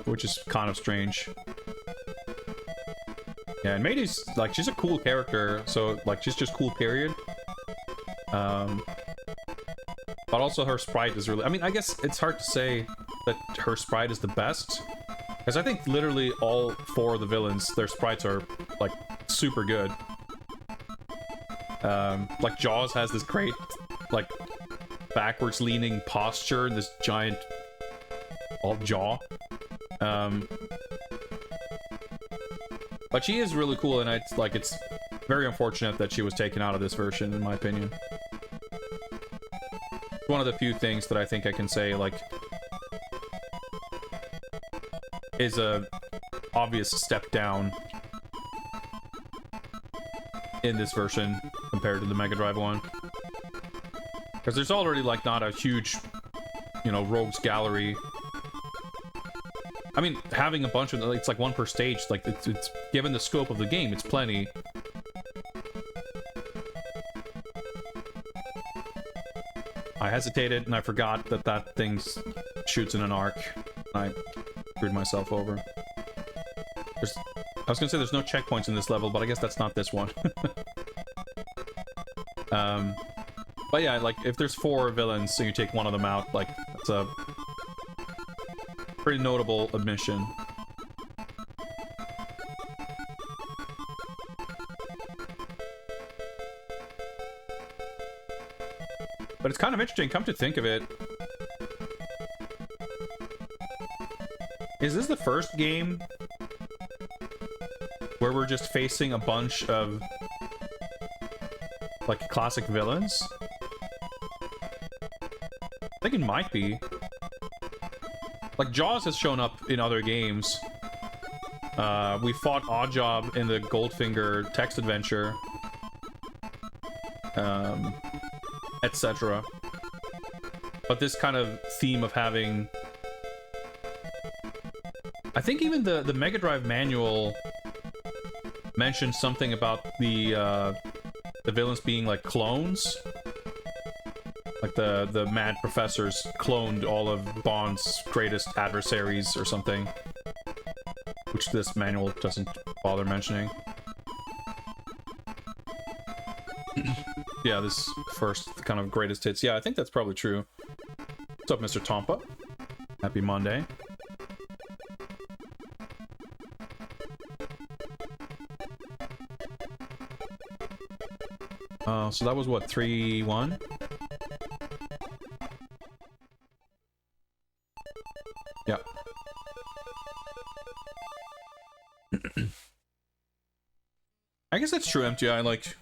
Which is kind of strange. Yeah, and Mayday's, like, she's a cool character, so, like, she's just cool, period. But also her sprite is really... I mean, I guess it's hard to say that her sprite is the best. Because I think literally all 4 of the villains, their sprites are, like, super good. Like, Jaws has this great, like, backwards-leaning posture, this giant... all jaw. But she is really cool, and it's very unfortunate that she was taken out of this version, in my opinion. It's one of the few things that I think I can say, like, is a obvious step down in this version compared to the Mega Drive one. Because there's already, like, not a huge, you know, rogues gallery. I mean, having a bunch of... it's like 1 per stage. Like, it's given the scope of the game, it's plenty. I hesitated, and I forgot that that thing shoots in an arc. I screwed myself over. I was gonna say there's no checkpoints in this level, but I guess that's not this one. But yeah, like, if there's 4 villains and you take 1 of them out, like, that's a... pretty notable admission. But it's kind of interesting, come to think of it. Is this the first game where we're just facing a bunch of, like, classic villains? I think it might be. Like, Jaws has shown up in other games. We fought Oddjob in the Goldfinger text adventure. Etc. But this kind of theme of having... I think even the Mega Drive manual mentioned something about the villains being, like, clones. Like, the mad professors cloned all of Bond's greatest adversaries or something. Which this manual doesn't bother mentioning. Yeah, this first kind of greatest hits. Yeah, I think that's probably true. What's up, Mr. Tompa? Happy Monday. So that was what, 3-1? Yeah. I guess that's true, MTI, like...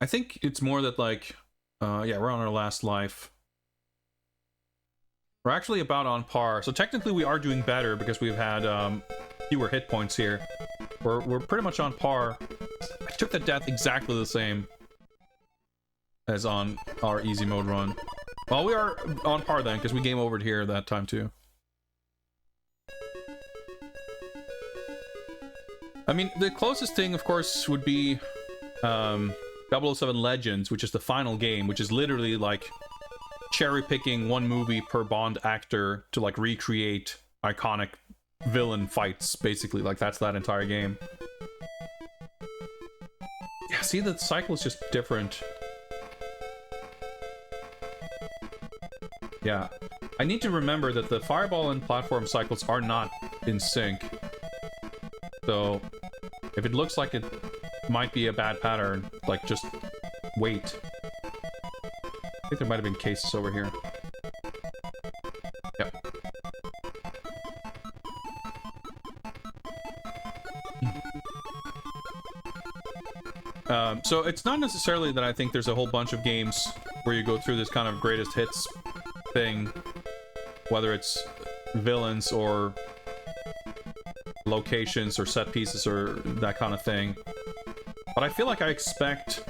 I think it's more that, like... yeah, we're on our last life. We're actually about on par. So technically we are doing better because we've had fewer hit points here. We're pretty much on par. I took the death exactly the same as on our easy mode run. Well, we are on par then, because we game overed here that time too. I mean, the closest thing, of course, would be 007 Legends, which is the final game, which is literally like cherry-picking one movie per Bond actor to like recreate iconic villain fights, basically. Like, that's that entire game. Yeah, see, the cycle is just different. Yeah. I need to remember that the fireball and platform cycles are not in sync. So, if it looks like it might be a bad pattern, like, just wait. I think there might have been cases over here. Yep. So it's not necessarily that I think there's a whole bunch of games where you go through this kind of greatest hits thing, whether it's villains or locations or set pieces or that kind of thing. But I feel like I expect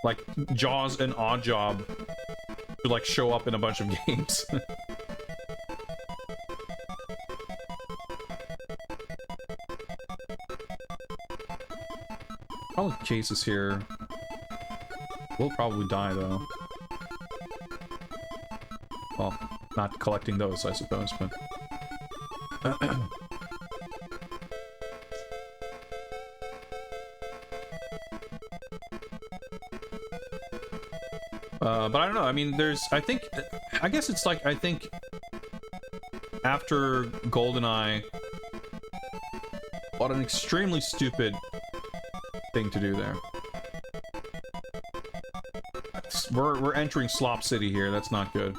like Jaws and Oddjob to like show up in a bunch of games. All the cases here. We'll probably die though. Well, not collecting those, I suppose, but but I don't know. I mean, I guess it's like, I think after GoldenEye, what an extremely stupid thing to do there. We're entering Slop City here. That's not good.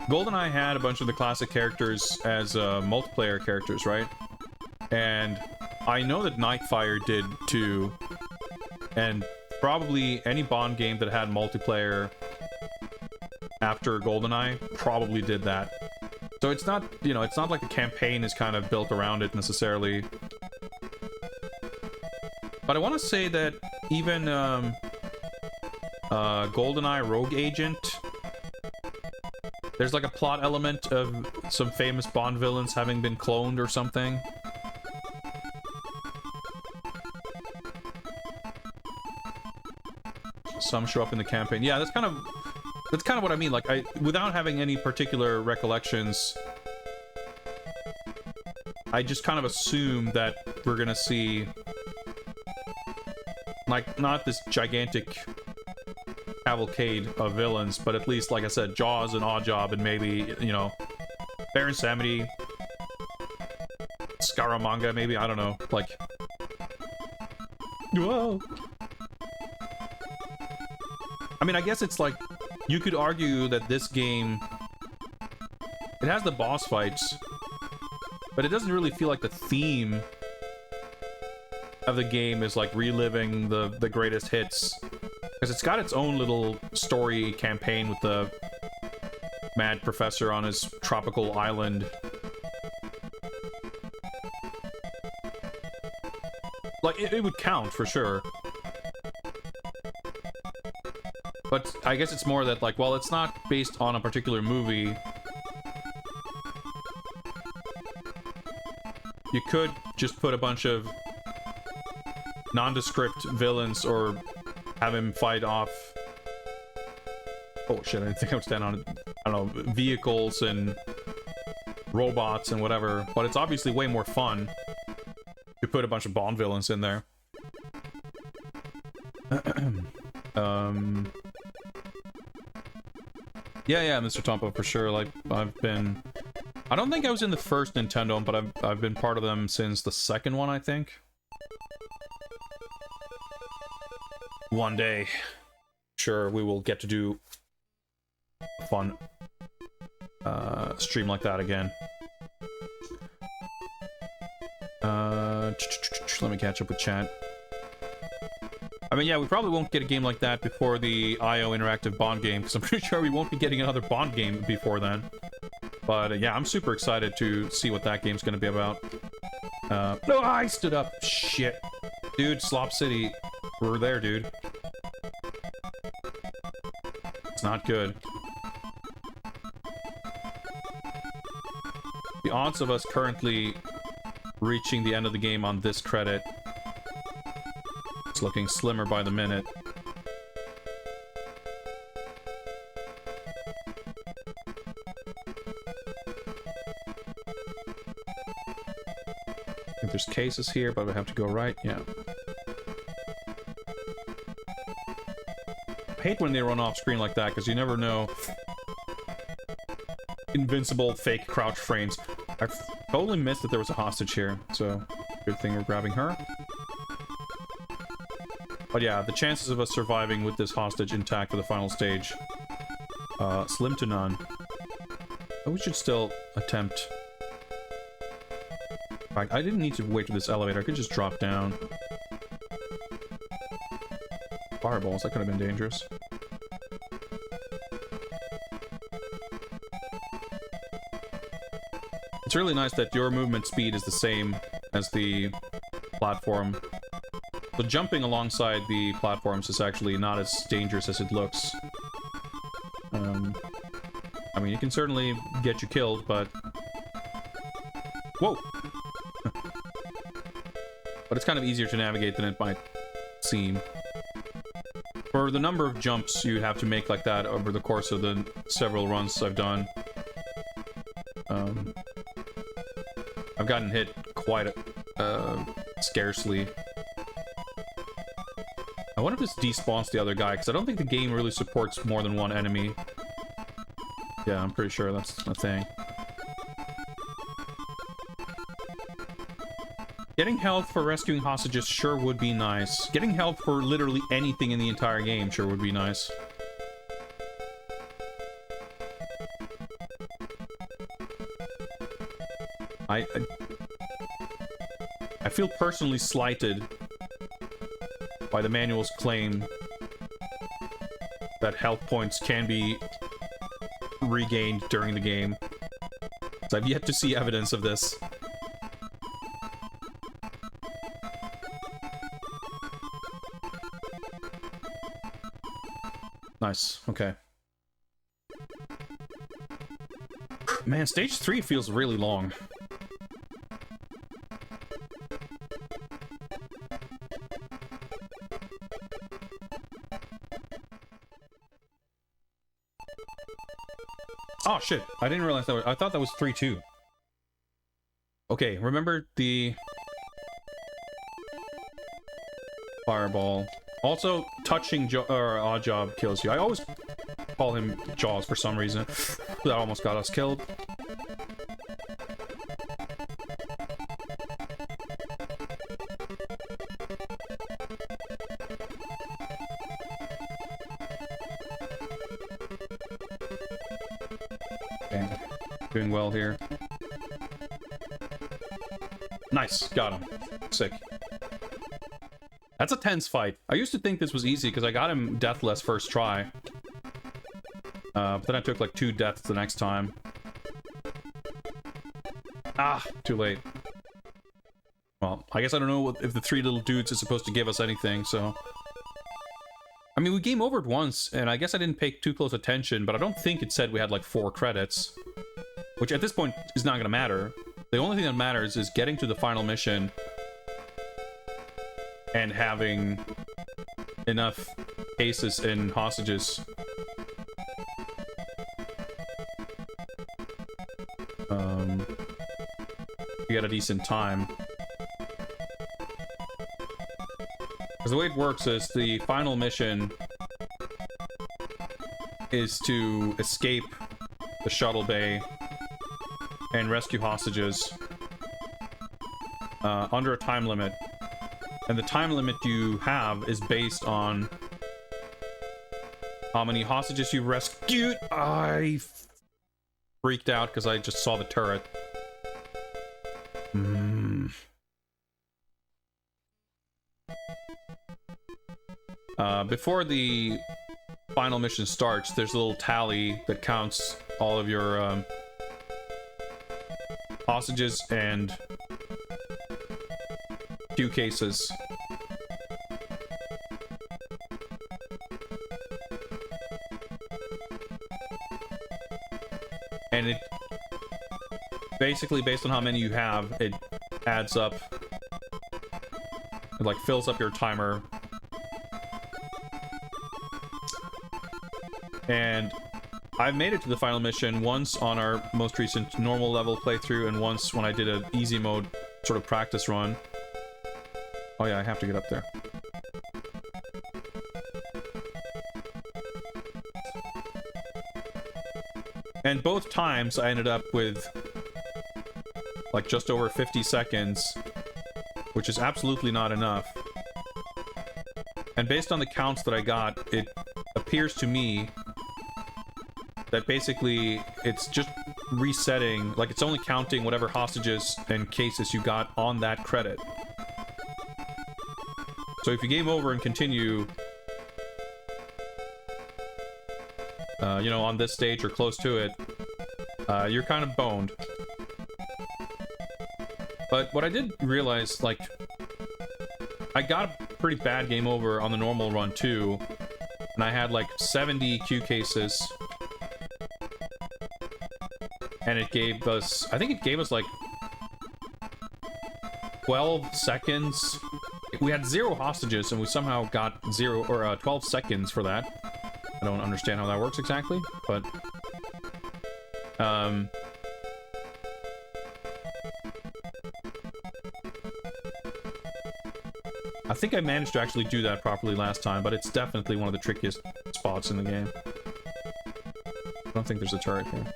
GoldenEye had a bunch of the classic characters as multiplayer characters, right? And I know that Nightfire did too. And probably any Bond game that had multiplayer after GoldenEye probably did that. So it's not, you know, it's not like the campaign is kind of built around it necessarily. But I want to say that even GoldenEye Rogue Agent, there's like a plot element of some famous Bond villains having been cloned or something. Some show up in the campaign. Yeah, that's kind of what I mean. Like, without having any particular recollections, I just kind of assume that we're gonna see, like, not this gigantic cavalcade of villains, but at least, like I said, Jaws and Oddjob, and maybe, you know, Baron Samedi, Scaramanga, maybe, I don't know, like, whoa. I mean, I guess it's like, you could argue that this game, it has the boss fights, but it doesn't really feel like the theme of the game is like reliving the greatest hits. Because it's got its own little story campaign with the mad professor on his tropical island. Like, it would count for sure. But I guess it's more that, like, well, it's not based on a particular movie. You could just put a bunch of nondescript villains or have him fight off... Oh shit, I didn't think I would stand on, I don't know, vehicles and robots and whatever. But it's obviously way more fun to put a bunch of Bond villains in there. Yeah, Mr. Tompo, for sure. Like, I've been... I don't think I was in the first Nintendo, but I've been part of them since the second one, I think. One day, sure, we will get to do a fun stream like that again. Let me catch up with chat. I mean, yeah, we probably won't get a game like that before the IO Interactive Bond game, because I'm pretty sure we won't be getting another Bond game before then. But yeah, I'm super excited to see what that game's going to be about. No, I stood up. Shit. Dude, Slop City. We're there, dude. It's not good. The odds of us currently reaching the end of the game on this credit, it's looking slimmer by the minute. I think there's cases here, but we have to go right. Yeah. I hate when they run off screen like that, because you never know. Invincible fake crouch frames. I totally missed that there was a hostage here, so good thing we're grabbing her. But yeah, the chances of us surviving with this hostage intact for the final stage, slim to none. But we should still attempt. In fact, I didn't need to wait for this elevator. I could just drop down. Fireballs, that could have been dangerous. It's really nice that your movement speed is the same as the platform. So jumping alongside the platforms is actually not as dangerous as it looks. I mean, it can certainly get you killed, but... Whoa! But it's kind of easier to navigate than it might seem. For the number of jumps you have to make like that over the course of the several runs I've done, I've gotten hit quite scarcely. I wonder if this despawns the other guy, because I don't think the game really supports more than one enemy. Yeah, I'm pretty sure that's a thing. Getting health for rescuing hostages sure would be nice. Getting health for literally anything in the entire game sure would be nice. I feel personally slighted by the manual's claim that health points can be regained during the game. So I've yet to see evidence of this. Nice, okay. Man, stage 3 feels really long. Oh shit, I didn't realize that I thought that was 3-2. Okay, remember the fireball. Also, touching Oddjob kills you. I always call him Jaws for some reason. That almost got us killed. Okay, doing well here. Nice, got him. Sick. That's a tense fight. I used to think this was easy because I got him deathless first try. But then I took like 2 deaths the next time. Ah, too late. Well, I guess I don't know if the 3 little dudes is supposed to give us anything, so... I mean, we game overed once, and I guess I didn't pay too close attention, but I don't think it said we had like 4 credits. Which at this point is not gonna matter. The only thing that matters is getting to the final mission and having enough cases and hostages. To get a decent time. Because the way it works is the final mission is to escape the shuttle bay and rescue hostages under a time limit. And the time limit you have is based on how many hostages you've rescued. I freaked out because I just saw the turret. Before the final mission starts, there's a little tally that counts all of your hostages and Q cases. And it basically, based on how many you have, it adds up. It like fills up your timer. And I've made it to the final mission once on our most recent normal level playthrough, and once when I did an easy mode sort of practice run. Oh yeah, I have to get up there. And both times I ended up with like just over 50 seconds, which is absolutely not enough. And based on the counts that I got, it appears to me that basically it's just resetting, like it's only counting whatever hostages and cases you got on that credit. So if you game over and continue, you know, on this stage or close to it, you're kind of boned. But what I did realize, like, I got a pretty bad game over on the normal run too, and I had like 70 Q cases, and it gave us, I think it gave us like 12 seconds. We had 0 hostages, and we somehow got 12 seconds for that. I don't understand how that works exactly, but I think I managed to actually do that properly last time, but it's definitely one of the trickiest spots in the game. I don't think there's a turret here.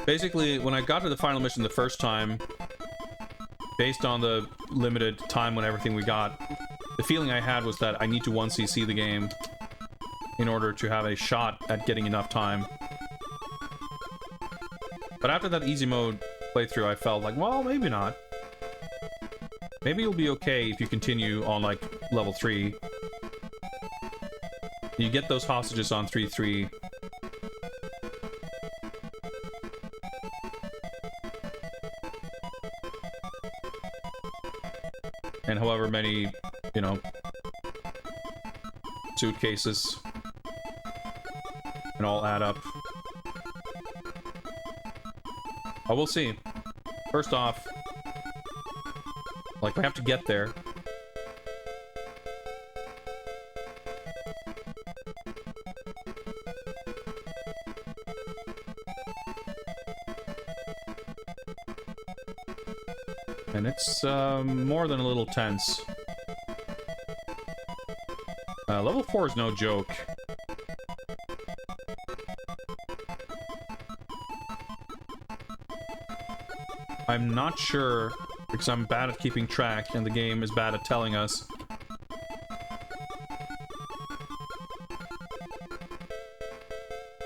Basically, when I got to the final mission the first time, based on the limited time when everything we got, the feeling I had was that I need to 1cc the game in order to have a shot at getting enough time. But after that easy mode playthrough, I felt like, well, maybe not. Maybe you'll be okay if you continue on, like, level 3. You get those hostages on 3-3. And however many, you know, suitcases, and all add up. I will see. First off, like, we have to get there. And it's more than a little tense. Level 4 is no joke. I'm not sure, because I'm bad at keeping track, and the game is bad at telling us.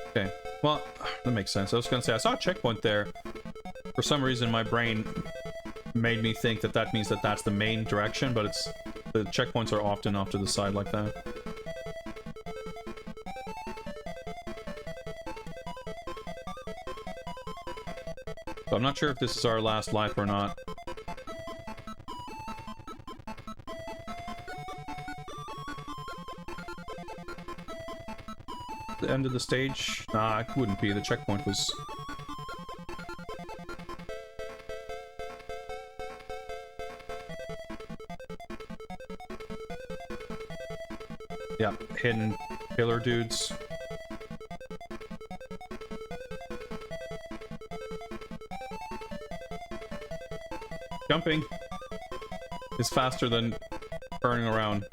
Okay, well, that makes sense. I was gonna say, I saw a checkpoint there. For some reason, my brain made me think that that means that that's the main direction, but it's... the checkpoints are often off to the side like that. So I'm not sure if this is our last life or not. The end of the stage? Nah, it wouldn't be. The checkpoint was... yeah, hidden pillar dudes. Jumping is faster than turning around.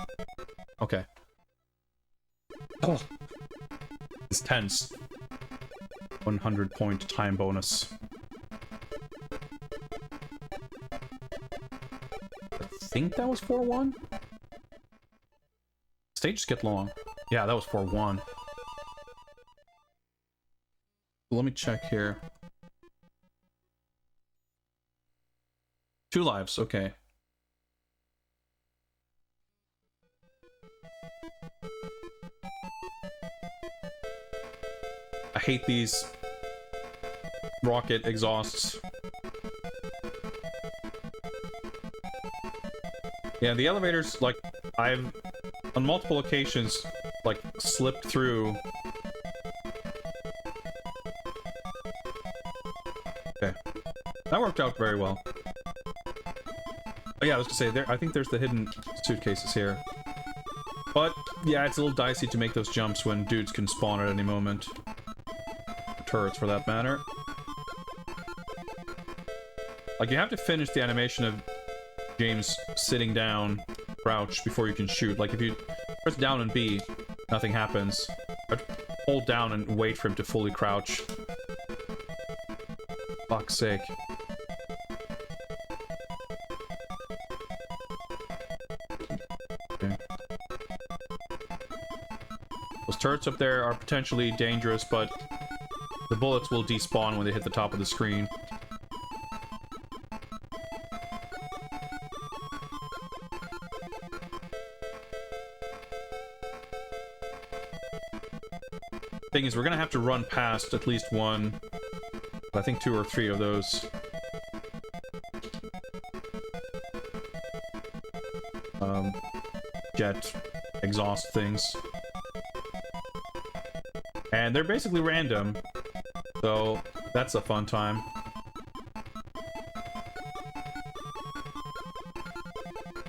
Okay. Oh, it's tense. 100-point time bonus. I think that was 4-1? Stages get long. Yeah, that was 4-1. Let me check here. 2 lives, okay. I hate these rocket exhausts. Yeah, the elevators, like, I've, on multiple occasions, like, slipped through. Okay. That worked out very well. Oh yeah, I was gonna say, I think there's the hidden suitcases here. But, yeah, it's a little dicey to make those jumps when dudes can spawn at any moment. Or turrets, for that matter. Like, you have to finish the animation of James sitting down, crouch, before you can shoot. Like, if you press down and B, nothing happens. I'd hold down and wait for him to fully crouch. Fuck's sake. Okay. Those turrets up there are potentially dangerous, but the bullets will despawn when they hit the top of the screen. Thing is, we're gonna have to run past at least one, I think 2 or 3 of those jet exhaust things, and they're basically random, so that's a fun time.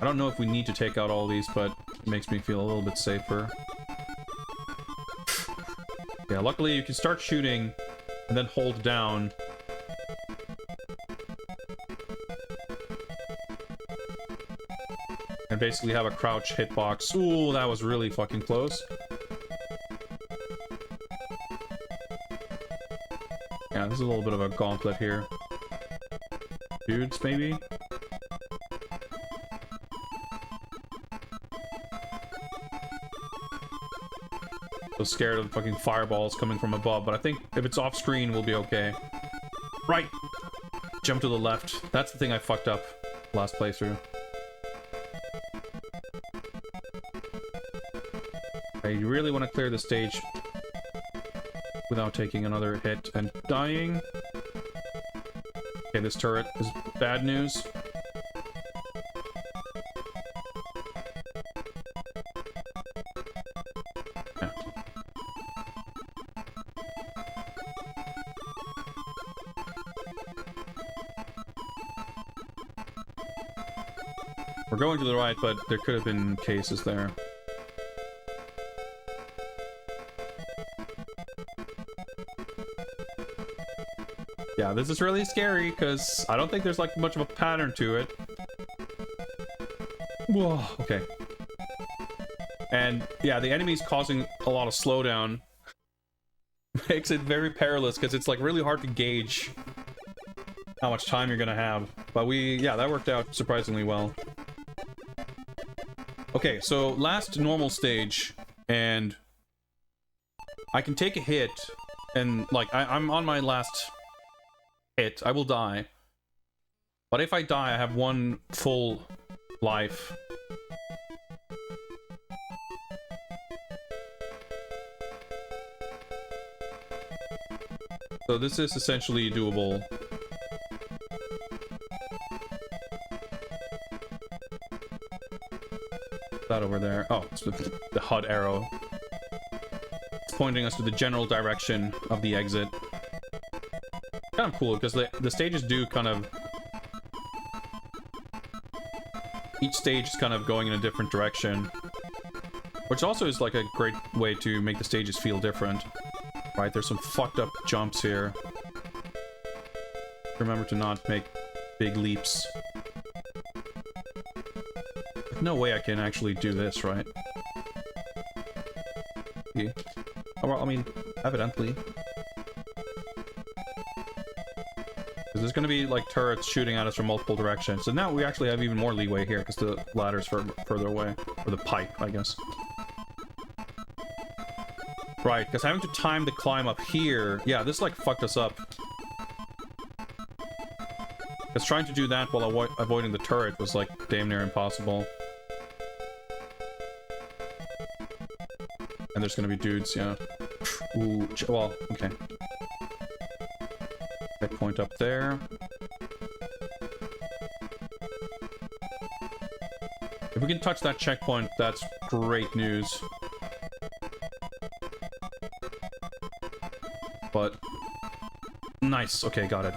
I don't know if we need to take out all these, but it makes me feel a little bit safer. Yeah, luckily you can start shooting and then hold down. And basically have a crouch hitbox. Ooh, that was really fucking close. Yeah, this is a little bit of a gauntlet here. Dudes, maybe? So scared of fucking fireballs coming from above, but I think if it's off screen, we'll be okay. Right! Jump to the left. That's the thing I fucked up last playthrough. I really want to clear the stage without taking another hit and dying. Okay, this turret is bad news. Yeah. We're going to the right, but there could have been cases there. Yeah, this is really scary, because I don't think there's, like, much of a pattern to it. Whoa, okay. And, yeah, the enemy's causing a lot of slowdown. Makes it very perilous, because it's, like, really hard to gauge how much time you're gonna have. But yeah, that worked out surprisingly well. Okay, so last normal stage, and I can take a hit, and, like, I'm on my last hit. I will die. But if I die, I have 1 full life. So this is essentially doable. That over there. Oh, it's the HUD arrow. It's pointing us to the general direction of the exit. Kind of cool, because the stages do kind of... Each stage is kind of going in a different direction. Which also is like a great way to make the stages feel different. Right, there's some fucked up jumps here. Remember to not make big leaps. There's no way I can actually do this, right? Yeah. Oh, well, I mean, evidently. Because there's going to be, like, turrets shooting at us from multiple directions. So now we actually have even more leeway here, because the ladder's further away. Or the pipe, I guess. Right, because having to time the climb up here... Yeah, this, like, fucked us up. Because trying to do that while avoiding the turret was, like, damn near impossible. And there's gonna be dudes, yeah. Ooh, well, okay. Checkpoint up there. If we can touch that checkpoint, that's great news. But... nice. Okay, got it.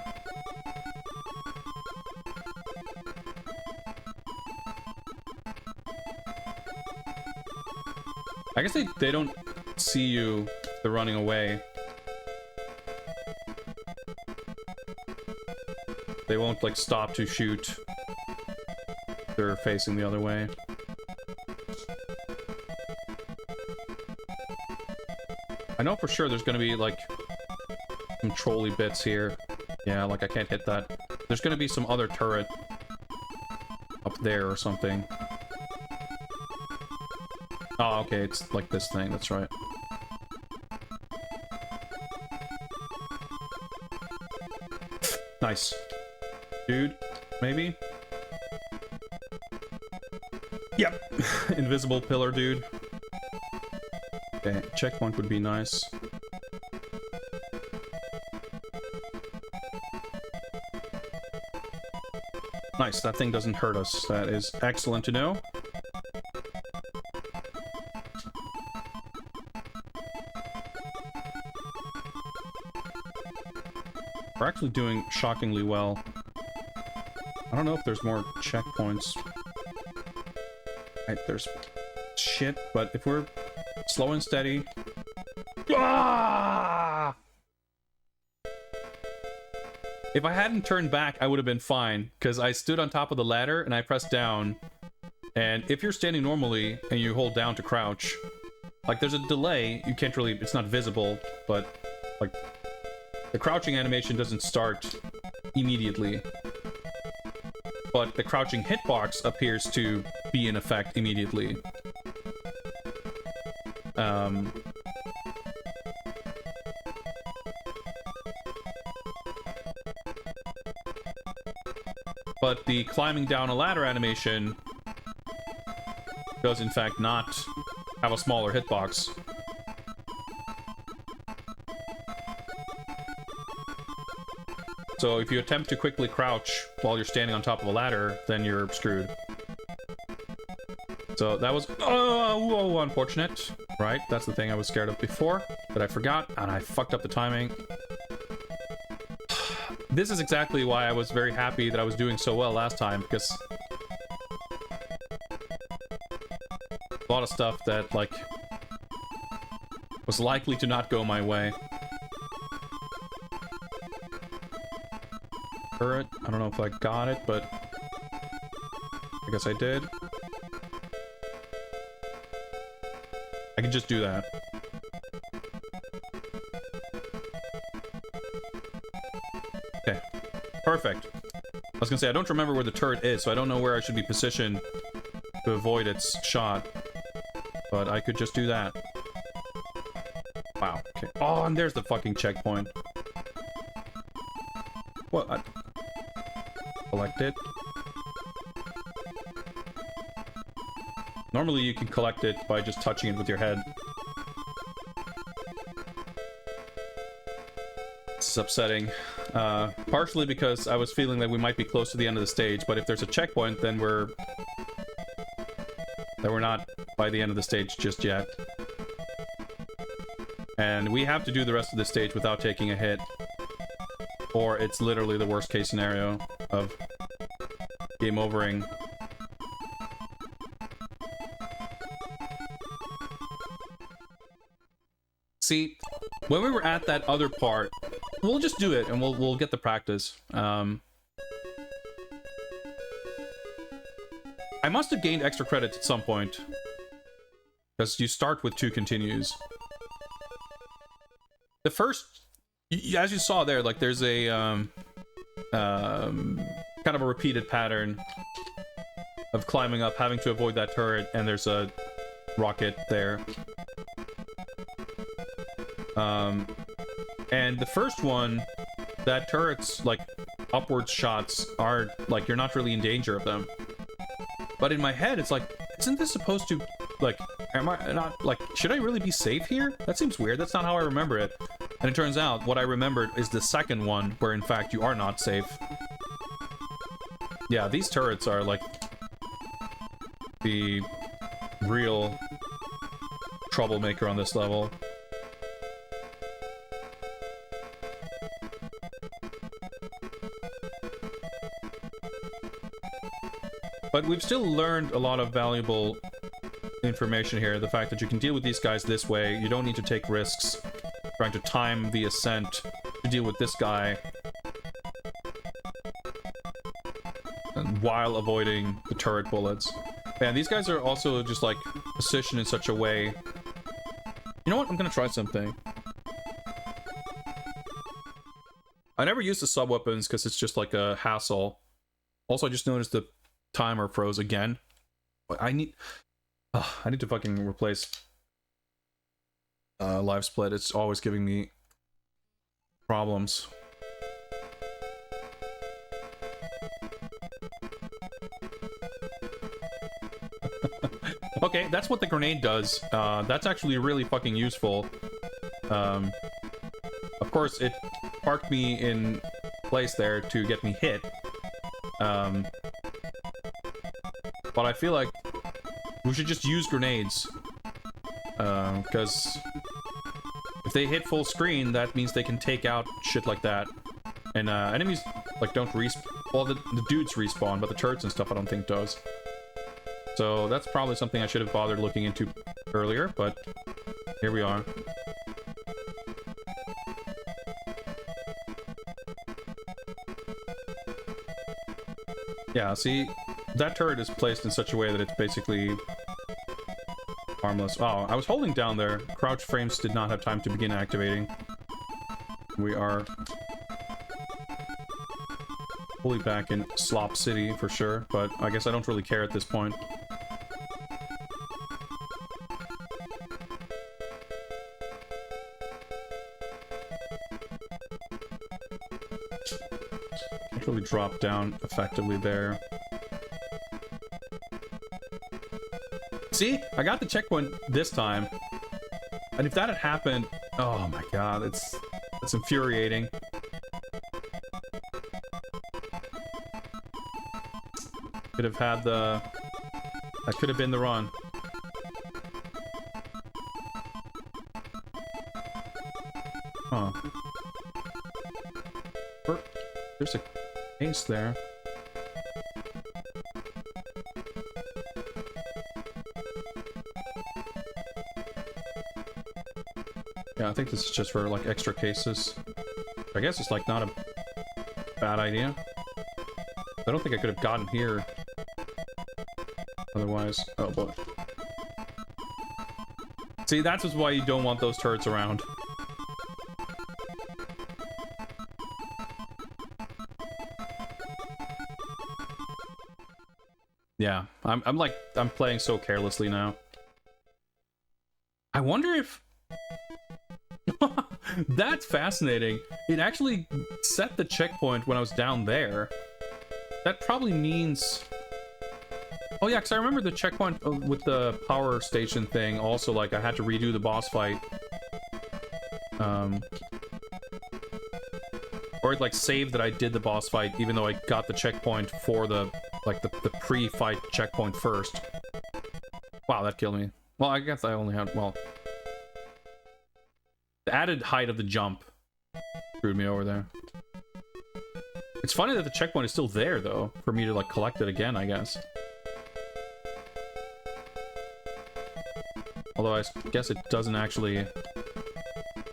I guess they don't see you. They're running away. They won't, like, stop to shoot. They're facing the other way. I know for sure there's gonna be, like, some trolley bits here. Yeah, like, I can't hit that. There's gonna be some other turret up there or something. Oh, okay, it's like this thing, that's right. Nice. Dude, maybe? Yep. Invisible pillar, dude. Okay, checkpoint would be nice. Nice, that thing doesn't hurt us. That is excellent to know. We're actually doing shockingly well. I don't know if there's more checkpoints. Right, there's shit, but if we're slow and steady... Ah! If I hadn't turned back, I would have been fine, because I stood on top of the ladder and I pressed down. And if you're standing normally and you hold down to crouch, like, there's a delay. You can't really... it's not visible, but, like... the crouching animation doesn't start immediately, but the crouching hitbox appears to be in effect immediately. But the climbing down a ladder animation does in fact not have a smaller hitbox. So if you attempt to quickly crouch while you're standing on top of a ladder, then you're screwed. So that was unfortunate, right? That's the thing I was scared of before, that I forgot, and I fucked up the timing. This is exactly why I was very happy that I was doing so well last time, because a lot of stuff that, like, was likely to not go my way. Turret. I don't know if I got it, but I guess I did. I can just do that. Okay. Perfect. I was gonna say, I don't remember where the turret is, so I don't know where I should be positioned to avoid its shot. But I could just do that. Wow. Okay. Oh, and there's the fucking checkpoint. What? Collect it. Normally you can collect it by just touching it with your head. This is upsetting. Partially because I was feeling that we might be close to the end of the stage, but if there's a checkpoint, then we're not by the end of the stage just yet. And we have to do the rest of the stage without taking a hit, or it's literally the worst case scenario of game overing. See, when we were at that other part, we'll just do it and we'll get the practice. I must have gained extra credits at some point, because you start with 2 continues. The first, as you saw there, like, there's a kind of a repeated pattern of climbing up, having to avoid that turret, and there's a rocket there. And the first one, that turret's, like, upwards shots are, like, you're not really in danger of them. But in my head, it's like, isn't this supposed to, like, am I not, like, should I really be safe here? That seems weird. That's not how I remember it. And it turns out, what I remembered is the second one, where, in fact, you are not safe. Yeah, these turrets are, like, the real troublemaker on this level. But we've still learned a lot of valuable information here. The fact that you can deal with these guys this way, you don't need to take risks trying to time the ascent to deal with this guy while avoiding the turret bullets. And these guys are also just like positioned in such a way. You know what? I'm gonna try something. I never use the sub weapons because it's just like a hassle. Also, I just noticed the timer froze again. I need to fucking replace live split. It's always giving me problems. Okay, that's what the grenade does. That's actually really fucking useful. Of course, it parked me in place there to get me hit. But I feel like we should just use grenades. Because if they hit full screen, that means they can take out shit like that. And enemies, like, don't respawn. Well, the dudes respawn, but the turrets and stuff I don't think does. So that's probably something I should have bothered looking into earlier, but here we are. Yeah, see, that turret is placed in such a way that it's basically harmless. Oh, I was holding down there. Crouch frames did not have time to begin activating. We are fully back in Slop City for sure, but I guess I don't really care at this point. Can't really drop down effectively there. See? I got the checkpoint this time. And if that had happened... Oh my god, it's infuriating. Could have had the... That could have been the run. Huh. There's a case there. Yeah, I think this is just for, like, extra cases. I guess it's, like, not a bad idea. I don't think I could have gotten here otherwise. Oh, boy. See, that's just why you don't want those turrets around. Yeah, I'm playing so carelessly now. I wonder if... That's fascinating. It actually set the checkpoint when I was down there. That probably means... Oh yeah, because I remember the checkpoint with the power station thing. Also, like, I had to redo the boss fight. Or it, like, saved that I did the boss fight, even though I got the checkpoint for the, like, the pre-fight checkpoint first. Wow, that killed me. Well, I guess I only had... Well... The added height of the jump screwed me over there. It's funny that the checkpoint is still there, though, for me to, like, collect it again, I guess. Although I guess it doesn't actually...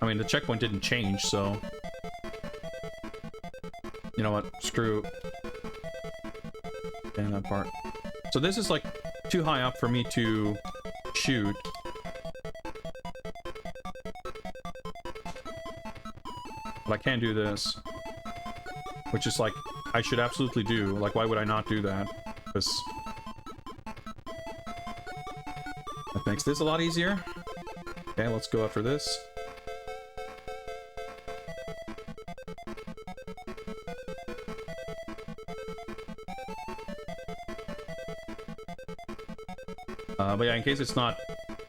I mean, the checkpoint didn't change, so... You know what? Screw... And that part. So this is, like, too high up for me to shoot. But I can do this. Which is, like, I should absolutely do. Like, why would I not do that? Because... That makes this a lot easier. Okay, let's go after this. But yeah, in case it's not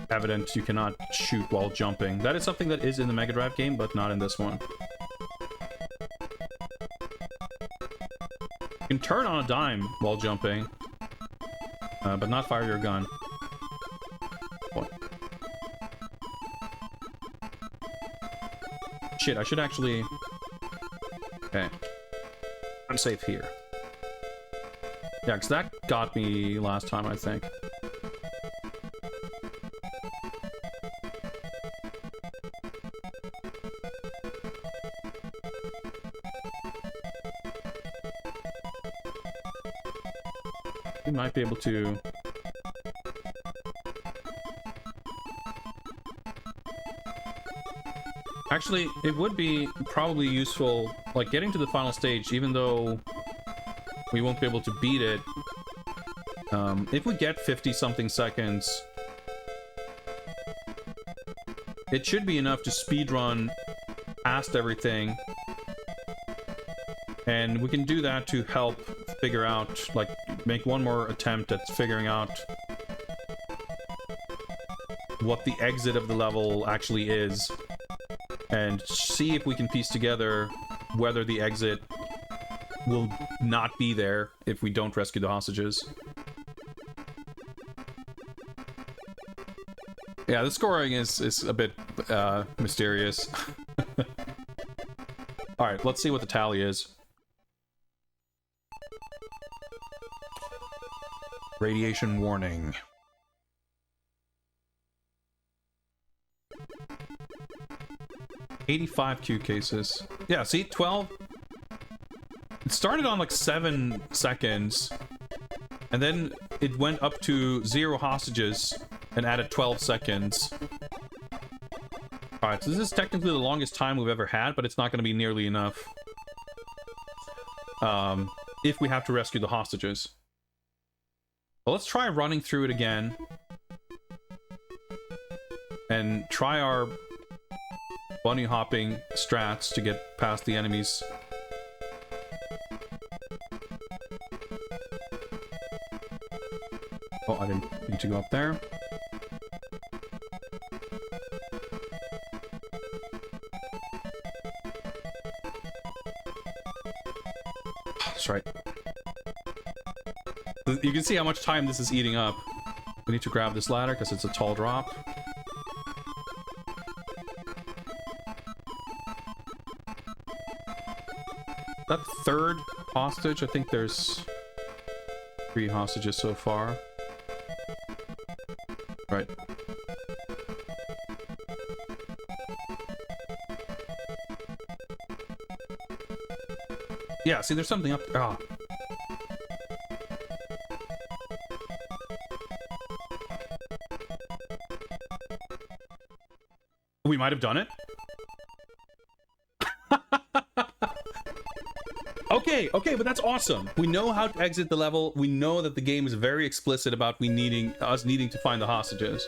evident, you cannot shoot while jumping. That is something that is in the Mega Drive game, but not in this one. You can turn on a dime while jumping. But not fire your gun. Boy. Shit, I should actually... Okay. I'm safe here. Yeah, because that got me last time, I think. We might be able to... Actually, it would be probably useful, like, getting to the final stage, even though we won't be able to beat it. If we get 50-something seconds, it should be enough to speedrun past everything. And we can do that to help figure out, like, make one more attempt at figuring out what the exit of the level actually is. And see if we can piece together whether the exit will not be there if we don't rescue the hostages. Yeah, the scoring is a bit mysterious. Alright, let's see what the tally is. Radiation warning. 85 Q cases. Yeah, see, 12. It started on like 7 seconds, and then it went up to 0 hostages and added 12 seconds. Alright, so this is technically the longest time we've ever had, but it's not going to be nearly enough. If we have to rescue the hostages. Well, let's try running through it again. And try our bunny hopping strats to get past the enemies. Oh, I didn't need to go up there. That's right. You can see how much time this is eating up. We need to grab this ladder because it's a tall drop. That third hostage, I think there's 3 hostages so far. Right. Yeah, see, there's something up there. Oh. We might have done it. Okay, but that's awesome. We know how to exit the level. We know that the game is very explicit about us needing to find the hostages.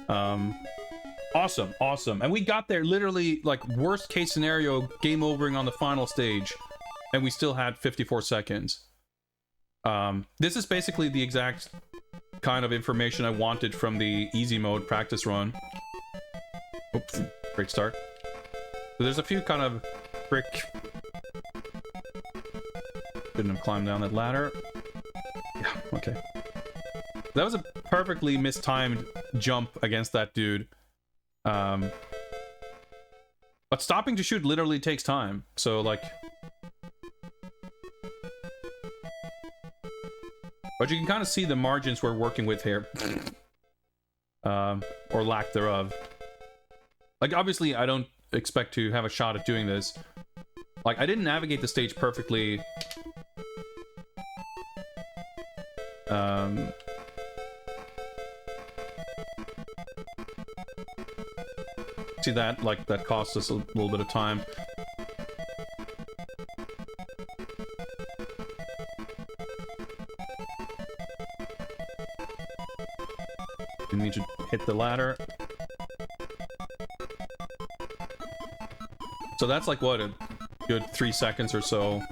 Awesome. And we got there literally, like, worst case scenario, game overing on the final stage. And we still had 54 seconds. This is basically the exact kind of information I wanted from the easy mode practice run. Oops, great start. So there's a few kind of brick... Shouldn't have climbed down that ladder. Yeah, okay. That was a perfectly mistimed jump against that dude. But stopping to shoot literally takes time. So, like... But you can kind of see the margins we're working with here. Or lack thereof. Like, obviously, I don't expect to have a shot at doing this. Like, I didn't navigate the stage perfectly. See that? Like, that cost us a little bit of time. We need to hit the ladder. So that's like, what, a good 3 seconds or so.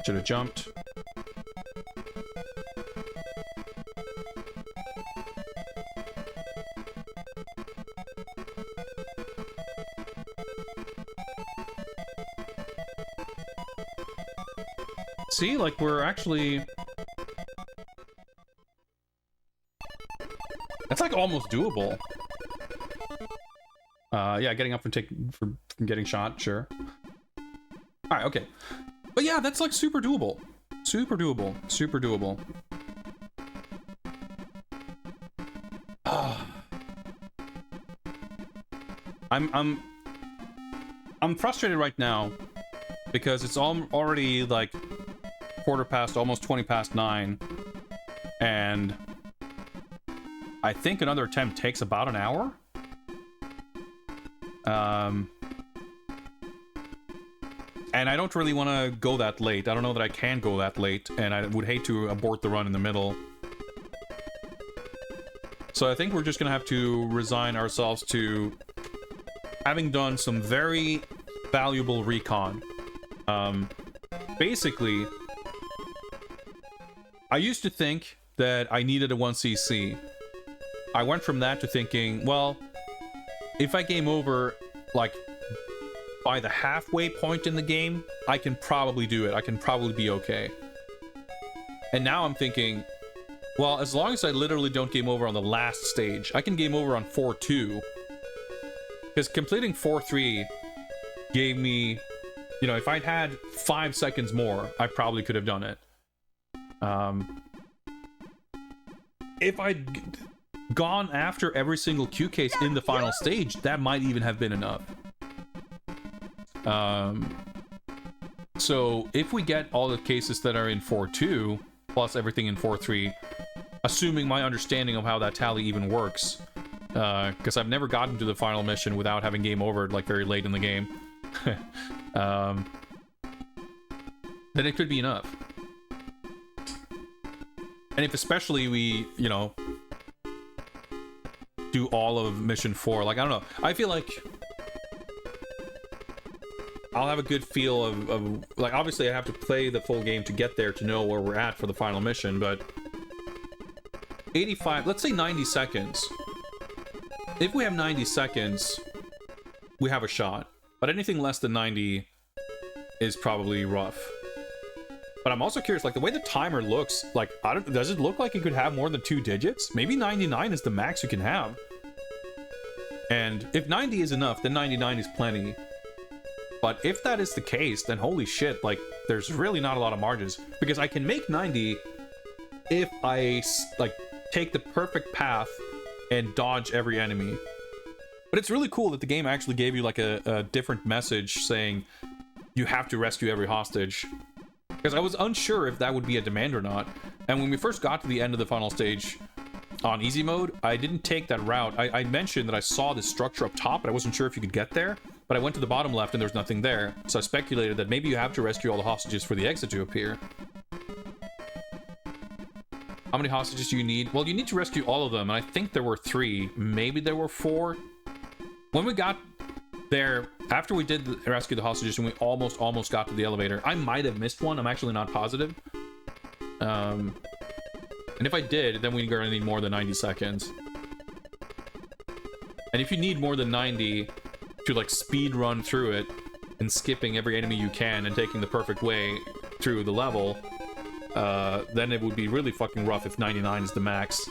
Should have jumped. See, like, we're actually... That's, like, almost doable. Yeah, getting up from getting shot, sure. Alright, okay. But yeah, that's, like, super doable. Super doable. Super doable. I'm frustrated right now because it's already like almost 20 past 9, and I think another attempt takes about an hour. And I don't really want to go that late. I don't know that I can go that late, and I would hate to abort the run in the middle. So I think we're just gonna have to resign ourselves to having done some very valuable recon. Basically, I used to think that I needed a 1cc. I went from that to thinking, well, if I game over, like, by the halfway point in the game, I can probably do it. I can probably be okay. And now I'm thinking, well, as long as I literally don't game over on the last stage, I can game over on 4-2. Because completing 4-3 gave me, you know, if I'd had 5 seconds more, I probably could have done it. If I'd gone after every single Q case in the final stage, that might even have been enough. So if we get all the cases that are in 4-2, plus everything in 4-3, assuming my understanding of how that tally even works, because I've never gotten to the final mission without having game over, like, very late in the game, then it could be enough. And if especially we, you know, do all of mission 4, like, I don't know, I feel like I'll have a good feel of like, obviously I have to play the full game to get there to know where we're at for the final mission, but 85, let's say 90 seconds. If we have 90 seconds, we have a shot. But anything less than 90 is probably rough. But I'm also curious, like, the way the timer looks, like, does it look like it could have more than 2 digits? Maybe 99 is the max you can have. And if 90 is enough, then 99 is plenty. But if that is the case, then holy shit, like, there's really not a lot of margins. Because I can make 90 if I, like, take the perfect path and dodge every enemy. But it's really cool that the game actually gave you, like, a different message saying you have to rescue every hostage. Because I was unsure if that would be a demand or not. And when we first got to the end of the final stage on easy mode, I didn't take that route. I mentioned that I saw this structure up top, but I wasn't sure if you could get there. But I went to the bottom left and there's nothing there. So I speculated that maybe you have to rescue all the hostages for the exit to appear. How many hostages do you need? Well, you need to rescue all of them, and I think there were 3. Maybe there were 4. When we got there, after we did rescue the hostages and we almost got to the elevator, I might have missed one. I'm actually not positive. And if I did, then we're gonna need more than 90 seconds. And if you need more than 90 to, like, speed run through it and skipping every enemy you can and taking the perfect way through the level, then it would be really fucking rough if 99 is the max.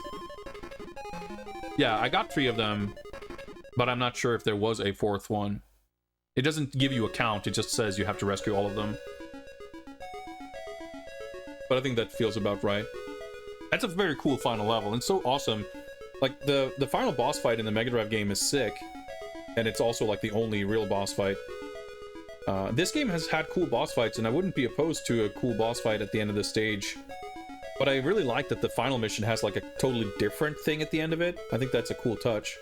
Yeah, I got 3 of them, but I'm not sure if there was a 4th one. It doesn't give you a count, it just says you have to rescue all of them. But I think that feels about right. That's a very cool final level, and so awesome. Like, the final boss fight in the Mega Drive game is sick, and it's also, like, the only real boss fight. This game has had cool boss fights, and I wouldn't be opposed to a cool boss fight at the end of the stage. But I really like that the final mission has, like, a totally different thing at the end of it. I think that's a cool touch.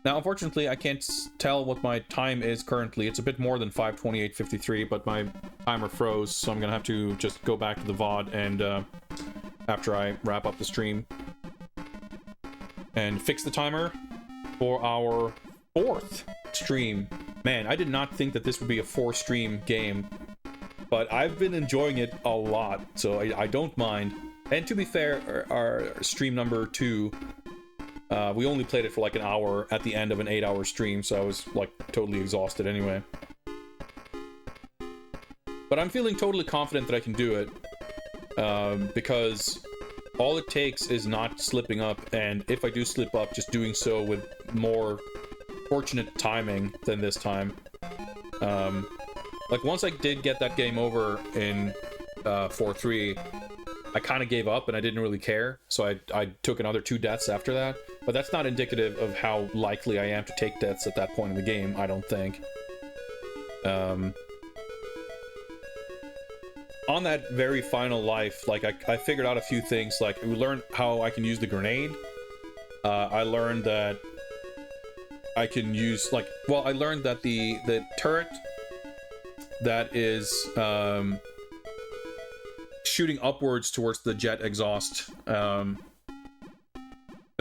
Now, unfortunately, I can't tell what my time is currently. It's a bit more than 5:28:53, but my timer froze, so I'm gonna have to just go back to the VOD and, after I wrap up the stream, and fix the timer for our 4th stream. Man, I did not think that this would be a 4-stream game, but I've been enjoying it a lot, so I don't mind. And to be fair, our stream number 2, we only played it for like an hour at the end of an 8-hour stream, so I was, like, totally exhausted anyway. But I'm feeling totally confident that I can do it. Because all it takes is not slipping up, and if I do slip up, just doing so with more fortunate timing than this time. Like, once I did get that game over in 4-3, I kind of gave up and I didn't really care, so I took another 2 deaths after that. But that's not indicative of how likely I am to take deaths at that point in the game, I don't think. On that very final life, like, I figured out a few things. Like, we learned how I can use the grenade. I learned that I can use, like, well, I learned that the turret that is shooting upwards towards the jet exhaust, the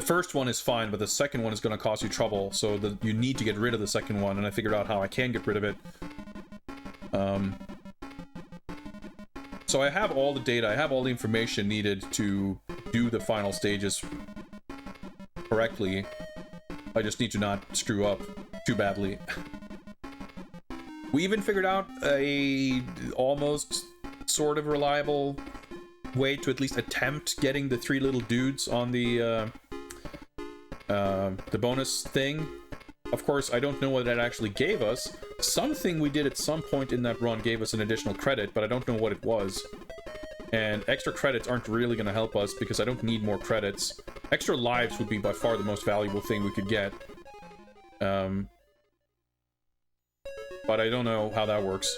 first one is fine, but the second one is going to cause you trouble, so you need to get rid of the second one, and I figured out how I can get rid of it. So I have all the data, I have all the information needed to do the final stages correctly. I just need to not screw up too badly. We even figured out a almost sort of reliable way to at least attempt getting the 3 little dudes on the bonus thing. Of course, I don't know what that actually gave us. Something we did at some point in that run gave us an additional credit, but I don't know what it was. And extra credits aren't really going to help us because I don't need more credits. Extra lives would be by far the most valuable thing we could get. But I don't know how that works.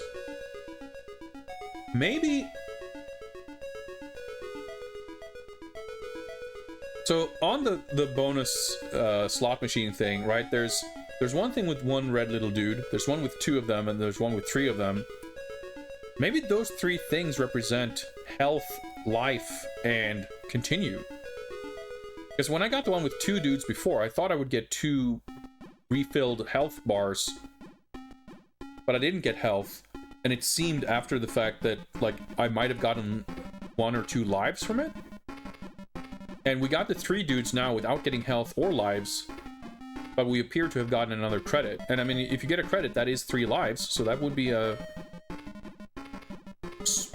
Maybe... So, on the bonus slot machine thing, right, there's one thing with 1 red little dude, there's one with 2 of them, and there's one with 3 of them. Maybe those 3 things represent health, life, and continue. Because when I got the one with 2 dudes before, I thought I would get 2 refilled health bars, but I didn't get health, and it seemed after the fact that, like, I might have gotten 1 or 2 lives from it. And we got the 3 dudes now without getting health or lives, but we appear to have gotten another credit. And I mean, if you get a credit, that is 3 lives, so that would be a,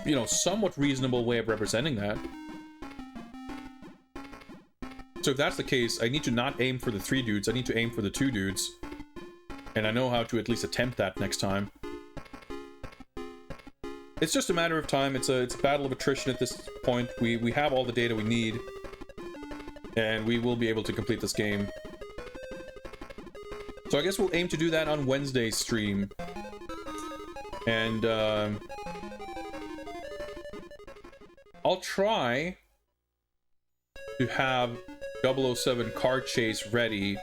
you know, somewhat reasonable way of representing that. So if that's the case, I need to not aim for the 3 dudes, I need to aim for the 2 dudes. And I know how to at least attempt that next time. It's just a matter of time. It's a battle of attrition at this point. We have all the data we need, and we will be able to complete this game. So I guess we'll aim to do that on Wednesday's stream. And I'll try to have 007 car chase ready.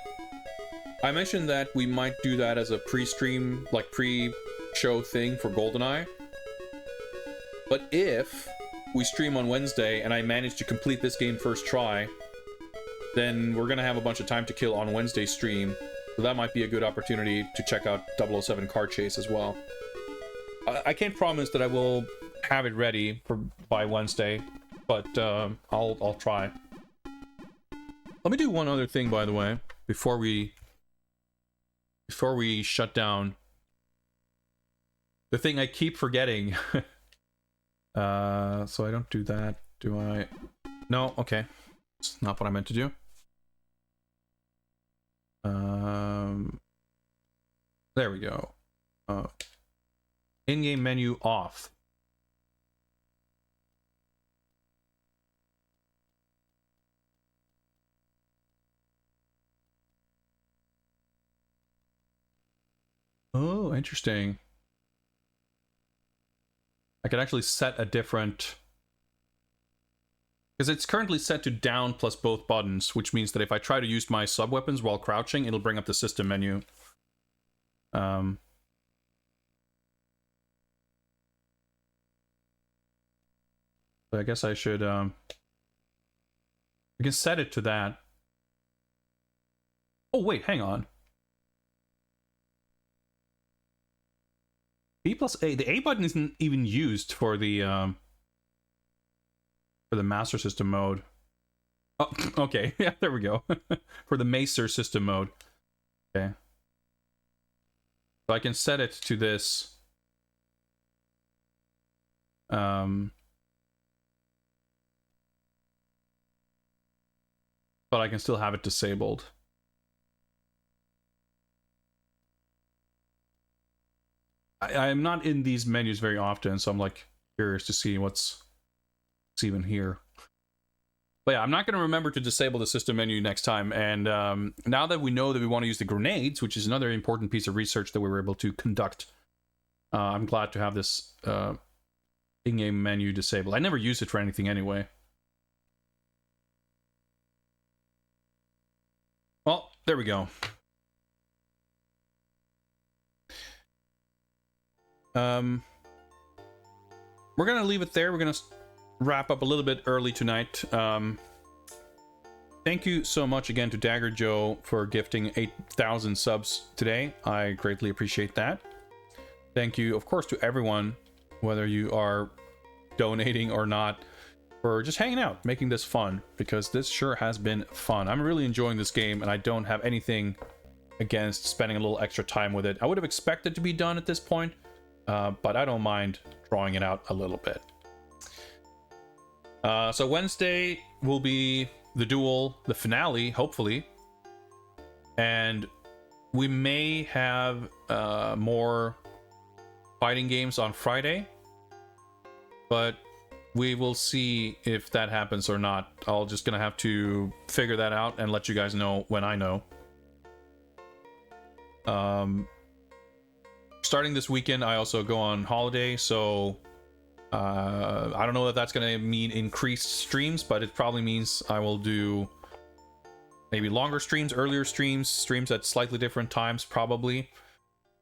I mentioned that we might do that as a pre-stream, like pre-show thing for GoldenEye. But if we stream on Wednesday and I manage to complete this game first try, then we're gonna have a bunch of time to kill on Wednesday's stream. So that might be a good opportunity to check out 007 car chase as well. I can't promise that I will have it ready by Wednesday, but I'll try. Let me do one other thing, by the way, before we shut down. The thing I keep forgetting. So I don't do that, do I? No, okay. It's not what I meant to do. There we go. In-game menu off. Oh, interesting. I could actually set a different... Because it's currently set to down plus both buttons, which means that if I try to use my sub-weapons while crouching, it'll bring up the system menu. So I guess I should... I can set it to that. Oh, wait, hang on. B plus A. The A button isn't even used for the Master System mode. Oh, okay. Yeah, there we go. For the Macer system mode. Okay. So I can set it to this. But I can still have it disabled. I'm not in these menus very often, so I'm like curious to see what's even here. But yeah, I'm not going to remember to disable the system menu next time. And now that we know that we want to use the grenades, which is another important piece of research that we were able to conduct, I'm glad to have this in-game menu disabled. I never use it for anything anyway. Well, there we go. We're going to leave it there. We're going to wrap up a little bit early tonight. Thank you so much again to Dagger Joe for gifting 8,000 subs today. I greatly appreciate that. Thank you, of course, to everyone, whether you are donating or not, for just hanging out, making this fun, because this sure has been fun. I'm really enjoying this game, and I don't have anything against spending a little extra time with it. I would have expected to be done at this point, but I don't mind drawing it out a little bit. So Wednesday will be the Duel, the finale, hopefully. And we may have more fighting games on Friday. But we will see if that happens or not. I'll just gonna have to figure that out and let you guys know when I know. Starting this weekend, I also go on holiday, so I don't know if that's going to mean increased streams, but it probably means I will do maybe longer streams, earlier streams at slightly different times, probably.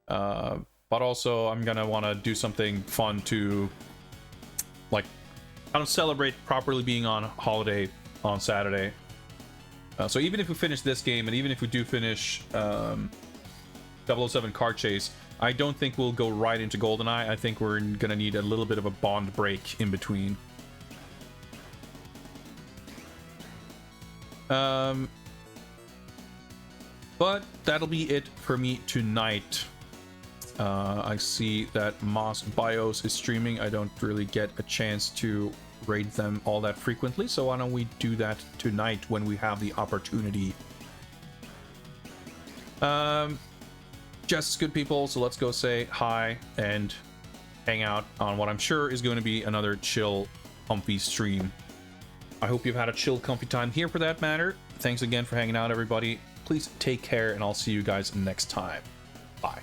But also, I'm going to want to do something fun to, like, kind of celebrate properly being on holiday on Saturday. So even if we finish this game, and even if we do finish 007 Car Chase, I don't think we'll go right into GoldenEye. I think we're gonna need a little bit of a Bond break in between. But that'll be it for me tonight. I see that Moss Bios is streaming. I don't really get a chance to raid them all that frequently, so why don't we do that tonight when we have the opportunity. Just good people, so let's go say hi and hang out on what I'm sure is going to be another chill, comfy stream. I hope you've had a chill, comfy time here for that matter. Thanks again for hanging out, everybody. Please take care, and I'll see you guys next time. Bye.